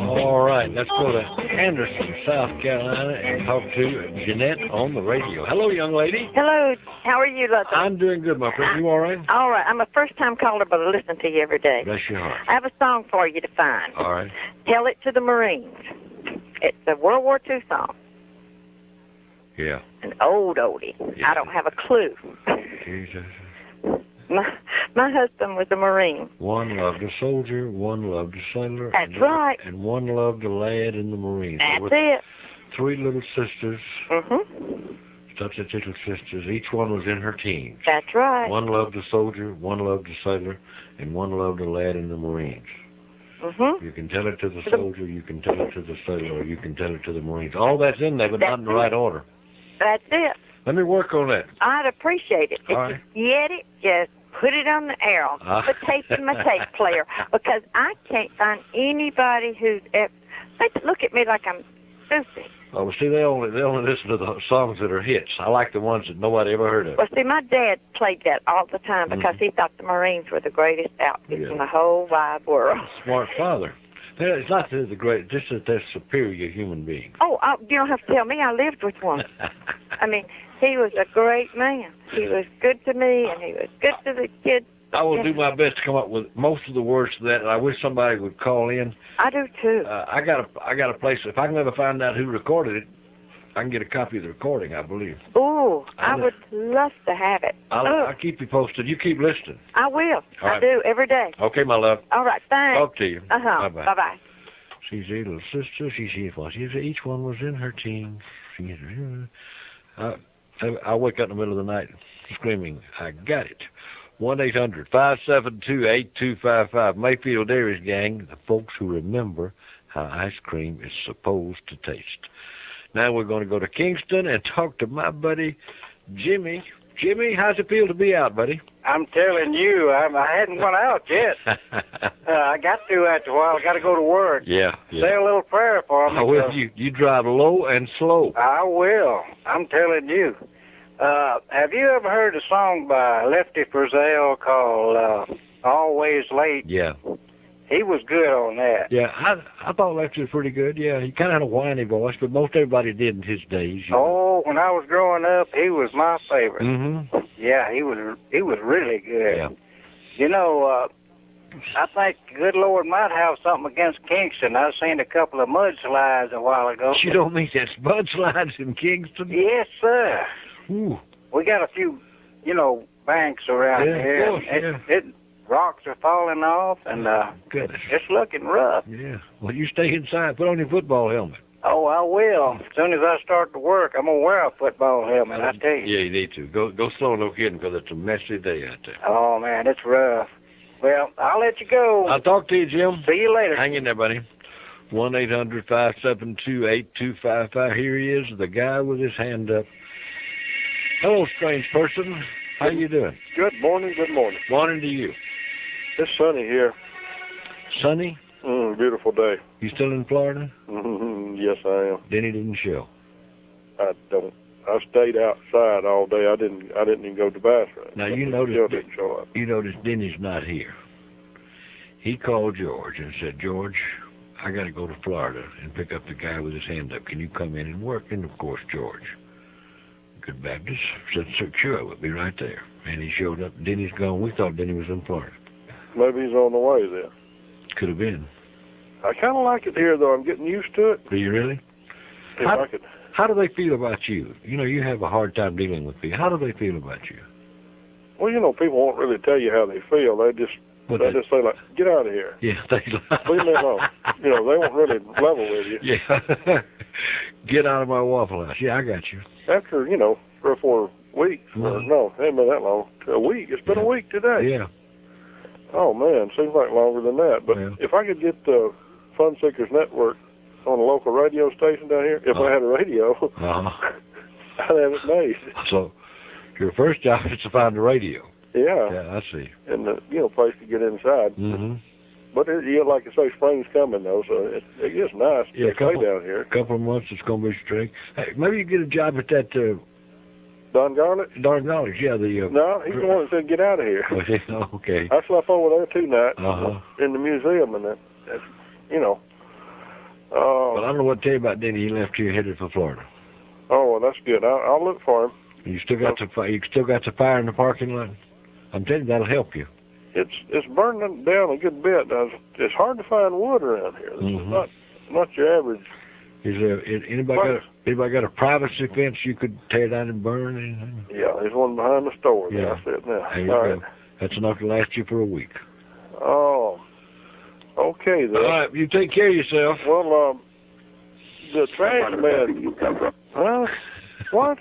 All right, let's go to Anderson, South Carolina, and talk to Jeanette on the radio. Hello, young lady. Hello. How are you, Ludlow? I'm doing good, my friend. You all right? All right. I'm a first-time caller, but I listen to you every day. Bless your heart. I have a song for you to find. All right. Tell It to the Marines. It's a World War II song. Yeah. An old oldie. Yeah. I don't have a clue. Jesus. My husband was a Marine. One loved a soldier, one loved a sailor. That's right. And one loved a lad in the Marines. That's it. 3 little sisters. Mm-hmm. Such little sisters. Each one was in her teens. That's right. One loved a soldier, one loved a sailor, and one loved a lad in the Marines. Mm-hmm. You can tell it to the soldier, you can tell it to the sailor, or you can tell it to the Marines. All that's in there, but not in the right order. That's it. Let me work on that. I'd appreciate it. If right. you get it, just put it on the air. Put tape in my tape player. Because I can't find anybody who's ever... They look at me like I'm stupid. Oh, well, see, they only listen to the songs that are hits. I like the ones that nobody ever heard of. Well, see, my dad played that all the time because he thought the Marines were the greatest outfits in the whole wide world. Smart father. It's not that they're the great, just that they're superior human beings. Oh, you don't have to tell me. I lived with one. I mean, he was a great man. He was good to me, and he was good to the kids. I will do my best to come up with most of the words to that, and I wish somebody would call in. I do too. I got a place. If I can ever find out who recorded it, I can get a copy of the recording, I believe. Ooh, I would love to have it. I'll keep you posted. You keep listening. I will. All right. I do every day. Okay, my love. All right, thanks. Talk to you. Uh-huh. Bye-bye. Bye-bye. She's a little sister. Each one was in her teens. I wake up in the middle of the night screaming, I got it. 1-800-572-8255. Mayfield Dairies Gang, the folks who remember how ice cream is supposed to taste. Now we're going to go to Kingston and talk to my buddy, Jimmy. Jimmy, how's it feel to be out, buddy? I'm telling you, I hadn't went out yet. I got to after a while. I got to go to work. Yeah. Say a little prayer for me. I will. You drive low and slow. I will. I'm telling you. Have you ever heard a song by Lefty Frizzell called Always Late? Yeah. He was good on that. Yeah, I thought Lefty was pretty good. Yeah, he kind of had a whiny voice, but most everybody did in his days. You know. Oh, when I was growing up, he was my favorite. Mm-hmm. Yeah, he was really good. Yeah. You know, I think Good Lord might have something against Kingston. I seen a couple of mudslides a while ago. You don't mean there's mudslides in Kingston? Yes, sir. Ooh. We got a few, banks around here. Of course, yeah. Rocks are falling off, and Goodness. it's looking rough. Yeah. Well, you stay inside. Put on your football helmet. Oh, I will. As soon as I start to work, I'm going to wear a football helmet, I tell you. Yeah, you need to. Go slow, no kidding, because it's a messy day out there. Oh, man, it's rough. Well, I'll let you go. I'll talk to you, Jim. See you later. Hang in there, buddy. 1-800-572-8255. Here he is, the guy with his hand up. Hello, strange person. How you doing? Good morning, good morning. Morning to you. It's sunny here. Sunny? Beautiful day. You still in Florida? Yes, I am. Denny didn't show. I don't. I stayed outside all day. I didn't even go to the bathroom. Now you Still notice didn't show up. You notice Denny's not here. He called George and said, George, I got to go to Florida and pick up the guy with his hand up. Can you come in and work? And of course, George, good Baptist, said, sure, I will be right there. And he showed up. Denny's gone. We thought Denny was in Florida. Maybe he's on the way then. Could have been. I kind of like it here, though. I'm getting used to it. Do you really? How do they feel about you? You have a hard time dealing with people. How do they feel about you? Well, people won't really tell you how they feel. They just say, like, get out of here. Yeah, they leave me alone. They won't really level with you. Yeah. Get out of my Waffle House. Yeah, I got you. After, 3 or 4 weeks. No, it ain't been that long. A week. It's been a week today. Yeah. Oh, man. Seems like longer than that. But if I could get the Fun Seekers Network on a local radio station down here, if I had a radio, I'd have it made. So your first job is to find a radio. Yeah. Yeah, I see. And the place to get inside. Mm-hmm. But like I say, spring's coming though, so it gets nice to stay down here. A couple of months, it's going to be spring. Hey, maybe you get a job at that. Don Garnet? Don Garnet, yeah. No, he's the one that said get out of here. Okay. I slept over there 2 nights in the museum, and that's Well, I don't know what to tell you about Denny. He left here headed for Florida. Oh, well, that's good. I'll look for him. You still got the fire in the parking lot? I'm telling you, that'll help you. It's burning down a good bit. It's hard to find wood around here. This is not your average. Is there anybody got a privacy fence you could tear down and burn? Anything? Yeah, there's one behind the store. Yeah, I said now. There you go. That's enough to last you for a week. Oh, okay then. All right, you take care of yourself. Well, the trash man. Huh? What?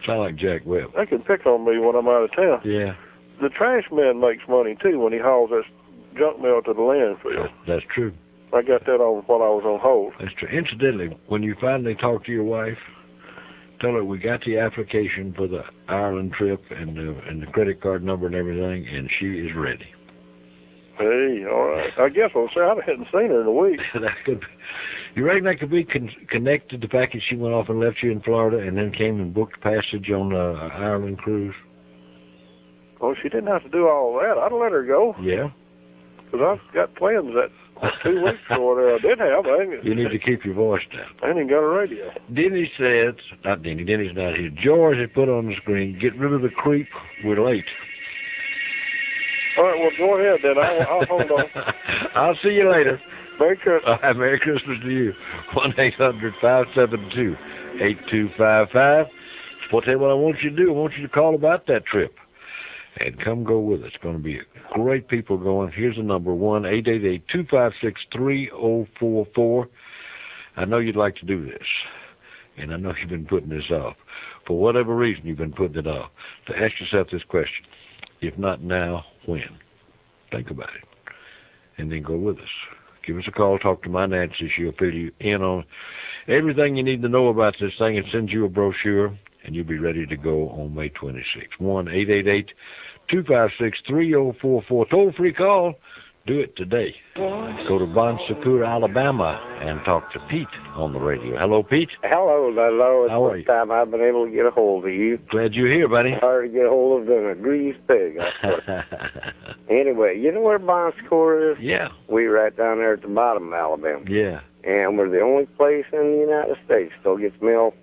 Sound like Jack Webb. They can pick on me when I'm out of town. Yeah. The trash man makes money too when he hauls that junk mail to the landfill. That's true. I got that on while I was on hold. That's true. Incidentally, when you finally talk to your wife, tell her we got the application for the Ireland trip and the credit card number and everything, and she is ready. Hey, all right. I guess I'll say I hadn't seen her in a week. That could. You reckon that could be connected to the fact that she went off and left you in Florida and then came and booked passage on the Ireland cruise? Well, she didn't have to do all that. I'd let her go. Yeah. Because I've got plans that 2 weeks or whatever I did have. You need to keep your voice down. I ain't even got a radio. Denny says, not Denny, Denny's not here. George had put on the screen, get rid of the creep, we're late. All right, well, go ahead then. I'll hold on. I'll see you later. Merry Christmas. Merry Christmas to you. 1-800-572-8255. Well, tell you what I want you to do. I want you to call about that trip and come go with us. It's going to be great people going. Here's the number, 1-888-256-3044. I know you'd like to do this, and I know you've been putting this off. For whatever reason, you've been putting it off. So ask yourself this question. If not now, when? Think about it. And then go with us. Give us a call. Talk to my Nancy. She'll fill you in on everything you need to know about this thing and send you a brochure, and you'll be ready to go on May 26th. 1-888-256-3044. Toll-free call, Do it today. Go to Mountainboro, Alabama, and talk to Pete on the radio. Hello, Pete. Hello, Ludlow. It's How are the you? first time I've been able to get a hold of you. Glad you're here, buddy. Hard to get a hold of than a greased pig. Anyway, you know where Bon Secours is? Yeah. We're right down there at the bottom of Alabama. Yeah. And we're the only place in the United States still gets mail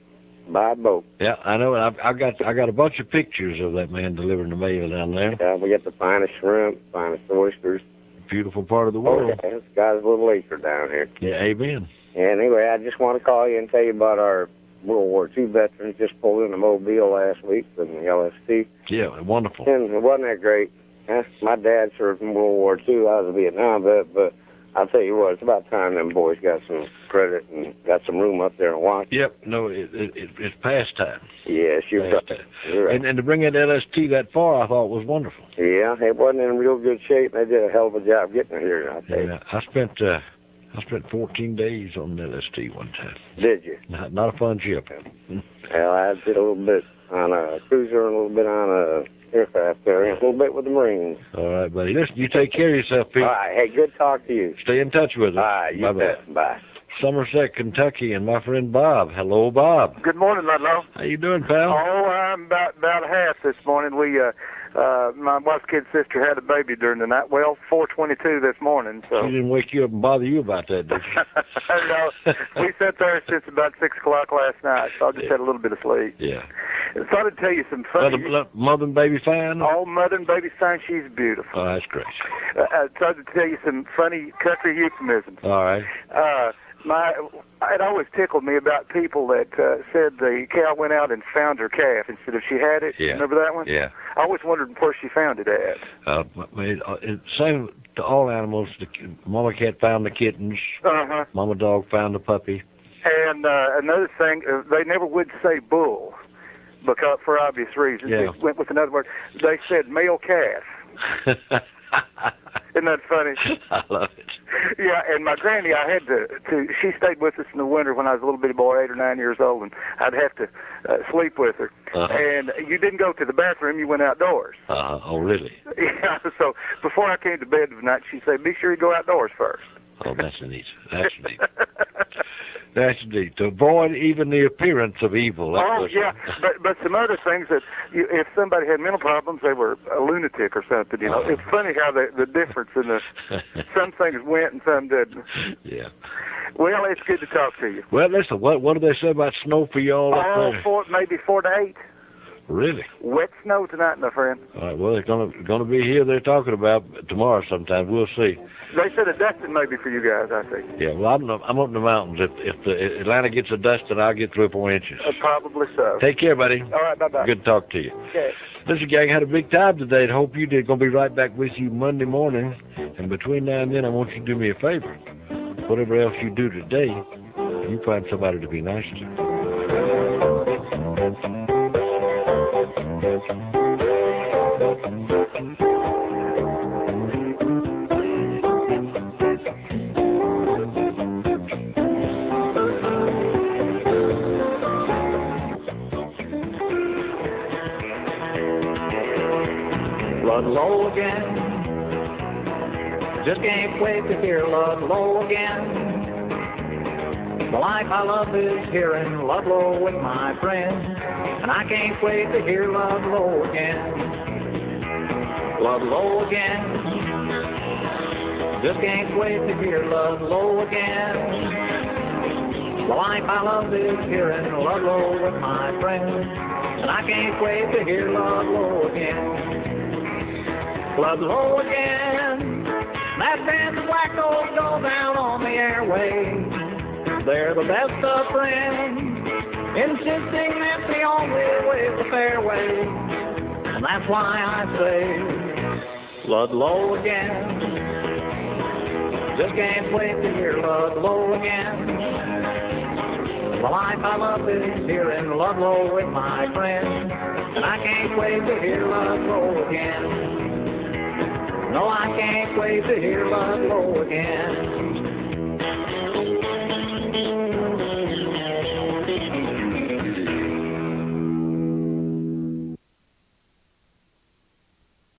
by boat. Yeah, I know. I got a bunch of pictures of that man delivering the mail down there. Yeah, we get the finest shrimp, finest oysters. Beautiful part of the world. Okay, it's got his little acre down here. Yeah, amen. And anyway, I just want to call you and tell you about our World War II veterans just pulled into Mobile last week from the LST. Yeah, wonderful. And wasn't that great? My dad served in World War II. I was a Vietnam vet, but I'll tell you what, it's about time them boys got some credit and got some room up there in Washington. Yep, no, it's past time. Yes, you're right. You're right. And to bring that LST that far, I thought was wonderful. Yeah, it wasn't in real good shape. They did a hell of a job getting it here, I'll tell you. Yeah, I spent 14 days on the LST one time. Did you? Not a fun ship. Well, I did a little bit on a cruiser and a little bit on a aircraft carrier, and a little bit with the Marines. All right, buddy. Listen, you take care of yourself, Pete. All right. Hey, good talk to you. Stay in touch with us. All right, you Bye-bye. bet. Bye. Somerset, Kentucky, and my friend Bob. Hello, Bob. Good morning, Ludlow. How you doing, pal? Oh, I'm about half this morning. We, my wife's kid's sister had a baby during the night. Well, 4:22 this morning. So She didn't wake you up and bother you about that, did she? no, we sat there since about 6 o'clock last night. So I just had a little bit of sleep. Yeah. So I'd tell you some funny. Mother and baby fine? Oh, mother and baby fine. She's beautiful. Oh, that's great. So I'd tell you some funny country euphemisms. All right. It always tickled me about people that said the cow went out and found her calf instead of she had it. Yeah. Remember that one? Yeah. I always wondered where she found it at. It's same to all animals. The mama cat found the kittens. Uh-huh. Mama dog found the puppy. And another thing, they never would say bull, because for obvious reasons. Yeah. They went with another word. They said male calf. Isn't that funny? I love it. Yeah, and my granny, I had to she stayed with us in the winter when I was a little bitty boy, 8 or 9 years old, and I'd have to sleep with her. Uh-huh. And you didn't go to the bathroom, you went outdoors. Oh, really? Yeah, so before I came to bed tonight, she said, be sure you go outdoors first. Oh, that's neat. That's neat. That's neat. To avoid even the appearance of evil. Yeah, but some other things that if somebody had mental problems, they were a lunatic or something. You know, it's funny how the difference in the some things went and some didn't. Yeah. Well, it's good to talk to you. Well, listen. What do they say about snow for y'all up there? Maybe 4 to 8. Really? Wet snow tonight, my friend. All right. Well, it's gonna be here. They're talking about tomorrow sometime. We'll see. They said a dusting maybe for you guys, I think. Yeah. Well, I'm up in the mountains. If the Atlanta gets a dusting, I'll get 3 or 4 inches. Probably so. Take care, buddy. All right. Bye-bye. Good to talk to you. Okay. Listen, gang, had a big time today. I hope you did. Gonna be right back with you Monday morning. And between now and then, I want you to do me a favor. Whatever else you do today, you find somebody to be nice to. Ludlow again. Just can't wait to hear Ludlow again. The life I love is here in Ludlow with my friends, and I can't wait to hear Ludlow again. Ludlow again. Just can't wait to hear Ludlow again. The life I love is here in Ludlow with my friends, and I can't wait to hear Ludlow again. Ludlow again. That band of Black Oaks go down on the airwaves. They're the best of friends, insisting that the only way's the fairway. And that's why I say Ludlow again. Just can't wait to hear Ludlow again. The life I love is here in Ludlow with my friends, and I can't wait to hear Ludlow again. No, I can't wait to hear Ludlow again.